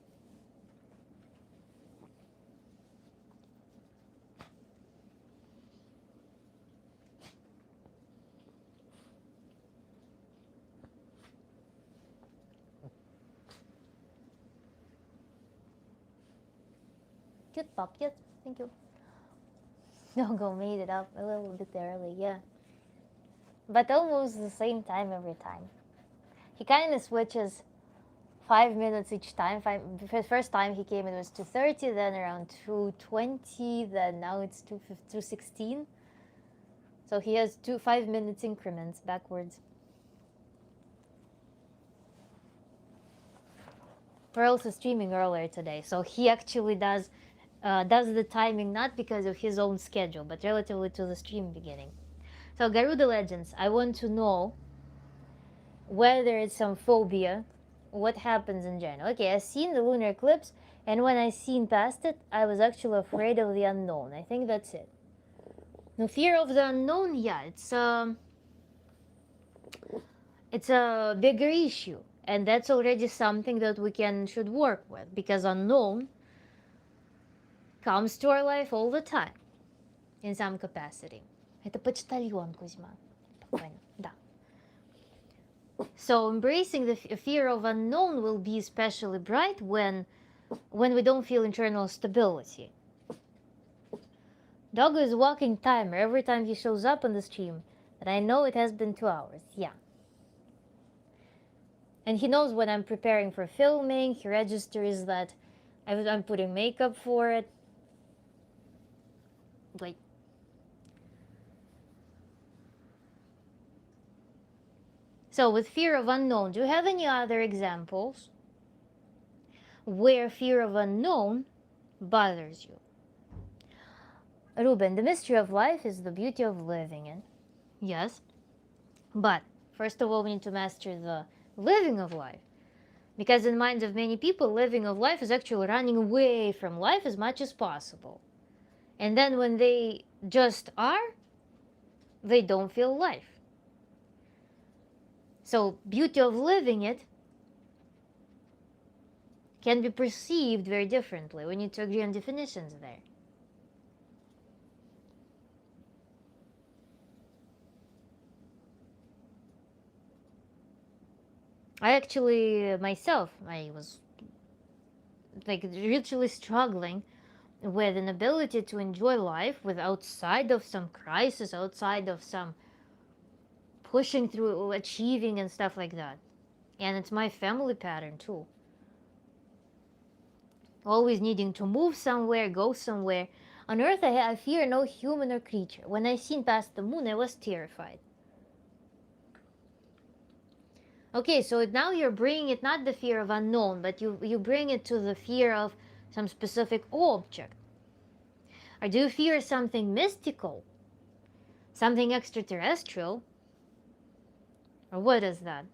Speaker 1: Cute pup, cute. Thank you. Doggo made it up a little bit early, yeah. But almost the same time every time. He kind of switches 5 minutes each time. First time he came, it was 2:30, then around 2:20, then now it's 2:16. So he has 5 minutes increments backwards. We're also streaming earlier today, so he actually does the timing not because of his own schedule, but relatively to the stream beginning. So Garuda Legends, I want to know whether it's some phobia, what happens in general. Okay, I've seen the lunar eclipse, and when I seen past it, I was actually afraid of the unknown. I think that's it. No, fear of the unknown, yeah, it's a bigger issue, and that's already something that we should work with, because unknown comes to our life all the time, in some capacity. Это почтальон, Кузьма. Да. So embracing the fear of unknown will be especially bright when we don't feel internal stability. Doggo is walking timer every time he shows up on the stream, and I know it has been 2 hours. Yeah. And he knows when I'm preparing for filming. He registers that I'm putting makeup for it. Wait. So with fear of unknown, do you have any other examples where fear of unknown bothers you? Ruben, the mystery of life is the beauty of living in. Yes. But first of all, we need to master the living of life. Because in minds of many people, living of life is actually running away from life as much as possible. And then when they just are, they don't feel life. So beauty of living it can be perceived very differently. We need to agree on definitions there. I actually, myself, I was like literally struggling with an ability to enjoy life with outside of some crisis, outside of some pushing through, achieving and stuff like that. And it's my family pattern too. Always needing to move somewhere, go somewhere. On Earth, I fear no human or creature. When I seen past the moon, I was terrified. Okay, so now you're bringing it not the fear of unknown, but you bring it to the fear of some specific object. Or do you fear something mystical? Something extraterrestrial? Or what is that?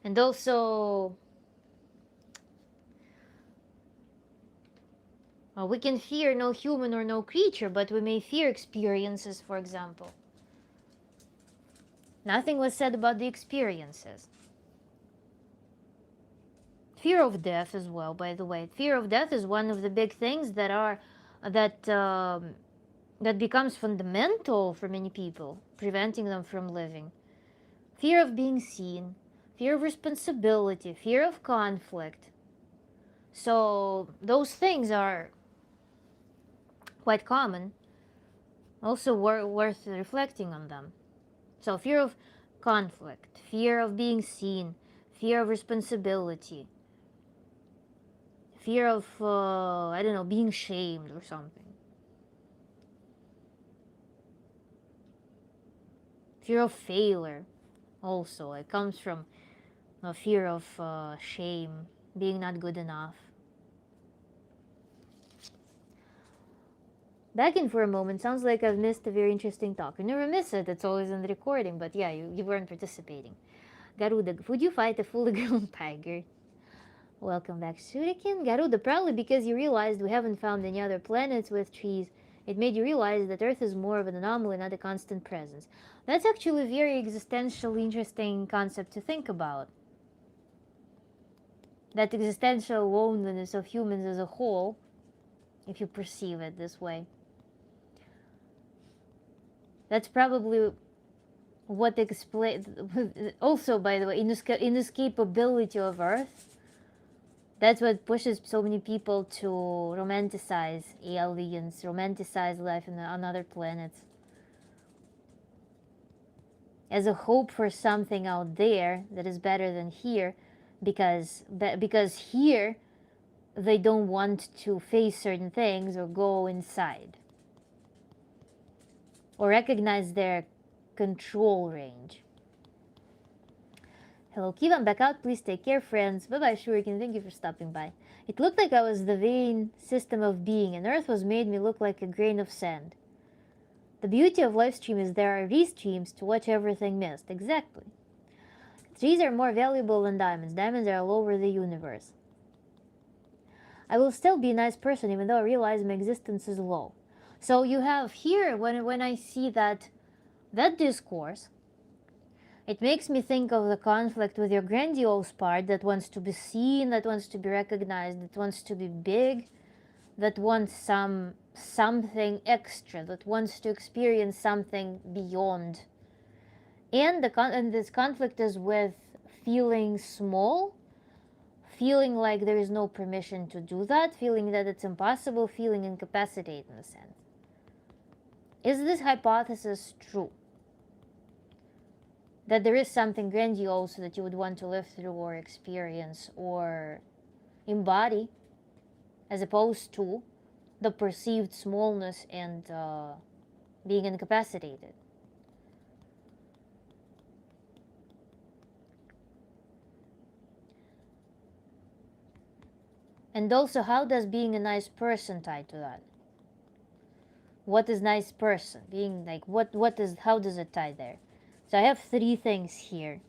Speaker 1: And also, we can fear no human or no creature, but we may fear experiences, for example. Nothing was said about the experiences. Fear of death as well, by the way. Fear of death is one of the big things that becomes fundamental for many people, preventing them from living. Fear of being seen, fear of responsibility, fear of conflict. So those things are quite common, also worth reflecting on them. So fear of conflict, fear of being seen, fear of responsibility, fear of, I don't know, being shamed or something. Fear of failure also. It comes from a fear of shame, being not good enough. Back in for a moment, sounds like I've missed a very interesting talk. I never miss it, it's always in the recording, but yeah, you weren't participating. Garuda, would you fight a fully grown tiger? Welcome back, Shuriken. Garuda, probably because you realized we haven't found any other planets with trees. It made you realize that Earth is more of an anomaly, not a constant presence. That's actually a very existential, interesting concept to think about. That existential loneliness of humans as a whole, if you perceive it this way. That's probably what explains, also, by the way, inescapability of Earth. That's what pushes so many people to romanticize aliens, romanticize life on other planets as a hope for something out there that is better than here, because here they don't want to face certain things or go inside or recognize their control range. Hello, Kiva, I'm back out. Please take care, friends. Bye-bye, Shuriken. Thank you for stopping by. It looked like I was the vein system of being, and Earth was made me look like a grain of sand. The beauty of live stream is there are restreams to watch everything missed. Exactly. Trees are more valuable than diamonds. Diamonds are all over the universe. I will still be a nice person even though I realize my existence is low. So you have here, when I see that discourse, it makes me think of the conflict with your grandiose part that wants to be seen, that wants to be recognized, that wants to be big, that wants something extra, that wants to experience something beyond. And this conflict is with feeling small, feeling like there is no permission to do that, feeling that it's impossible, feeling incapacitated in a sense. Is this hypothesis true? That there is something grandiose that you would want to live through or experience or embody, as opposed to the perceived smallness and being incapacitated. And also, how does being a nice person tie to that? What is nice person? Being like, how does it tie there? So I have 3 things here.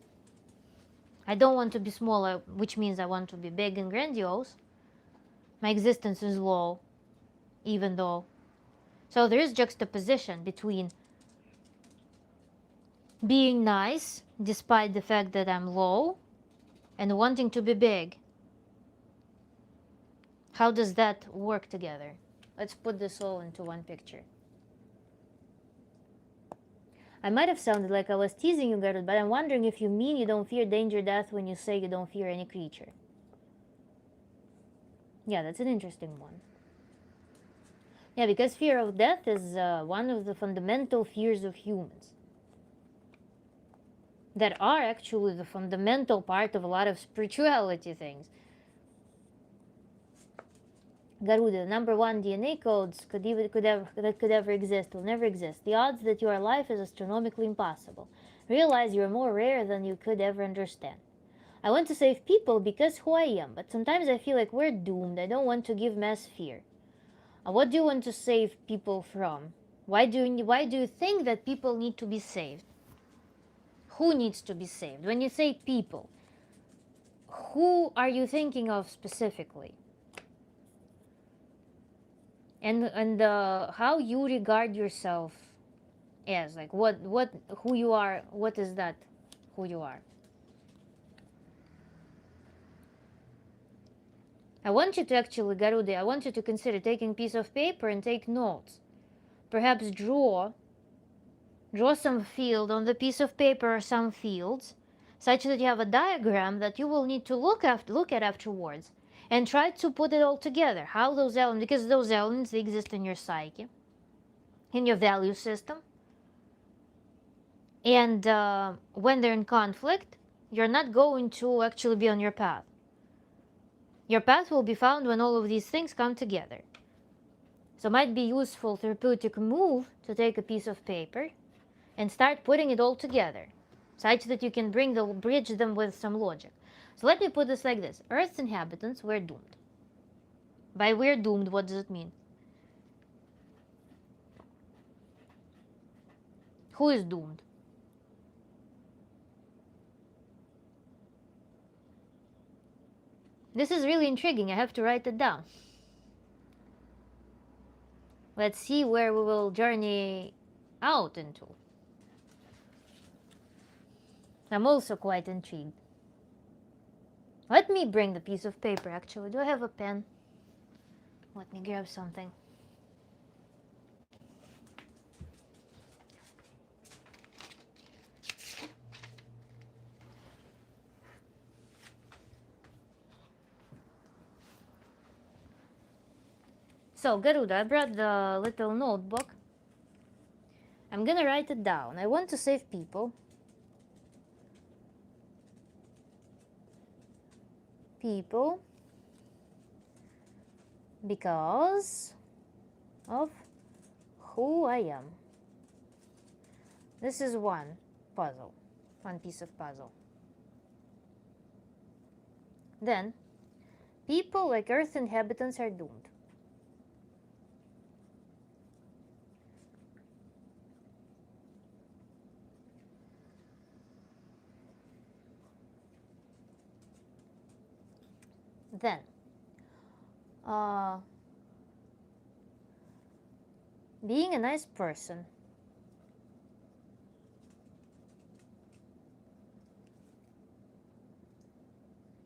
Speaker 1: I don't want to be small, which means I want to be big and grandiose. My existence is low, even though. So there is juxtaposition between being nice, despite the fact that I'm low, and wanting to be big. How does that work together? Let's put this all into one picture. I might have sounded like I was teasing you, Gertrude, but I'm wondering if you mean you don't fear danger, death when you say you don't fear any creature. Yeah, that's an interesting one. Yeah, because fear of death is one of the fundamental fears of humans that are actually the fundamental part of a lot of spirituality things. Garuda, number one DNA codes that could ever exist will never exist. The odds that you are alive is astronomically impossible. Realize you are more rare than you could ever understand. I want to save people because who I am, but sometimes I feel like we're doomed. I don't want to give mass fear. What do you want to save people from? Why do you think that people need to be saved? Who needs to be saved? When you say people, who are you thinking of specifically? And how you regard yourself as, like, what who you are, what is that who you are? I want you to actually, Garuda, I want you to consider taking a piece of paper and take notes. Perhaps draw some field on the piece of paper, or some fields, such that you have a diagram that you will need to look at afterwards, and try to put it all together. How those elements, because those elements, they exist in your psyche, in your value system, and when they're in conflict, you're not going to actually be on your path. Your path will be found when all of these things come together. So it might be useful therapeutic move to take a piece of paper and start putting it all together, such that you can bridge them with some logic. So let me put this like this. Earth's inhabitants were doomed. By we're doomed, what does it mean? Who is doomed? This is really intriguing. I have to write it down. Let's see where we will journey out into. I'm also quite intrigued. Let me bring the piece of paper, actually. Do I have a pen? Let me grab something. So, Garuda, I brought the little notebook. I'm gonna write it down. I want to save people. Because of who I am. This is one piece of puzzle. Then, people like Earth inhabitants are doomed. Then, being a nice person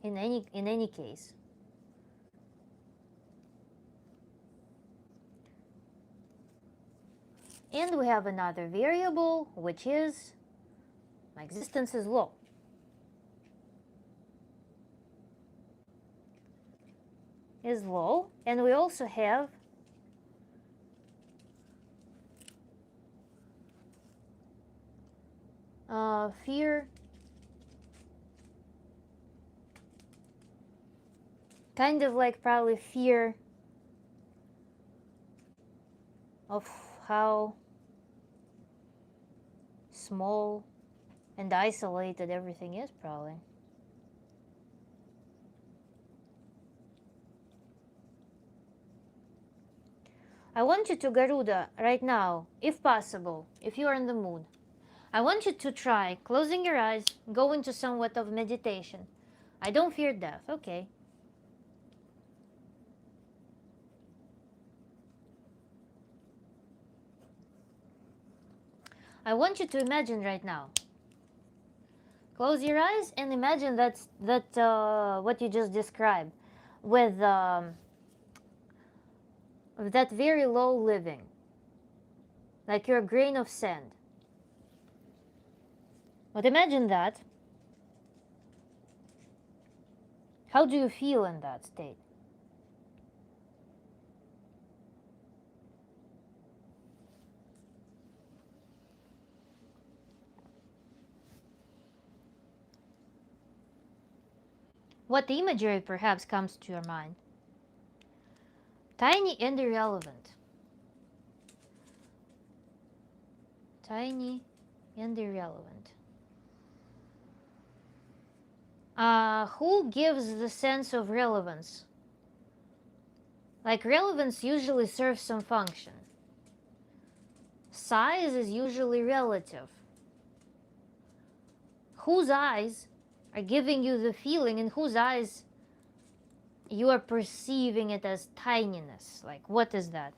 Speaker 1: in any case and we have another variable, which is my existence is low. And we also have fear, kind of like probably fear of how small and isolated everything is, probably. I want you to, Garuda, right now, if possible, if you are in the mood, I want you to try closing your eyes, go into somewhat of meditation. I don't fear death, okay. I want you to imagine right now. Close your eyes and imagine that what you just described with that very low living, like you're a grain of sand. But imagine that. How do you feel in that state? What imagery perhaps comes to your mind? Tiny and irrelevant. Tiny and irrelevant. Who gives the sense of relevance? Like, relevance usually serves some function. Size is usually relative. Whose eyes are giving you the feeling, in whose eyes you are perceiving it as tininess? Like, what is that?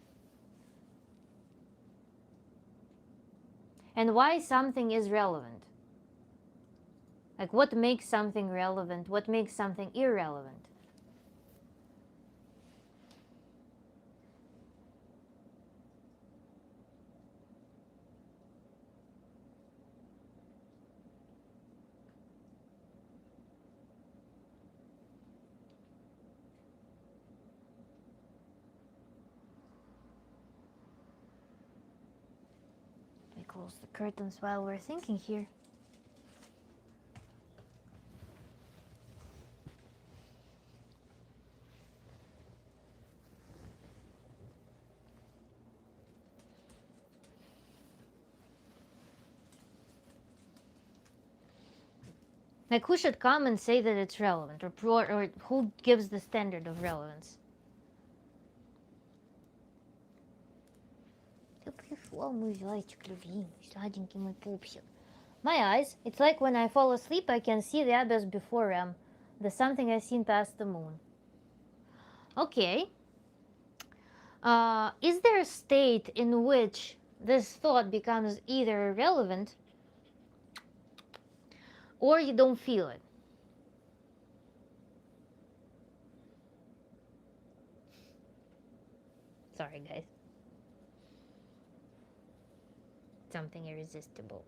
Speaker 1: And why something is relevant? Like, what makes something relevant? What makes something irrelevant? We close the curtains while we're thinking here. Like, who should come and say that it's relevant, or who gives the standard of relevance? My eyes, it's like when I fall asleep, I can see the abyss before REM, the something I've seen past the moon. Okay. Is there a state in which this thought becomes either irrelevant or you don't feel it? Sorry, guys. Something irresistible.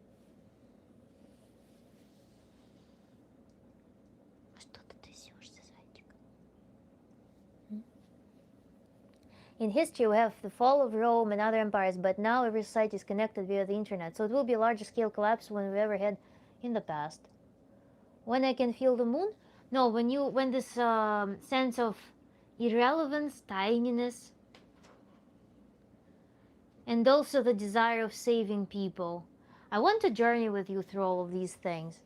Speaker 1: In history, we have the fall of Rome and other empires, but now every society is connected via the internet, so it will be a larger scale collapse than we ever had in the past. When I can feel the moon? No, when this sense of irrelevance, tininess, and also the desire of saving people. I want to journey with you through all of these things.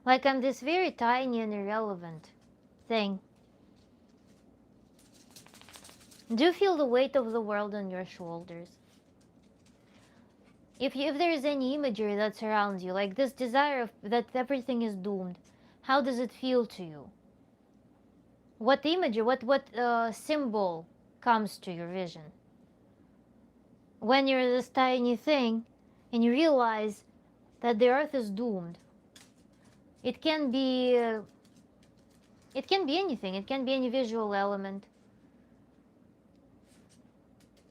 Speaker 1: Like, I'm this very tiny and irrelevant thing. Do you feel the weight of the world on your shoulders? If there is any imagery that surrounds you, like this desire of that everything is doomed, how does it feel to you? What imagery, what symbol comes to your vision? When you're this tiny thing and you realize that the earth is doomed, it can be anything. It can be any visual element.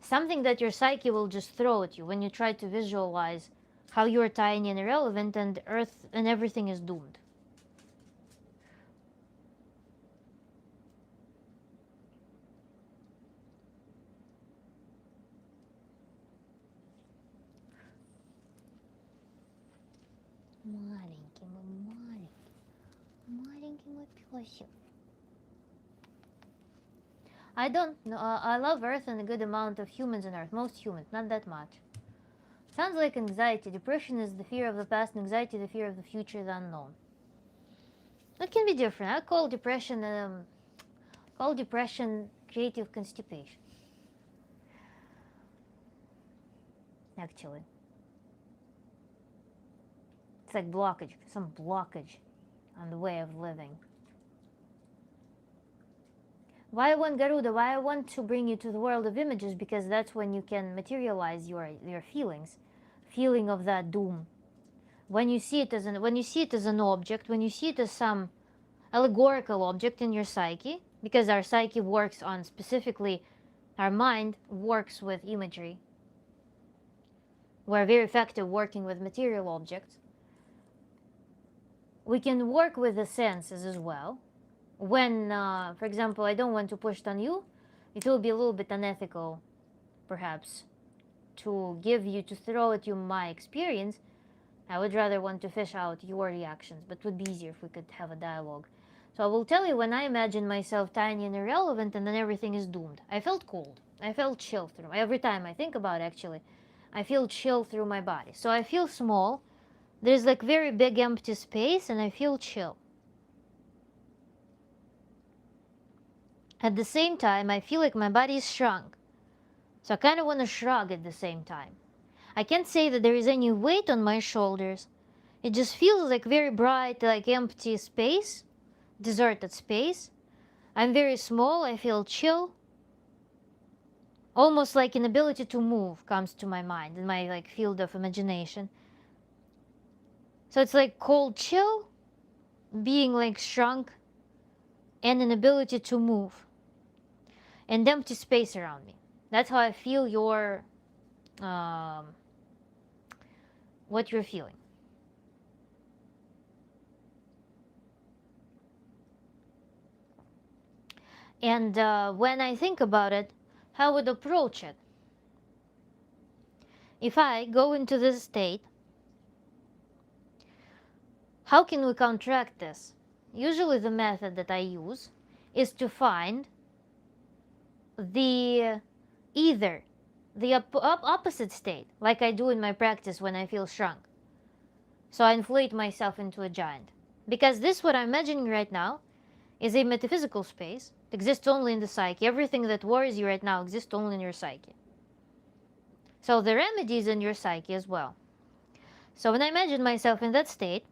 Speaker 1: Something that your psyche will just throw at you when you try to visualize how you're tiny and irrelevant and earth and everything is doomed. Маленький мой пёсик. I don't know. I love Earth and a good amount of humans on Earth. Most humans, not that much. Sounds like anxiety. Depression is the fear of the past, and anxiety the fear of the future, the unknown. It can be different. I call depression creative constipation. Actually, it's like blockage, some blockage on the way of living. Why I want Garuda? Why I want to bring you to the world of images? Because that's when you can materialize your feelings, feeling of that doom. When you see it as an object, when you see it as some allegorical object in your psyche, because our psyche works on specifically, our mind works with imagery. We're very effective working with material objects. We can work with the senses as well. when, for example, I don't want to push it on you, it will be a little bit unethical, perhaps, to give you, to throw at you my experience. I would rather want to fish out your reactions, but it would be easier if we could have a dialogue. So I will tell you, when I imagine myself tiny and irrelevant and then everything is doomed, I felt cold. I felt chill through. Every time I think about it, actually, I feel chill through my body. So I feel small. There's like very big empty space and I feel chill. At the same time, I feel like my body is shrunk. So I kind of want to shrug at the same time. I can't say that there is any weight on my shoulders. It just feels like very bright, like empty space, deserted space. I'm very small, I feel chill. Almost like inability to move comes to my mind in my like field of imagination. So it's like cold chill, being like shrunk, and inability to move. And empty space around me. That's how I feel your what you're feeling. And when I think about it, how I would approach it. If I go into this state, how can we counteract this? Usually the method that I use is to find the either the opposite state, like I do in my practice when I feel shrunk. So I inflate myself into a giant. Because this, what I'm imagining right now, is a metaphysical space. It exists only in the psyche. Everything that worries you right now exists only in your psyche. So the remedy is in your psyche as well. So when I imagine myself in that state,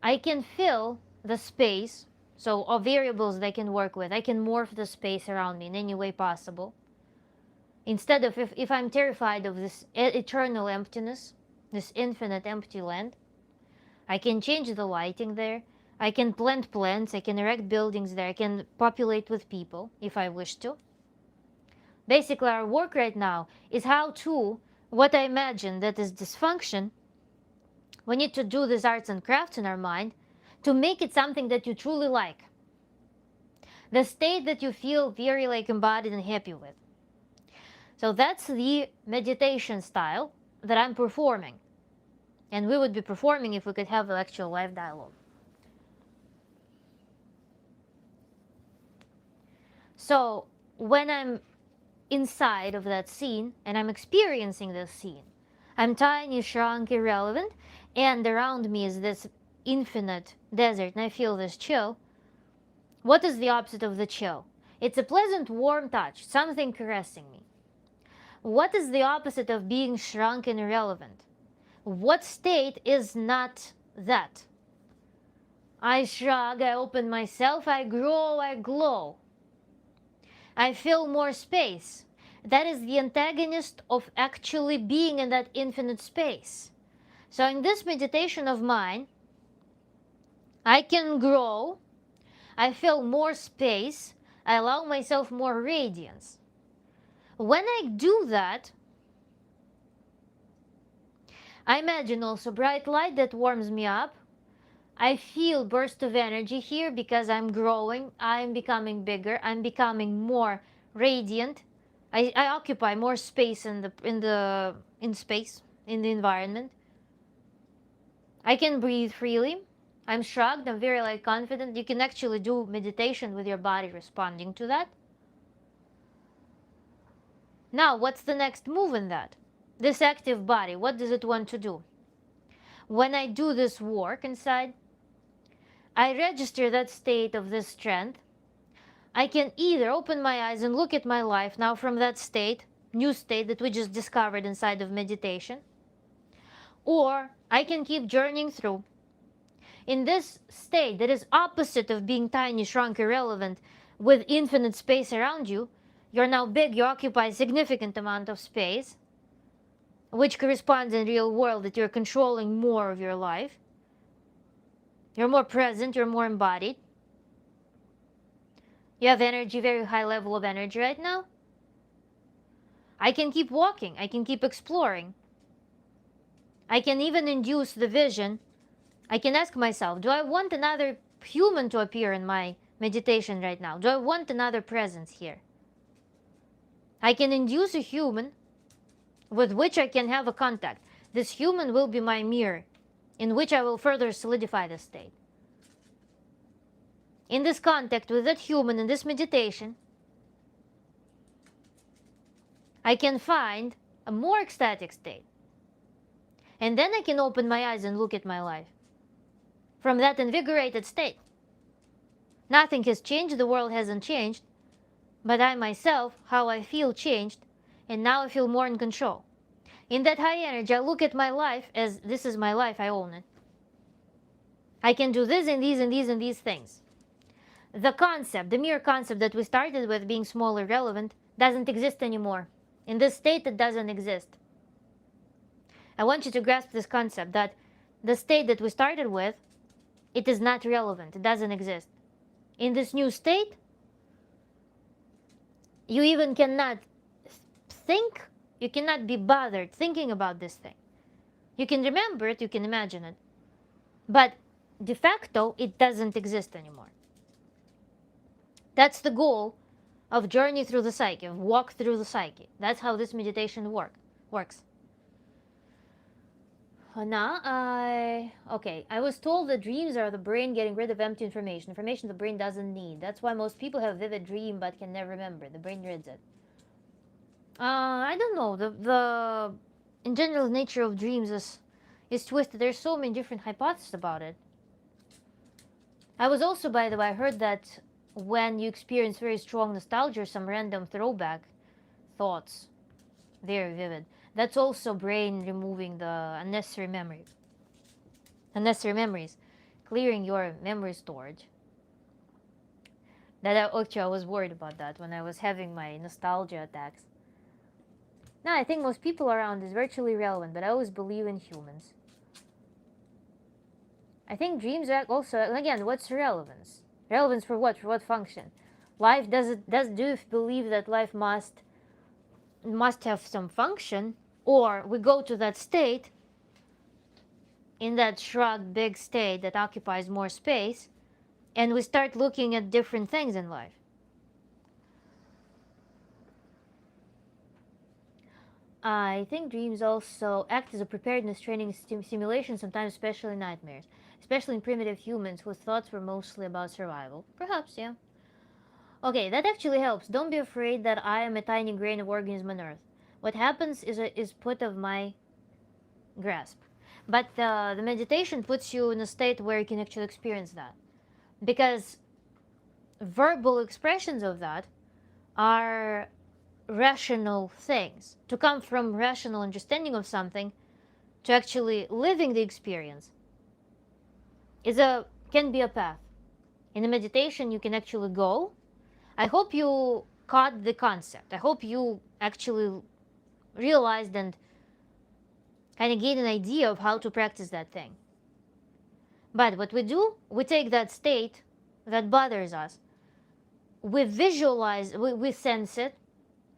Speaker 1: I can fill the space, so of variables that I can work with. I can morph the space around me in any way possible. Instead of, if I'm terrified of this eternal emptiness, this infinite empty land, I can change the lighting there. I can plant plants, I can erect buildings there, I can populate with people if I wish to. Basically, our work right now is how to, what I imagine that is dysfunction, we need to do these arts and crafts in our mind to make it something that you truly like. The state that you feel very like embodied and happy with. So that's the meditation style that I'm performing. And we would be performing if we could have an actual live dialogue. So when I'm inside of that scene and I'm experiencing this scene, I'm tiny, shrunk, irrelevant, and around me is this infinite desert, and I feel this chill. What is the opposite of the chill? It's a pleasant, warm touch, something caressing me. What is the opposite of being shrunk and irrelevant? What state is not that? I shrug, I open myself, I grow, I glow. I fill more space. That is the antagonist of actually being in that infinite space. So in this meditation of mine, I can grow, I fill more space, I allow myself more radiance. When I do that, I imagine also bright light that warms me up. I feel burst of energy here because I'm growing, I'm becoming bigger, I'm becoming more radiant. I occupy more space in the environment. I can breathe freely. I'm shrugged, I'm very like confident. You can actually do meditation with your body responding to that. Now, what's the next move in that? This active body, what does it want to do? When I do this work inside, I register that state of this strength. I can either open my eyes and look at my life now from that state, new state that we just discovered inside of meditation, or I can keep journeying through. In this state that is opposite of being tiny, shrunk, irrelevant, with infinite space around you, you're now big, you occupy a significant amount of space, which corresponds in real world that you're controlling more of your life. You're more present, you're more embodied. You have energy, very high level of energy right now. I can keep walking, I can keep exploring. I can even induce the vision. I can ask myself, do I want another human to appear in my meditation right now? Do I want another presence here? I can induce a human with which I can have a contact. This human will be my mirror, in which I will further solidify the state. In this contact with that human, in this meditation, I can find a more ecstatic state. And then I can open my eyes and look at my life from that invigorated state. Nothing has changed, the world hasn't changed, but I myself, how I feel changed, and now I feel more in control. In that high energy, I look at my life as this is my life, I own it. I can do this and these and these and these things. The concept, the mere concept that we started with being small, irrelevant, doesn't exist anymore. In this state, it doesn't exist. I want you to grasp this concept that the state that we started with, it is not relevant. It doesn't exist. In this new state, you even cannot think, you cannot be bothered thinking about this thing. You can remember it, you can imagine it, but de facto, it doesn't exist anymore. That's the goal of journey through the psyche, of walk through the psyche. That's how this meditation works. Now, I was told that dreams are the brain getting rid of empty information the brain doesn't need. That's why most people have vivid dream but can never remember. The brain rids it. I don't know. The in general nature of dreams is twisted. There's so many different hypotheses about it. I was also, by the way, I heard that when you experience very strong nostalgia or some random throwback thoughts, very vivid, that's also brain removing the unnecessary memories, clearing your memory storage. I was worried about that when I was having my nostalgia attacks. Now, I think most people around is virtually irrelevant, but I always believe in humans. I think dreams are also, again, what's relevance? Relevance for what? For what function? Life do you believe that life must have some function, or we go to that state, in that shrugged big state that occupies more space, and we start looking at different things in life. I think dreams also act as a preparedness training simulation, sometimes especially nightmares, especially in primitive humans whose thoughts were mostly about survival. Perhaps, yeah. Okay, that actually helps. Don't be afraid that I am a tiny grain of organism on Earth. What happens is put of my grasp. But the meditation puts you in a state where you can actually experience that. Because verbal expressions of that are rational things. To come from rational understanding of something to actually living the experience can be a path. In a meditation, you can actually go. I hope you caught the concept. I hope you actually realized and kind of gained an idea of how to practice that thing. But what we do, we take that state that bothers us, we visualize, we sense it,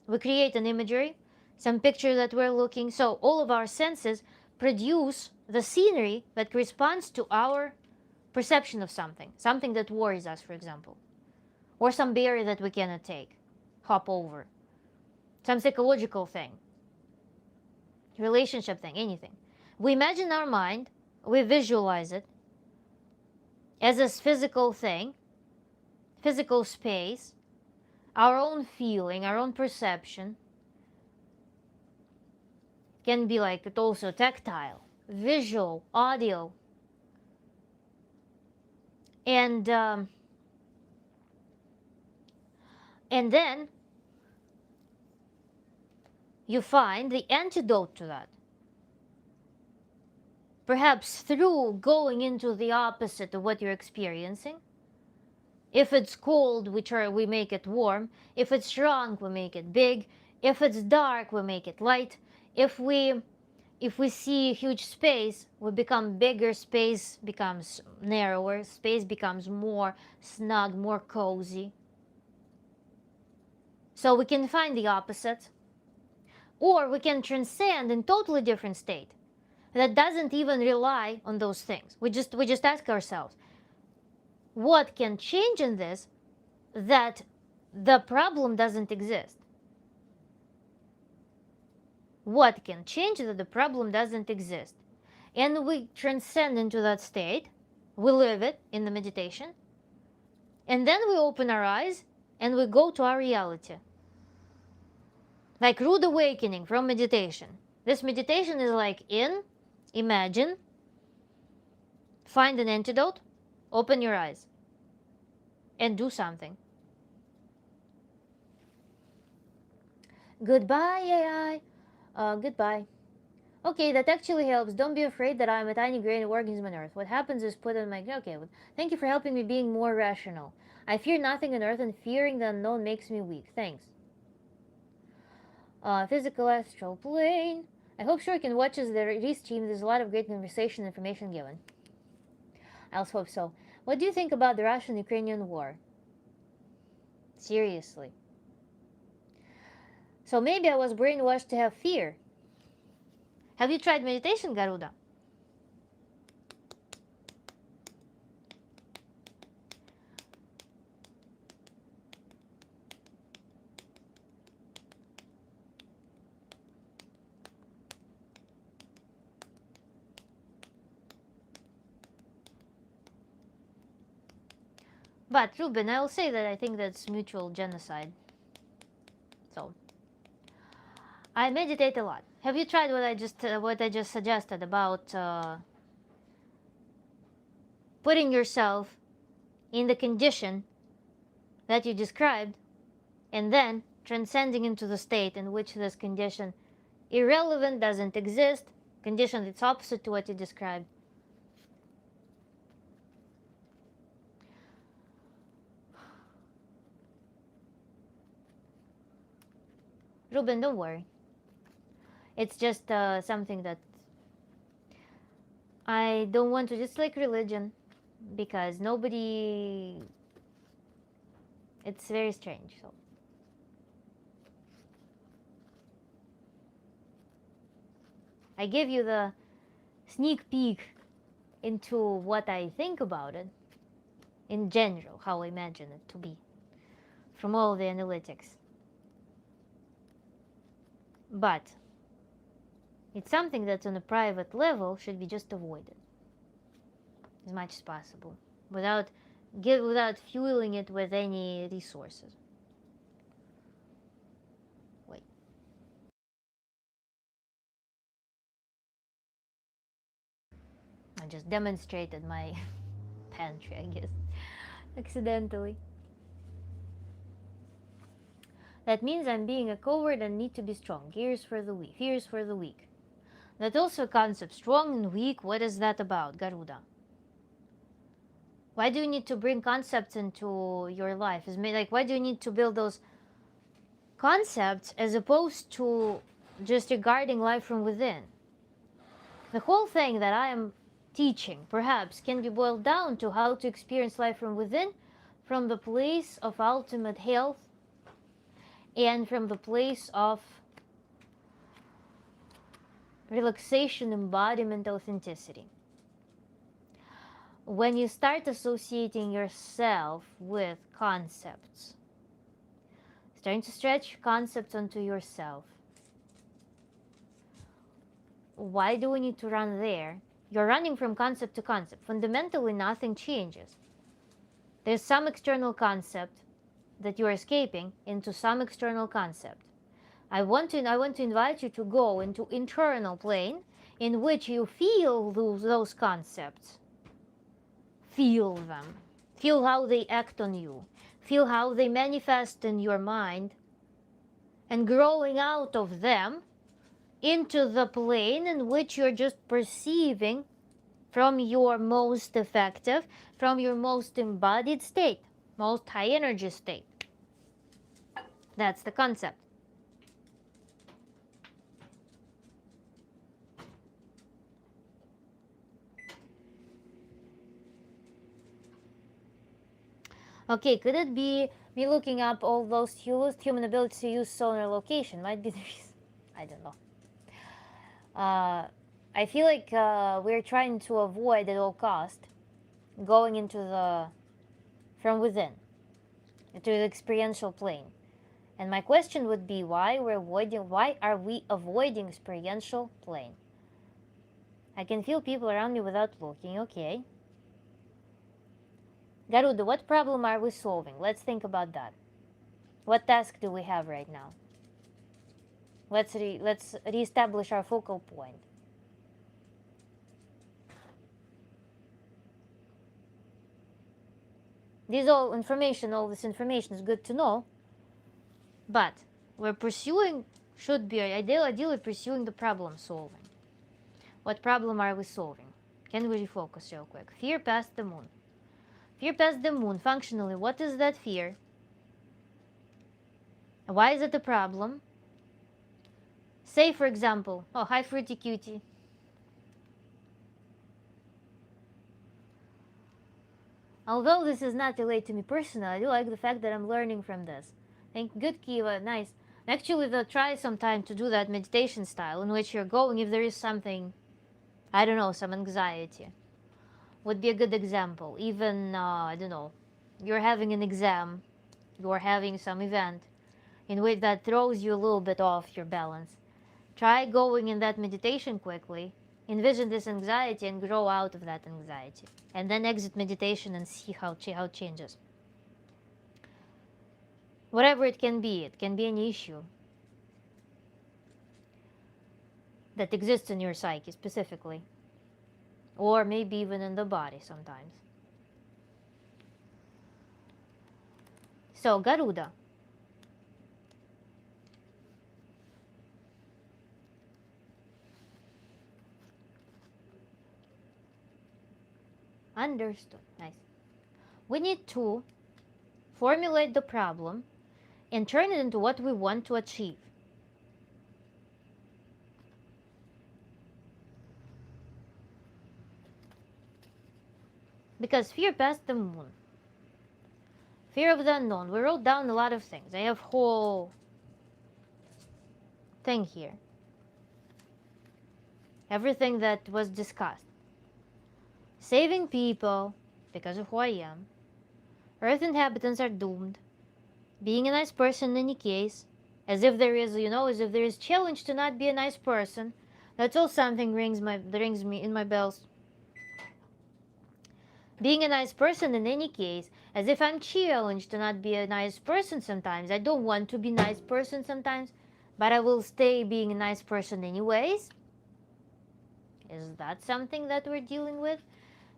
Speaker 1: we create an imagery, some picture that we're looking. So all of our senses produce the scenery that corresponds to our perception of something that worries us, for example, or some barrier that we cannot hop over, some psychological thing, relationship thing, anything. We imagine our mind, we visualize it as a physical thing, physical space, our own feeling, our own perception. Can be like it also tactile, visual, audio, and then you find the antidote to that. Perhaps through going into the opposite of what you're experiencing. If it's cold, we make it warm. If it's shrunk, we make it big. If it's dark, we make it light. If we see huge space, we become bigger, space becomes narrower, space becomes more snug, more cozy. So we can find the opposite. Or we can transcend in totally different state. that doesn't even rely on those things. We just ask ourselves, what can change in this that the problem doesn't exist? What can change that the problem doesn't exist? And we transcend into that state, we live it in the meditation, and then we open our eyes and we go to our reality. Like rude awakening from meditation. This meditation is like imagine, find an antidote, open your eyes, and do something. Goodbye, AI. Goodbye. Okay, that actually helps. Don't be afraid that I'm a tiny grain of organism on Earth. What happens is put on my... Okay, well, thank you for helping me being more rational. I fear nothing on Earth, and fearing the unknown makes me weak. Thanks. Physical astral plane. I hope Shuriken watches the restream. There's a lot of great conversation and information given. I also hope so. What do you think about the Russian-Ukrainian war? Seriously. So maybe I was brainwashed to have fear. Have you tried meditation, Garuda? But Ruben, I will say that I think that's mutual genocide. So I meditate a lot. Have you tried what I just suggested about putting yourself in the condition that you described, and then transcending into the state in which this condition irrelevant, doesn't exist, condition that's opposite to what you described? Ruben, don't worry. It's just something that I don't want to, just like religion, because nobody... It's very strange, so... I give you the sneak peek into what I think about it, in general, how I imagine it to be, from all the analytics. But it's something that on a private level should be just avoided as much as possible, without fueling it with any resources. Wait. I just demonstrated my pantry, I guess, accidentally. That means I'm being a coward and need to be strong. Fears for the weak. Fears for the weak. That's also a concept. Strong and weak, what is that about, Garuda? Why do you need to bring concepts into your life? Like, why do you need to build those concepts as opposed to just regarding life from within? The whole thing that I am teaching, perhaps, can be boiled down to how to experience life from within, from the place of ultimate health, and from the place of relaxation, embodiment, authenticity. When you start associating yourself with concepts, starting to stretch concepts onto yourself, why do we need to run there? You're running from concept to concept. Fundamentally, nothing changes. There's some external concept that you're escaping into some external concept. I want to invite you to go into internal plane in which you feel those concepts. Feel them. Feel how they act on you. Feel how they manifest in your mind, and growing out of them into the plane in which you're just perceiving from your most effective, from your most embodied state, most high energy state. That's the concept. Okay, could it be me looking up all those human ability to use sonar location? Might be the reason. I don't know. I feel like we're trying to avoid at all cost going into the from within, into the experiential plane. And my question would be why are we avoiding experiential plane? I can feel people around me without looking, okay. Garuda, what problem are we solving? Let's think about that. What task do we have right now? Let's reestablish our focal point. All this information is good to know, but ideally pursuing the problem solving. What problem are we solving? Can we refocus real quick? Fear past the moon. Fear past the moon, functionally, what is that fear? Why is it a problem? Say, for example, oh, hi, Fruity Cutie. Although this is not related to me personally, I do like the fact that I'm learning from this. Good, Kiva, nice. Actually, try sometime to do that meditation style in which you're going if there is something, I don't know, some anxiety. Would be a good example. Even, I don't know, you're having an exam, you're having some event in which that throws you a little bit off your balance. Try going in that meditation quickly, envision this anxiety and grow out of that anxiety. And then exit meditation and see how it changes. Whatever it can be an issue that exists in your psyche specifically. Or maybe even in the body sometimes. So, Garuda. Understood. Nice. We need to formulate the problem and turn it into what we want to achieve. Because fear past the moon. Fear of the unknown. We wrote down a lot of things. I have whole thing here. Everything that was discussed. Saving people because of who I am. Earth inhabitants are doomed. Being a nice person in any case. As if there is challenge to not be a nice person. That's all something rings me in my bells. Being a nice person in any case, as if I'm challenged to not be a nice person sometimes. I don't want to be a nice person sometimes, but I will stay being a nice person anyways. Is that something that we're dealing with?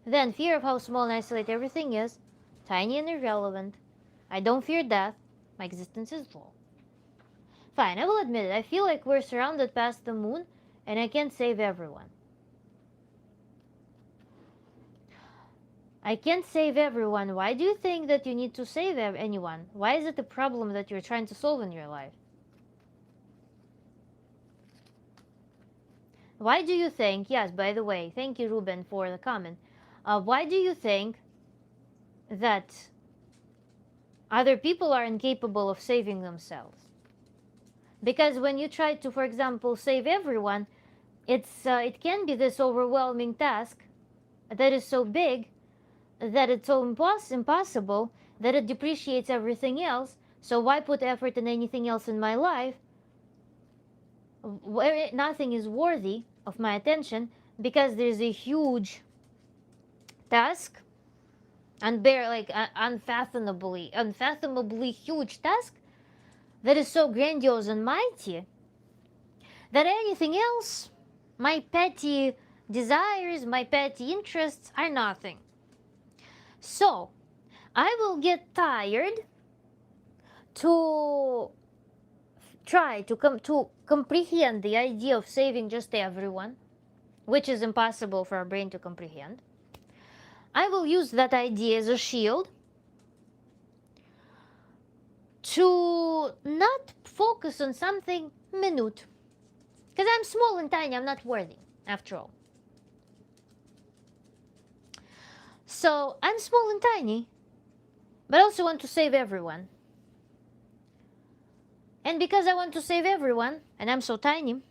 Speaker 1: Then fear of how small and isolated everything is, tiny and irrelevant. I don't fear death. My existence is low. Fine, I will admit it. I feel like we're surrounded past the moon, and I can't save everyone. I can't save everyone. Why do you think that you need to save anyone? Why is it a problem that you're trying to solve in your life? Why do you think, yes, by the way, thank you, Ruben, for the comment. Why do you think that other people are incapable of saving themselves? Because when you try to, for example, save everyone, it can be this overwhelming task that is so big that it's so impossible that it depreciates everything else. So why put effort in anything else in my life where nothing is worthy of my attention, because there's a huge task, unfathomably huge task that is so grandiose and mighty that anything else, my petty desires, my petty interests, are nothing. So, I will get tired to try to comprehend the idea of saving just everyone, which is impossible for our brain to comprehend. I will use that idea as a shield to not focus on something minute. Because I'm small and tiny, I'm not worthy, after all. So, I'm small and tiny, but I also want to save everyone. And because I want to save everyone, and I'm so tiny,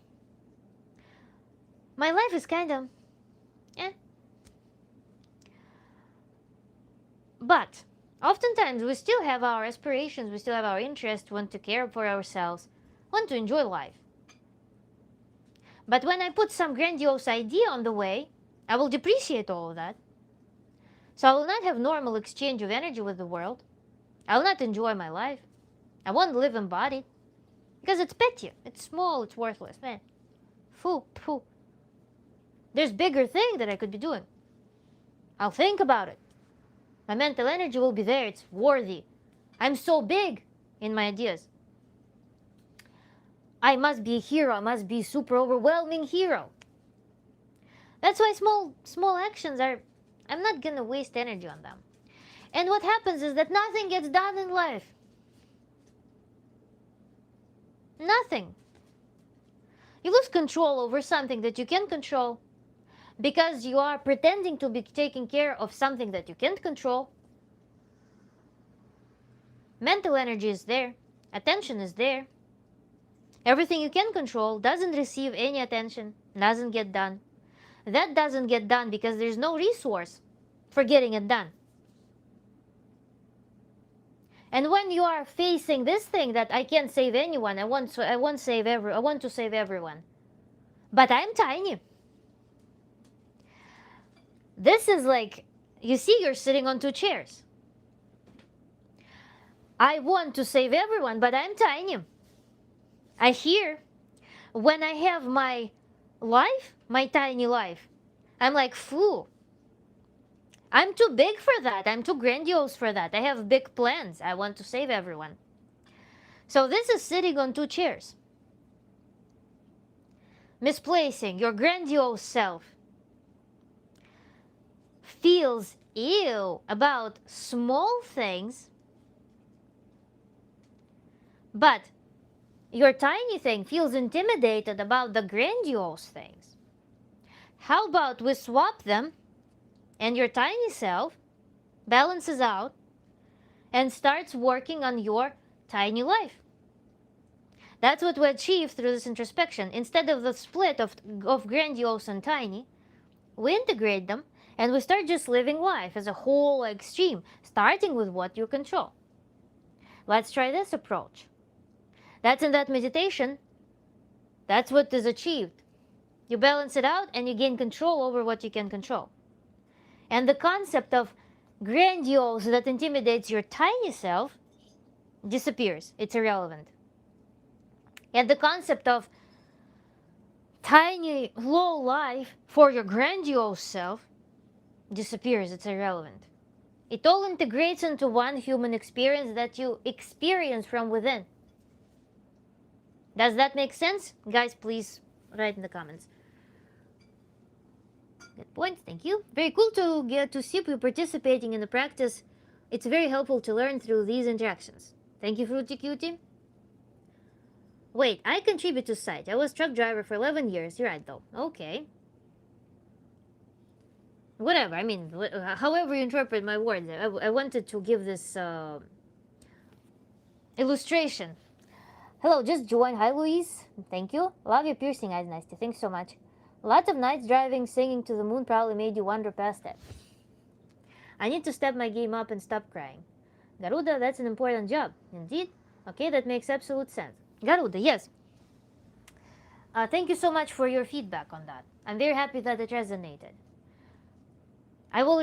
Speaker 1: my life is kind of, eh. But oftentimes we still have our aspirations, we still have our interests, want to care for ourselves, want to enjoy life. But when I put some grandiose idea on the way, I will depreciate all of that. So I will not have normal exchange of energy with the world. I will not enjoy my life. I won't live embodied. Because it's petty, it's small, it's worthless. Man, foo. There's bigger thing that I could be doing. I'll think about it. My mental energy will be there, it's worthy. I'm so big in my ideas. I must be a hero, I must be a super overwhelming hero. That's why small actions are, I'm not gonna waste energy on them. And what happens is that nothing gets done in life. Nothing. You lose control over something that you can't control because you are pretending to be taking care of something that you can't control. Mental energy is there. Attention is there. Everything you can control doesn't receive any attention, doesn't get done. That doesn't get done because there's no resource for getting it done. And when you are facing this thing that I can't save anyone, I want to save everyone, but I'm tiny. This is like, you see, you're sitting on two chairs. I want to save everyone, but I'm tiny. I hear when I have my life, my tiny life, I'm like, foo. I'm too big for that. I'm too grandiose for that. I have big plans. I want to save everyone. So this is sitting on two chairs. Misplacing your grandiose self feels ill about small things, but your tiny thing feels intimidated about the grandiose things. How about we swap them and your tiny self balances out and starts working on your tiny life? That's what we achieve through this introspection. Instead of the split of grandiose and tiny, we integrate them and we start just living life as a whole extreme, starting with what you control. Let's try this approach. That's in that meditation. That's what is achieved. You balance it out and you gain control over what you can control. And the concept of grandiose that intimidates your tiny self disappears. It's irrelevant. And the concept of tiny, low life for your grandiose self disappears. It's irrelevant. It all integrates into one human experience that you experience from within. Does that make sense? Guys, please write in the comments. Good point, thank you. Very cool to get to see you participating in the practice. It's very helpful to learn through these interactions. Thank you, Fruity Cutie. Wait, I contribute to site. I was truck driver for 11 years. You're right, though. Okay. Whatever, I mean, however you interpret my words, I wanted to give this illustration. Hello, just joined. Hi, Louise. Thank you. Love your piercing eyes, Nasty. Thanks so much. Lots of nights driving, singing to the moon probably made you wander past it. I need to step my game up and stop crying. Garuda, that's an important job. Indeed. Okay, that makes absolute sense. Garuda, yes. Thank you so much for your feedback on that. I'm very happy that it resonated. I will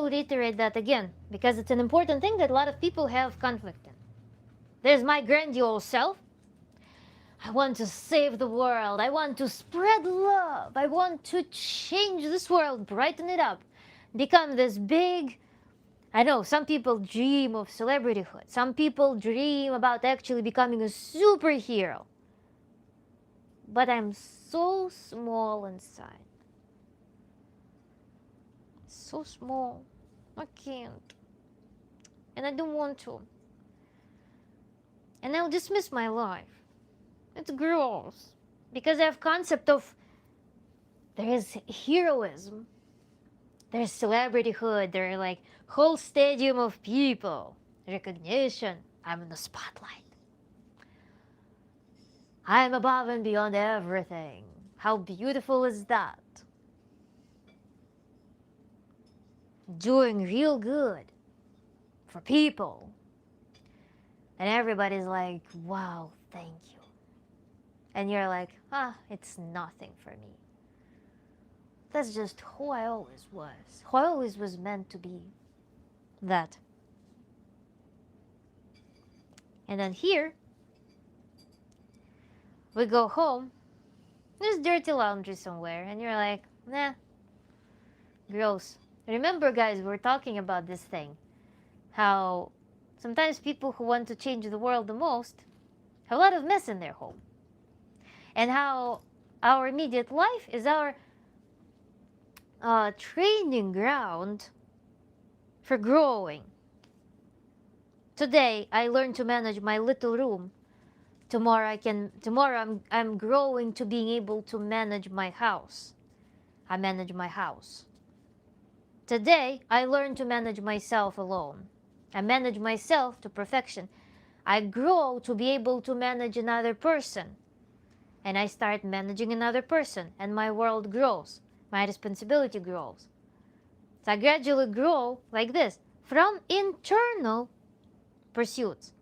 Speaker 1: reiterate that again, because it's an important thing that a lot of people have conflict in. There's my grandiose self. I want to save the world. I want to spread love. I want to change this world, brighten it up, become this big. I know some people dream of celebrityhood. Some people dream about actually becoming a superhero. But I'm so small inside. So small. I can't. And I don't want to. And I'll dismiss my life. It's gross. Because I have concept of there is heroism. There's celebrityhood. There are like whole stadium of people. Recognition. I'm in the spotlight. I'm above and beyond everything. How beautiful is that? Doing real good for people. And everybody's like, wow, thank you. And you're like, it's nothing for me. That's just who I always was. Who I always was meant to be. That. And then here, we go home. There's dirty laundry somewhere. And you're like, nah, gross. Remember, guys, we're talking about this thing. How sometimes people who want to change the world the most have a lot of mess in their home. And how our immediate life is our training ground for growing. Today, I learned to manage my little room. Tomorrow I'm growing to being able to manage my house. I manage my house. Today, I learned to manage myself alone. I manage myself to perfection. I grow to be able to manage another person. And I start managing another person, and my world grows. My responsibility grows. So I gradually grow like this, from internal pursuits.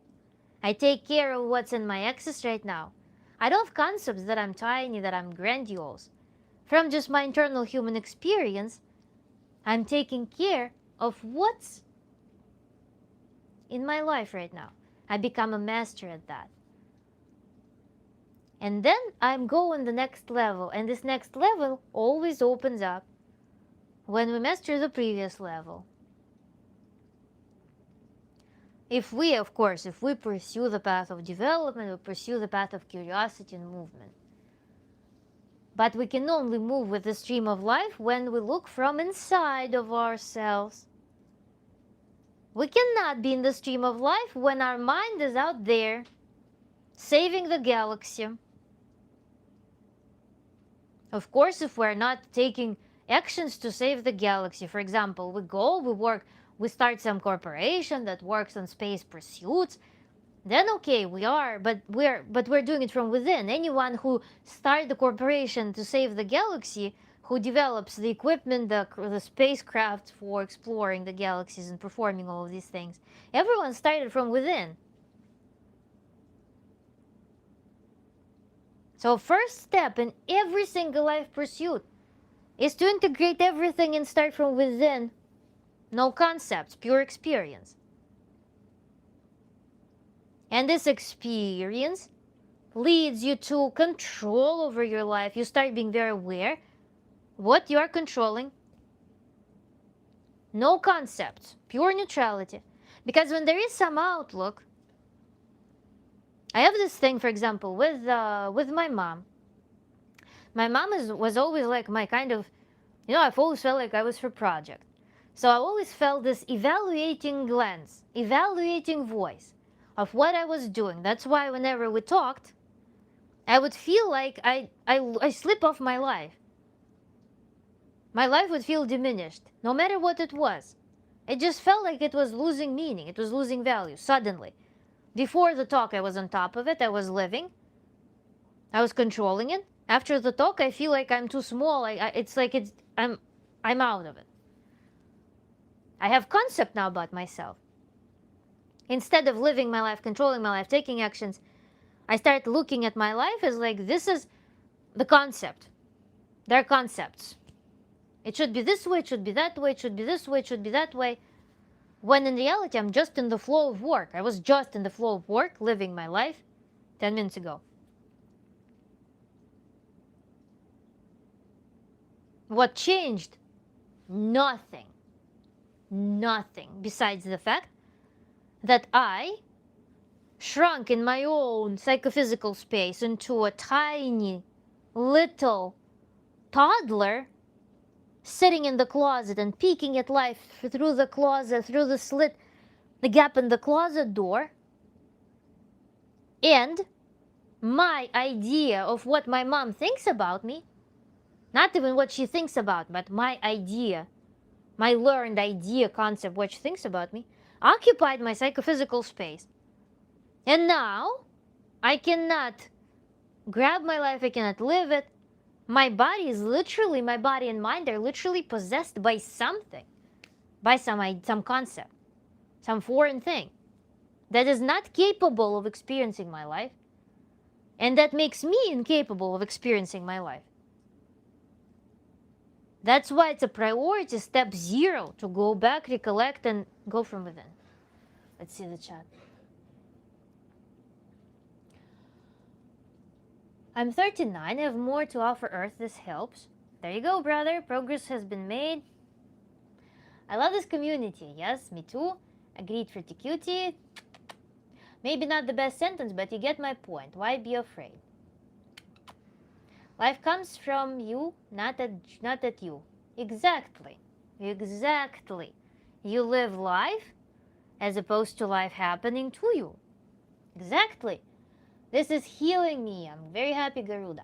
Speaker 1: I take care of what's in my excess right now. I don't have concepts that I'm tiny, that I'm grandiose. From just my internal human experience, I'm taking care of what's in my life right now. I become a master at that. And then I'm going the next level, and this next level always opens up when we master the previous level. If we pursue the path of development, we pursue the path of curiosity and movement. But we can only move with the stream of life when we look from inside of ourselves. We cannot be in the stream of life when our mind is out there, saving the galaxy. Of course, if we're not taking actions to save the galaxy, for example, we work, we start some corporation that works on space pursuits, then okay, but we're doing it from within. Anyone who starts the corporation to save the galaxy, who develops the equipment, the spacecraft for exploring the galaxies and performing all of these things, everyone started from within. So first step in every single life pursuit is to integrate everything and start from within. No concepts, pure experience. And this experience leads you to control over your life. You start being very aware what you are controlling. No concepts, pure neutrality. Because when there is some outlook, I have this thing, for example, with my mom. My mom was always like my kind of, I've always felt like I was her project. So I always felt this evaluating glance, evaluating voice of what I was doing. That's why whenever we talked, I would feel like I slip off my life. My life would feel diminished, no matter what it was. It just felt like it was losing meaning, it was losing value, suddenly. Before the talk, I was on top of it, I was living, I was controlling it. After the talk, I feel like I'm too small, I'm out of it. I have concept now about myself. Instead of living my life, controlling my life, taking actions, I start looking at my life as like, this is the concept. They're concepts. It should be this way, it should be that way, it should be this way, it should be that way. When in reality, I'm just in the flow of work. I was just in the flow of work, living my life 10 minutes ago. What changed? Nothing. Nothing besides the fact that I shrunk in my own psychophysical space into a tiny little toddler sitting in the closet and peeking at life through the closet, through the slit, the gap in the closet door. And my idea of what my mom thinks about me, not even what she thinks about, but my idea, my learned idea, concept, what she thinks about me, occupied my psychophysical space. And now, I cannot grab my life, I cannot live it, My body is literally, my body and mind are literally possessed by something, by some concept, some foreign thing that is not capable of experiencing my life, and that makes me incapable of experiencing my life. That's why it's a priority, step 0, to go back, recollect, and go from within. Let's see the chat. I'm 39, I have more to offer Earth, this helps. There you go, brother, progress has been made. I love this community, yes, me too. Agreed for TQT. Maybe not the best sentence, but you get my point. Why be afraid? Life comes from you, not at you. Exactly. Exactly. You live life as opposed to life happening to you. Exactly. This is healing me. I'm very happy, Garuda.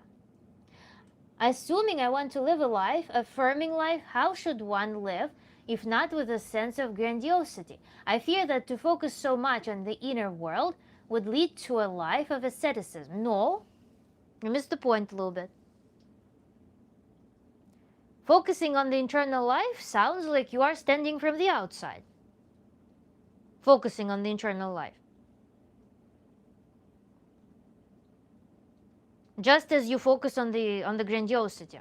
Speaker 1: Assuming I want to live a life, affirming life, how should one live if not with a sense of grandiosity? I fear that to focus so much on the inner world would lead to a life of asceticism. No, you missed the point a little bit. Focusing on the internal life sounds like you are standing from the outside. Focusing on the internal life. Just as you focus on the grandiosity.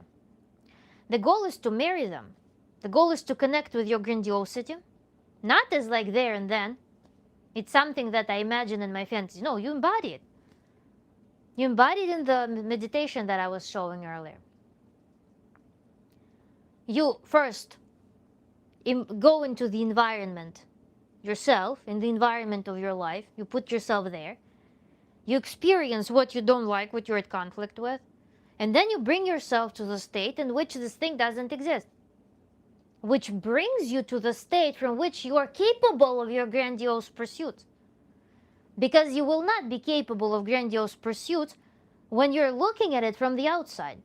Speaker 1: The goal is to marry them. The goal is to connect with your grandiosity. Not as like there and then. It's something that I imagine in my fantasy. No, you embody it. You embody it in the meditation that I was showing earlier. You first go into the environment yourself, in the environment of your life. You put yourself there. You experience what you don't like, what you're at conflict with. And then you bring yourself to the state in which this thing doesn't exist. Which brings you to the state from which you are capable of your grandiose pursuits. Because you will not be capable of grandiose pursuits when you're looking at it from the outside.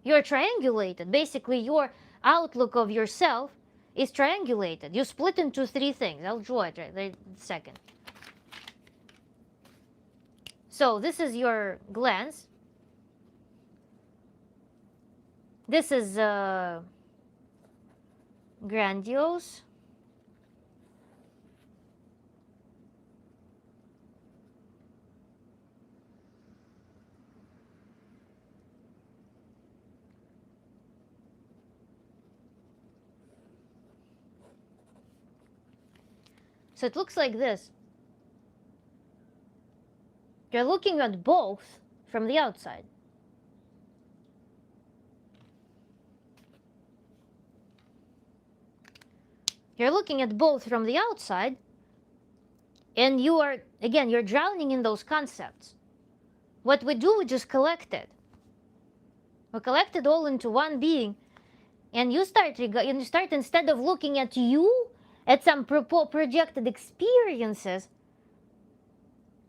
Speaker 1: You're triangulated. Basically, your outlook of yourself is triangulated. You split into 3 things. I'll draw it right in a second. So this is your glance. This is grandiose. So it looks like this. You're looking at both from the outside. You're looking at both from the outside, and you are, again, you're drowning in those concepts. What we do, we just collect it. We collect it all into one being, and you start, instead of looking at you, at some projected experiences,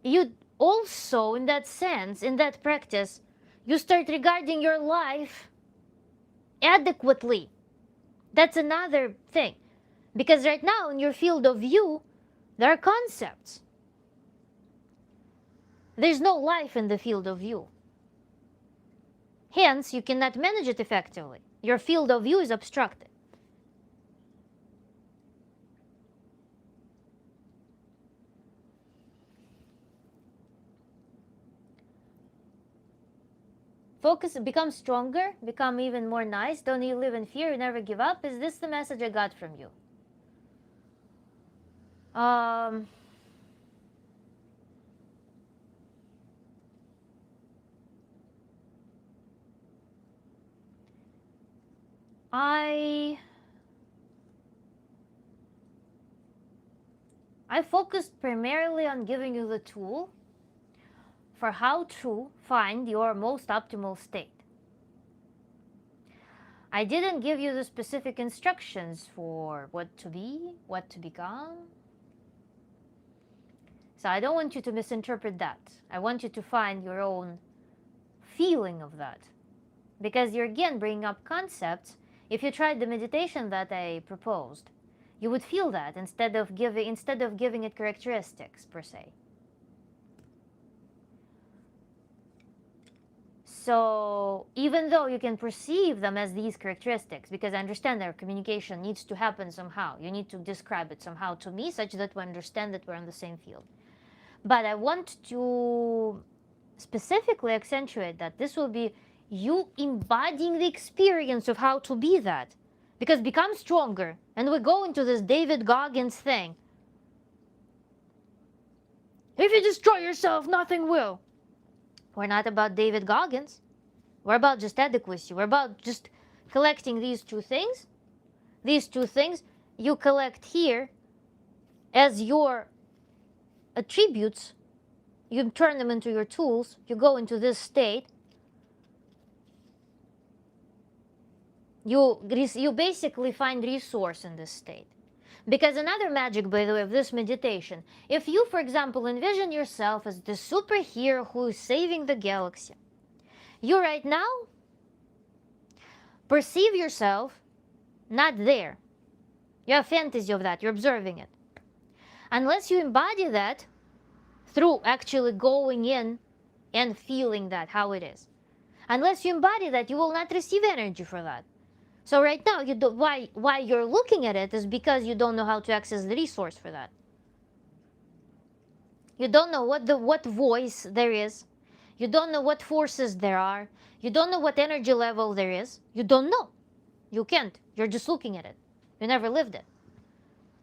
Speaker 1: you also, in that sense, in that practice, you start regarding your life adequately. That's another thing. Because right now, in your field of view, there are concepts. There's no life in the field of view. Hence, you cannot manage it effectively. Your field of view is obstructed. Focus, become stronger, become even more nice. Don't you live in fear, you never give up. Is this the message I got from you? I focused primarily on giving you the tool for how to find your most optimal state. I didn't give you the specific instructions for what to be, what to become. So I don't want you to misinterpret that. I want you to find your own feeling of that. Because you're again bringing up concepts. If you tried the meditation that I proposed, you would feel that instead of giving it characteristics per se. So even though you can perceive them as these characteristics, because I understand that communication needs to happen somehow, you need to describe it somehow to me such that we understand that we're in the same field. But I want to specifically accentuate that this will be you embodying the experience of how to be that. Because become stronger, and we go into this David Goggins thing. If you destroy yourself, nothing will. We're not about David Goggins. We're about just adequacy. We're about just collecting these two things. These two things you collect here as your attributes. You turn them into your tools. You go into this state. You basically find resource in this state. Because another magic, by the way, of this meditation, if you, for example, envision yourself as the superhero who is saving the galaxy, you right now perceive yourself not there. You have fantasy of that. You're observing it. Unless you embody that through actually going in and feeling that, how it is. Unless you embody that, you will not receive energy for that. So right now, why you're looking at it is because you don't know how to access the resource for that. You don't know what voice there is. You don't know what forces there are. You don't know what energy level there is. You don't know. You can't. You're just looking at it. You never lived it.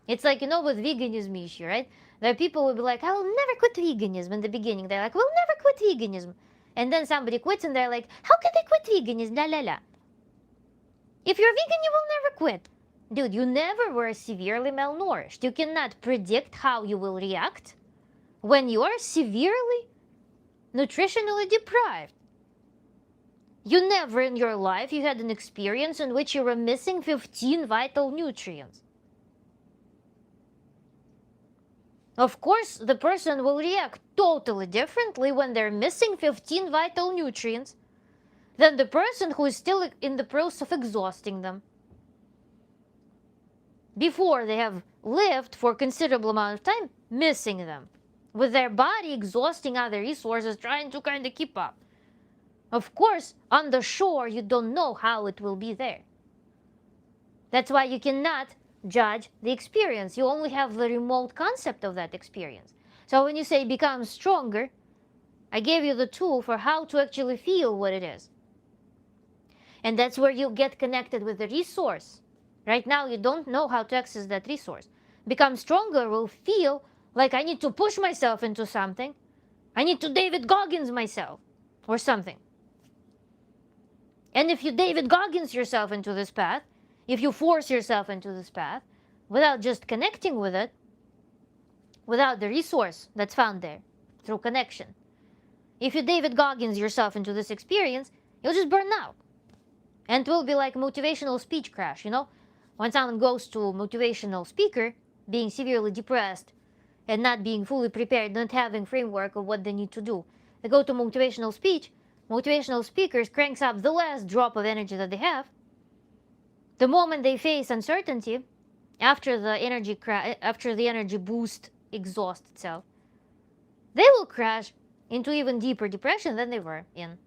Speaker 1: It's like, with veganism issue, right? There are people who will be like, I will never quit veganism in the beginning. They're like, we'll never quit veganism. And then somebody quits and they're like, how can they quit veganism? La la la. If you're vegan, you will never quit. Dude, you never were severely malnourished. You cannot predict how you will react when you are severely nutritionally deprived. You never in your life you had an experience in which you were missing 15 vital nutrients. Of course, the person will react totally differently when they're missing 15 vital nutrients than the person who is still in the process of exhausting them before they have lived for a considerable amount of time missing them, with their body exhausting other resources, trying to kind of keep up. Of course, on the shore, you don't know how it will be there. That's why you cannot judge the experience. You only have the remote concept of that experience. So when you say become stronger, I gave you the tool for how to actually feel what it is. And that's where you get connected with the resource. Right now, you don't know how to access that resource. Become stronger will feel like I need to push myself into something. I need to David Goggins myself or something. And if you David Goggins yourself into this path, if you force yourself into this path without just connecting with it, without the resource that's found there through connection, if you David Goggins yourself into this experience, you'll just burn out. And it will be like motivational speech crash, When someone goes to a motivational speaker, being severely depressed and not being fully prepared, not having framework of what they need to do. They go to motivational speech, motivational speakers cranks up the last drop of energy that they have. The moment they face uncertainty, after the energy boost exhausts itself, they will crash into even deeper depression than they were in.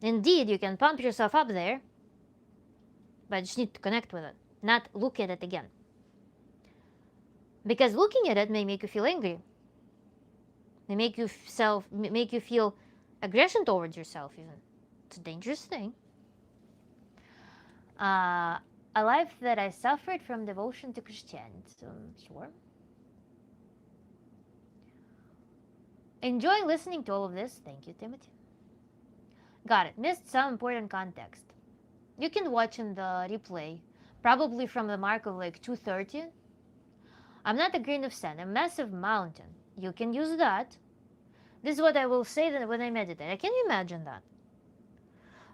Speaker 1: Indeed, you can pump yourself up there, but you just need to connect with it, not look at it again. Because looking at it may make you feel angry. May make you feel aggression towards yourself even. It's a dangerous thing. A life that I suffered from devotion to Christianity. Sure. Enjoying listening to all of this. Thank you, Timothy. Got it. Missed some important context. You can watch in the replay, probably from the mark of like 2:30. I'm not a grain of sand, a massive mountain. You can use that. This is what I will say when I meditate. Can you imagine that?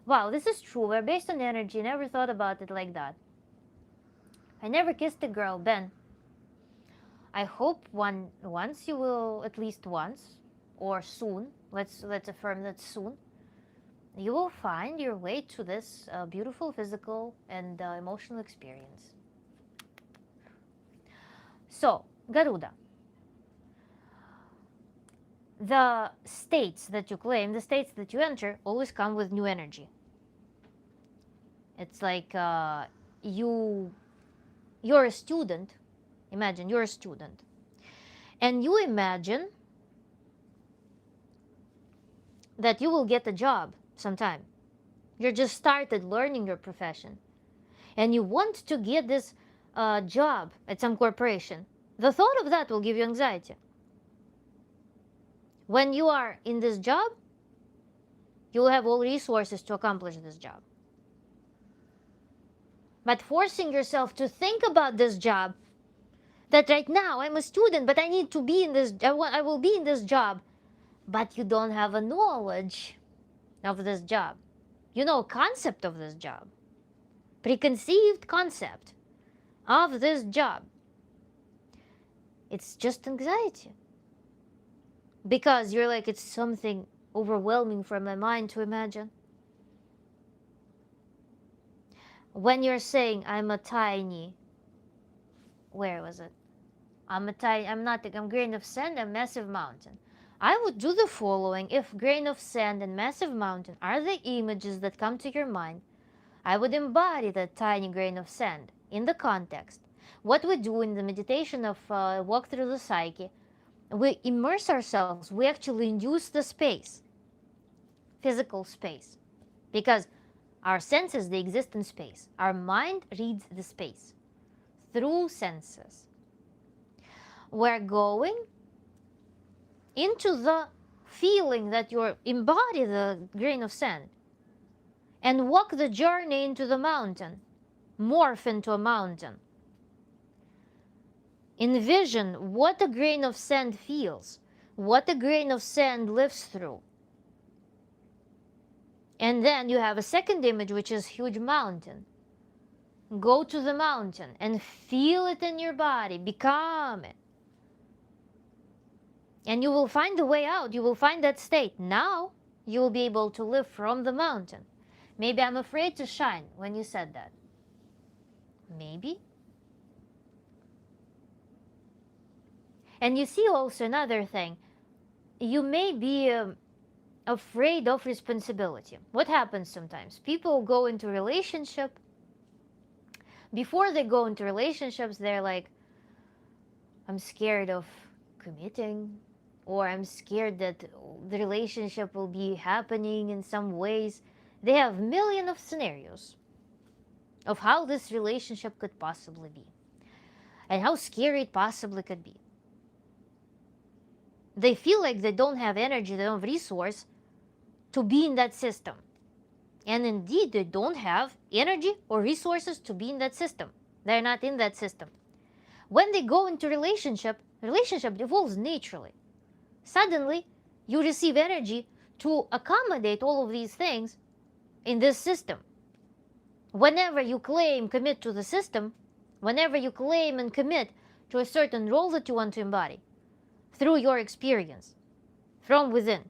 Speaker 1: Wow, this is true. We're based on energy. Never thought about it like that. I never kissed a girl, Ben. I hope once you will, at least once, or soon. Let's affirm that soon. You will find your way to this beautiful physical and emotional experience. So, Garuda. the states that you claim, the states that you enter, always come with new energy. It's like you're a student. Imagine you're a student, and you imagine that you will get a job sometime. You just started learning your profession, and you want to get this job at some corporation. The thought of that will give you anxiety. When you are in this job, you will have all resources to accomplish this job. But forcing yourself to think about this job, that right now I'm a student, but I need to be in this, I will be in this job, but you don't have a knowledge of this job. You know, concept of this job, preconceived concept of this job. It's just anxiety. Because you're like, it's something overwhelming for my mind to imagine. When you're saying, I'm a tiny, where was it? I'm not a grain of sand, a massive mountain. I would do the following. If grain of sand and massive mountain are the images that come to your mind, I would embody that tiny grain of sand in the context. What we do in the meditation of Walk Through the Psyche, we immerse ourselves, we actually induce the space, physical space, because our senses, they exist in space. Our mind reads the space through senses. We're going into the feeling that you embody the grain of sand and walk the journey into the mountain, morph into a mountain. Envision what a grain of sand feels, what a grain of sand lives through. And then you have a second image, which is huge mountain. Go to the mountain and feel it in your body, become it. And you will find the way out, you will find that state. Now you will be able to live from the mountain. Maybe I'm afraid to shine when you said that. Maybe. And you see also another thing. You may be afraid of responsibility. What happens sometimes? People go into a relationship. Before they go into relationships, they're like, I'm scared of committing, or I'm scared that the relationship will be happening in some ways. They have millions of scenarios of how this relationship could possibly be and how scary it possibly could be. They feel like they don't have energy, they don't have resource to be in that system. And indeed, they don't have energy or resources to be in that system. They're not in that system. When they go into relationship evolves naturally. Suddenly, you receive energy to accommodate all of these things in this system. Whenever you claim commit to the system, whenever you claim and commit to a certain role that you want to embody, through your experience, from within,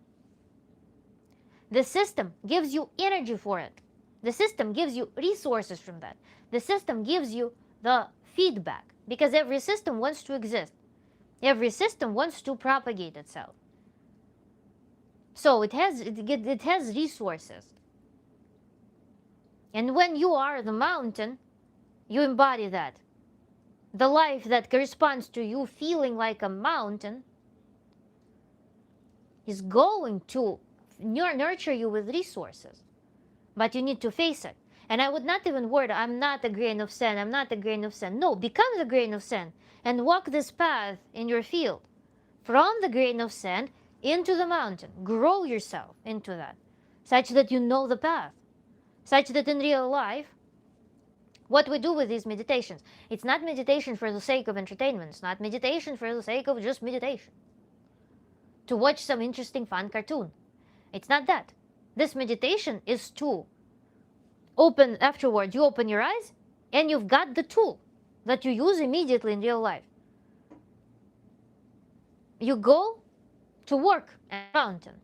Speaker 1: the system gives you energy for it. The system gives you resources from that. The system gives you the feedback, because every system wants to exist. Every system wants to propagate itself. So it has resources. And when you are the mountain, you embody that. The life that corresponds to you feeling like a mountain is going to nurture you with resources. But you need to face it. And I would not even word, I'm not a grain of sand, I'm not a grain of sand. No, become the grain of sand and walk this path in your field. From the grain of sand into the mountain. Grow yourself into that, such that you know the path. Such that in real life, what we do with these meditations, it's not meditation for the sake of entertainment. It's not meditation for the sake of just meditation. To watch some interesting fun cartoon. It's not that. This meditation is to open, afterward, you open your eyes and you've got the tool that you use immediately in real life. You go to work at a mountain.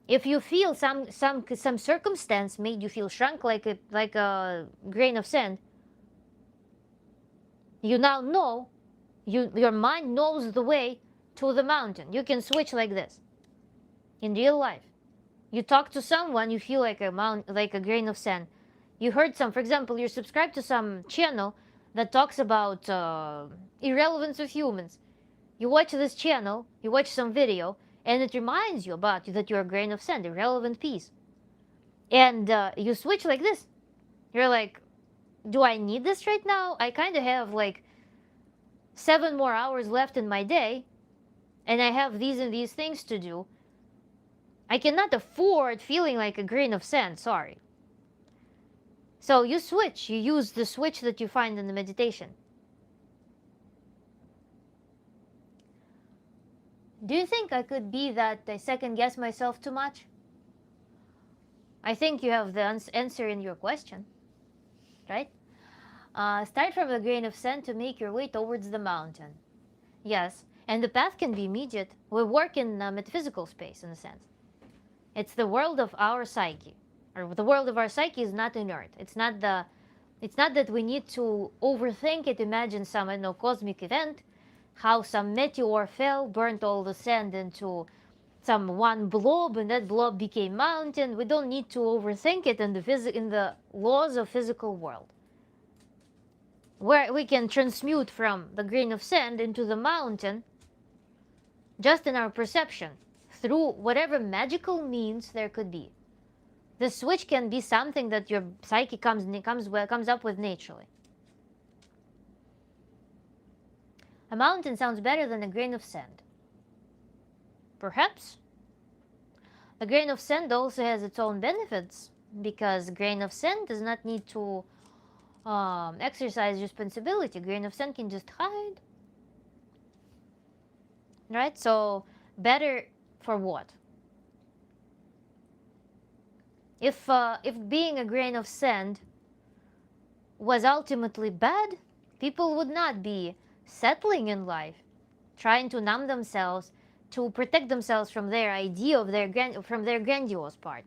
Speaker 1: If you feel some circumstance made you feel shrunk like a grain of sand, you now know, your mind knows the way to the mountain. You can switch like this in real life. You talk to someone, you feel like a grain of sand. You heard some, for example, you're subscribed to some channel that talks about irrelevance of humans. You watch this channel, you watch some video, and it reminds you about that you're a grain of sand, irrelevant piece. And you switch like this. You're like, do I need this right now? I kind of have like 7 more hours left in my day, and I have these and these things to do. I cannot afford feeling like a grain of sand, sorry. So you switch. You use the switch that you find in the meditation. Do you think I could be that I second guess myself too much? I think you have the answer in your question, right? Start from the grain of sand to make your way towards the mountain. Yes, and the path can be immediate. We work in metaphysical space, in a sense. It's the world of our psyche, or the world of our psyche is not inert. It's not that we need to overthink it, imagine some cosmic event, how some meteor fell, burnt all the sand into some one blob, and that blob became mountain. We don't need to overthink it in the laws of physical world, where we can transmute from the grain of sand into the mountain just in our perception, through whatever magical means there could be. The switch can be something that your psyche comes up with naturally. A mountain sounds better than a grain of sand. Perhaps. The grain of sand also has its own benefits, because grain of sand does not need to exercise responsibility. Grain of sand can just hide. Right? So, better for what? If being a grain of sand was ultimately bad, people would not be settling in life, trying to numb themselves, to protect themselves from their idea of from their grandiose part.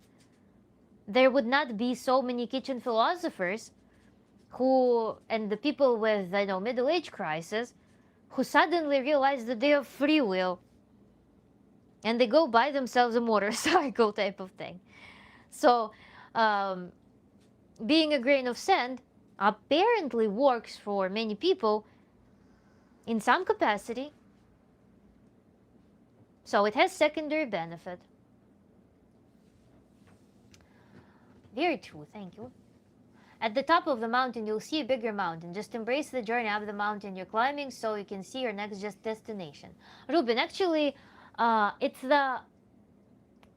Speaker 1: There would not be so many kitchen philosophers and the people with middle age crisis, who suddenly realize that they have free will, and they go buy themselves a motorcycle type of thing. So, being a grain of sand apparently works for many people in some capacity. So it has secondary benefit. Very true, thank you. At the top of the mountain, you'll see a bigger mountain. Just embrace the journey up the mountain you're climbing so you can see your next destination. Ruben, actually, it's the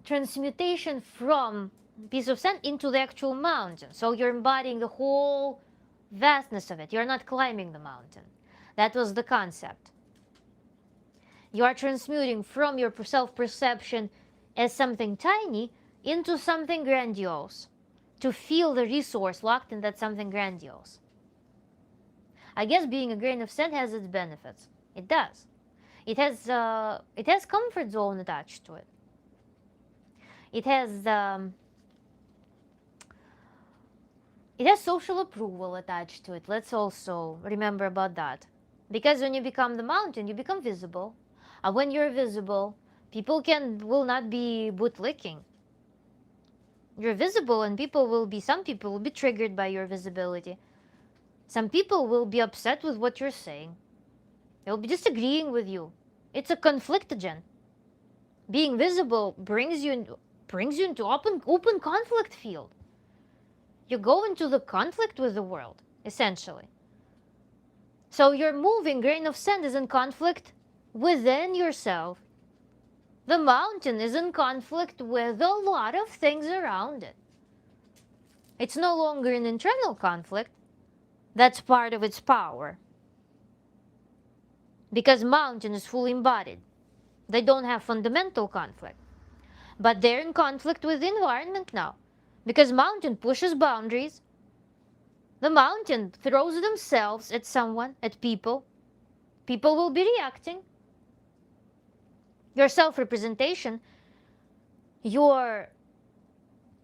Speaker 1: transmutation from piece of sand into the actual mountain. So you're embodying the whole vastness of it. You're not climbing the mountain. That was the concept. You are transmuting from your self-perception as something tiny into something grandiose, to feel the resource locked in that something grandiose. I guess being a grain of sand has its benefits. It does. It has comfort zone attached to it. It has social approval attached to it. Let's also remember about that. Because when you become the mountain, you become visible. And when you're visible, people will not be bootlicking. You're visible, and some people will be triggered by your visibility. Some people will be upset with what you're saying. They'll be disagreeing with you. It's a conflictogen. Being visible brings you into open conflict field. You go into the conflict with the world, essentially. So your moving grain of sand is in conflict within yourself. The mountain is in conflict with a lot of things around it. It's no longer an internal conflict. That's part of its power. Because mountain is fully embodied. They don't have fundamental conflict. But they're in conflict with the environment now. Because mountain pushes boundaries. The mountain throws themselves at someone, at people. People will be reacting. Your self-representation, your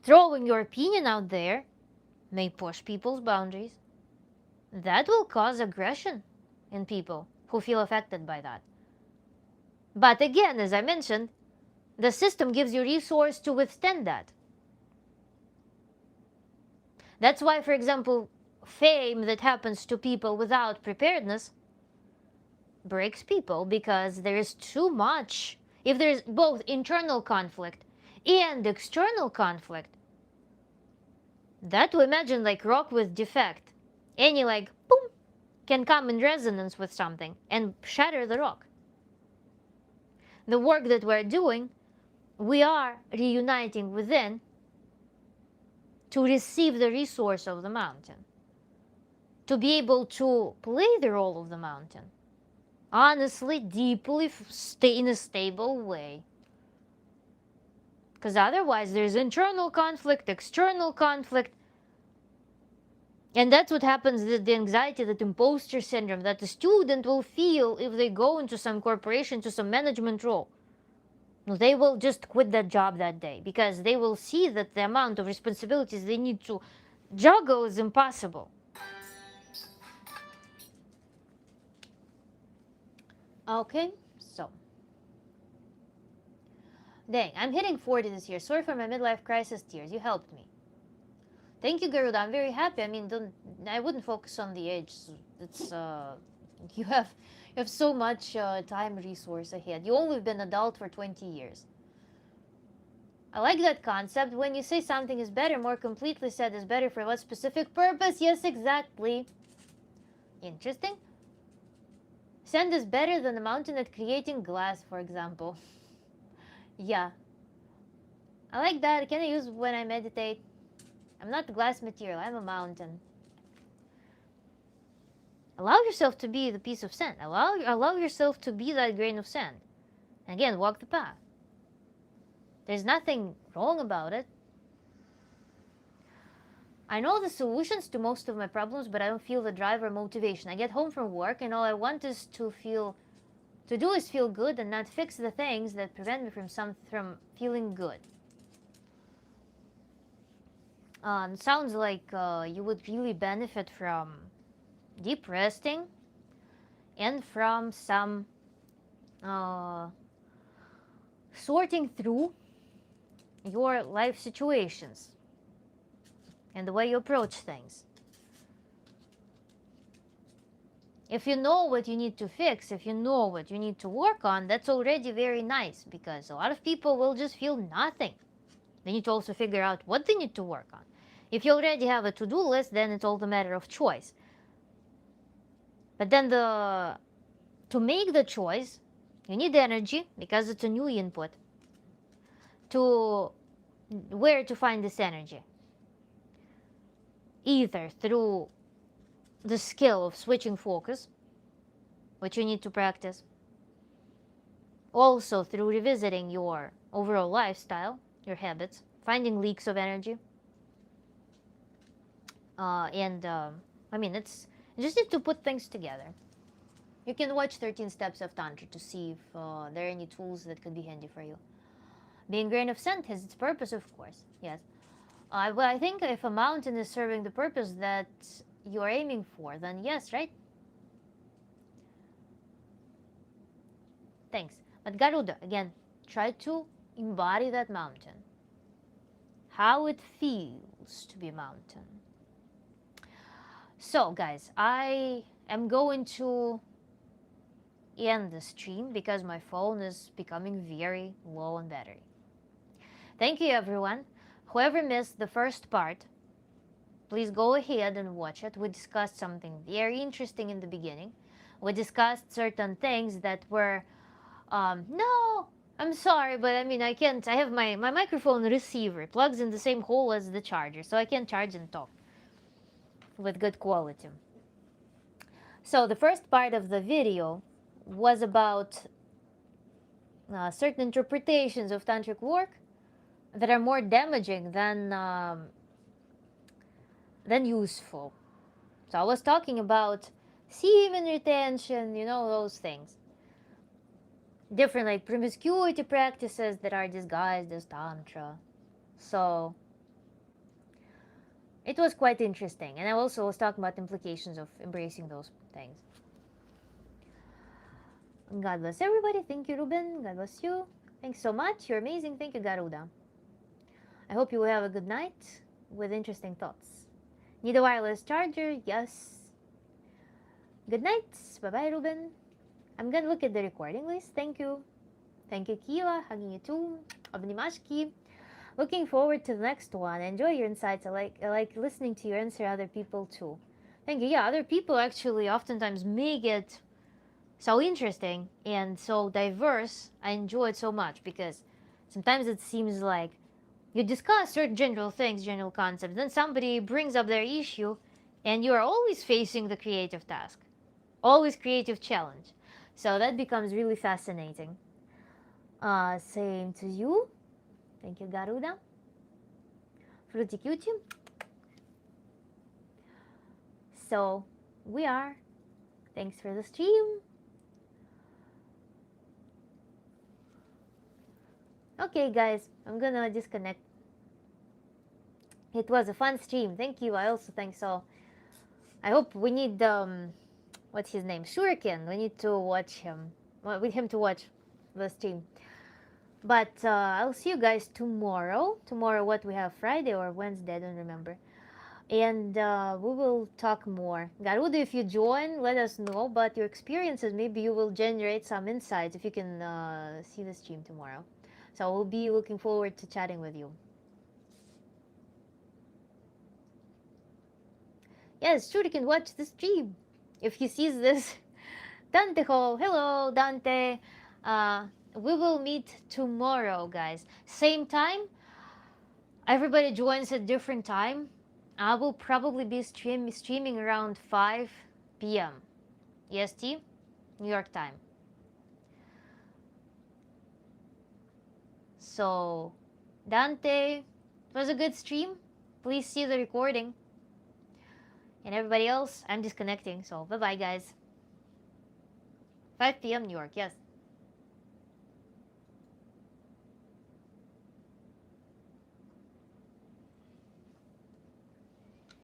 Speaker 1: throwing your opinion out there, may push people's boundaries. That will cause aggression in people who feel affected by that. But again, as I mentioned, the system gives you resource to withstand that. That's why, for example, fame that happens to people without preparedness breaks people, because there is too much. If there's both internal conflict and external conflict, that we imagine like rock with defect. Any like boom can come in resonance with something and shatter the rock. The work that we're doing, we are reuniting within to receive the resource of the mountain, to be able to play the role of the mountain, honestly, deeply, stay in a stable way. Because otherwise there's internal conflict, external conflict, and that's what happens, the anxiety, that imposter syndrome that the student will feel if they go into some corporation, to some management role. No, they will just quit that job that day, because they will see that the amount of responsibilities they need to juggle is impossible. Okay, so. Dang, I'm hitting 40 this year. Sorry for my midlife crisis tears. You helped me. Thank you, Garuda. I'm very happy. I mean, I wouldn't focus on the age. It's you have so much time resource ahead. You only been adult for 20 years. I like that concept. When you say something is better, more completely said is better for what specific purpose? Yes, exactly. Interesting. Sand is better than a mountain at creating glass, for example. Yeah. I like that. Can I use when I meditate? I'm not glass material. I'm a mountain. Allow yourself to be the piece of sand. Allow yourself to be that grain of sand. Again, walk the path. There's nothing wrong about it. I know the solutions to most of my problems, but I don't feel the drive or motivation. I get home from work and all I want is to do is feel good and not fix the things that prevent me from feeling good. Sounds like you would really benefit from deep resting and from some sorting through your life situations and the way you approach things. If you know what you need to fix, if you know what you need to work on, that's already very nice, because a lot of people will just feel nothing. They need to also figure out what they need to work on. If you already have a to-do list, then it's all a matter of choice. But then to make the choice, you need energy, because it's a new input. To where to find this energy? Either through the skill of switching focus, which you need to practice. Also through revisiting your overall lifestyle, your habits, finding leaks of energy. I mean, you just need to put things together. You can watch 13 Steps of Tantra to see if there are any tools that could be handy for you. Being grain of sand has its purpose, of course, yes. Well, I think if a mountain is serving the purpose that you're aiming for, then yes, right? Thanks. But Garuda, again, try to embody that mountain. How it feels to be a mountain. So, guys, I am going to end the stream because my phone is becoming very low on battery. Thank you, everyone. Whoever missed the first part, please go ahead and watch it. We discussed something very interesting in the beginning. We discussed certain things that were, no, I'm sorry, but I mean, I can't. I have my microphone receiver. It plugs in the same hole as the charger, so I can't charge and talk with good quality. So the first part of the video was about certain interpretations of tantric work that are more damaging than useful. So I was talking about semen retention, those things. Different like promiscuity practices that are disguised as tantra. So it was quite interesting. And I also was talking about implications of embracing those things. God bless everybody. Thank you, Ruben. God bless you. Thanks so much. You're amazing. Thank you, Garuda. I hope you will have a good night with interesting thoughts. Need a wireless charger? Yes. Good night. Bye-bye, Ruben. I'm gonna look at the recording list. Thank you. Thank you, Kila. Hugging you too. Obnimashki. Looking forward to the next one. Enjoy your insights. I like listening to you answer other people too. Thank you. Yeah, other people actually oftentimes make it so interesting and so diverse. I enjoy it so much because sometimes it seems like you discuss certain general things, general concepts, then somebody brings up their issue, and you are always facing the creative task, always creative challenge. So that becomes really fascinating. Same to you. Thank you, Garuda. Fruity Cutie. So we are. Thanks for the stream. Okay, guys, I'm gonna disconnect. It was a fun stream. Thank you. I also think so. I hope we need what's his name? Shuriken. We need to watch him. With him to watch the stream. But I'll see you guys tomorrow. Tomorrow, what we have, Friday or Wednesday? I don't remember. And we will talk more. Garuda, if you join, let us know. But your experiences, maybe you will generate some insights if you can see the stream tomorrow. So we'll be looking forward to chatting with you. Yes, sure, you can watch the stream if he sees this. Dante Ho, hello, Dante. We will meet tomorrow, guys. Same time. Everybody joins at different time. I will probably be streaming around 5 p.m. EST, New York time. So, Dante, it was a good stream. Please see the recording. And everybody else, I'm disconnecting. So, bye bye, guys. 5 p.m. New York, yes.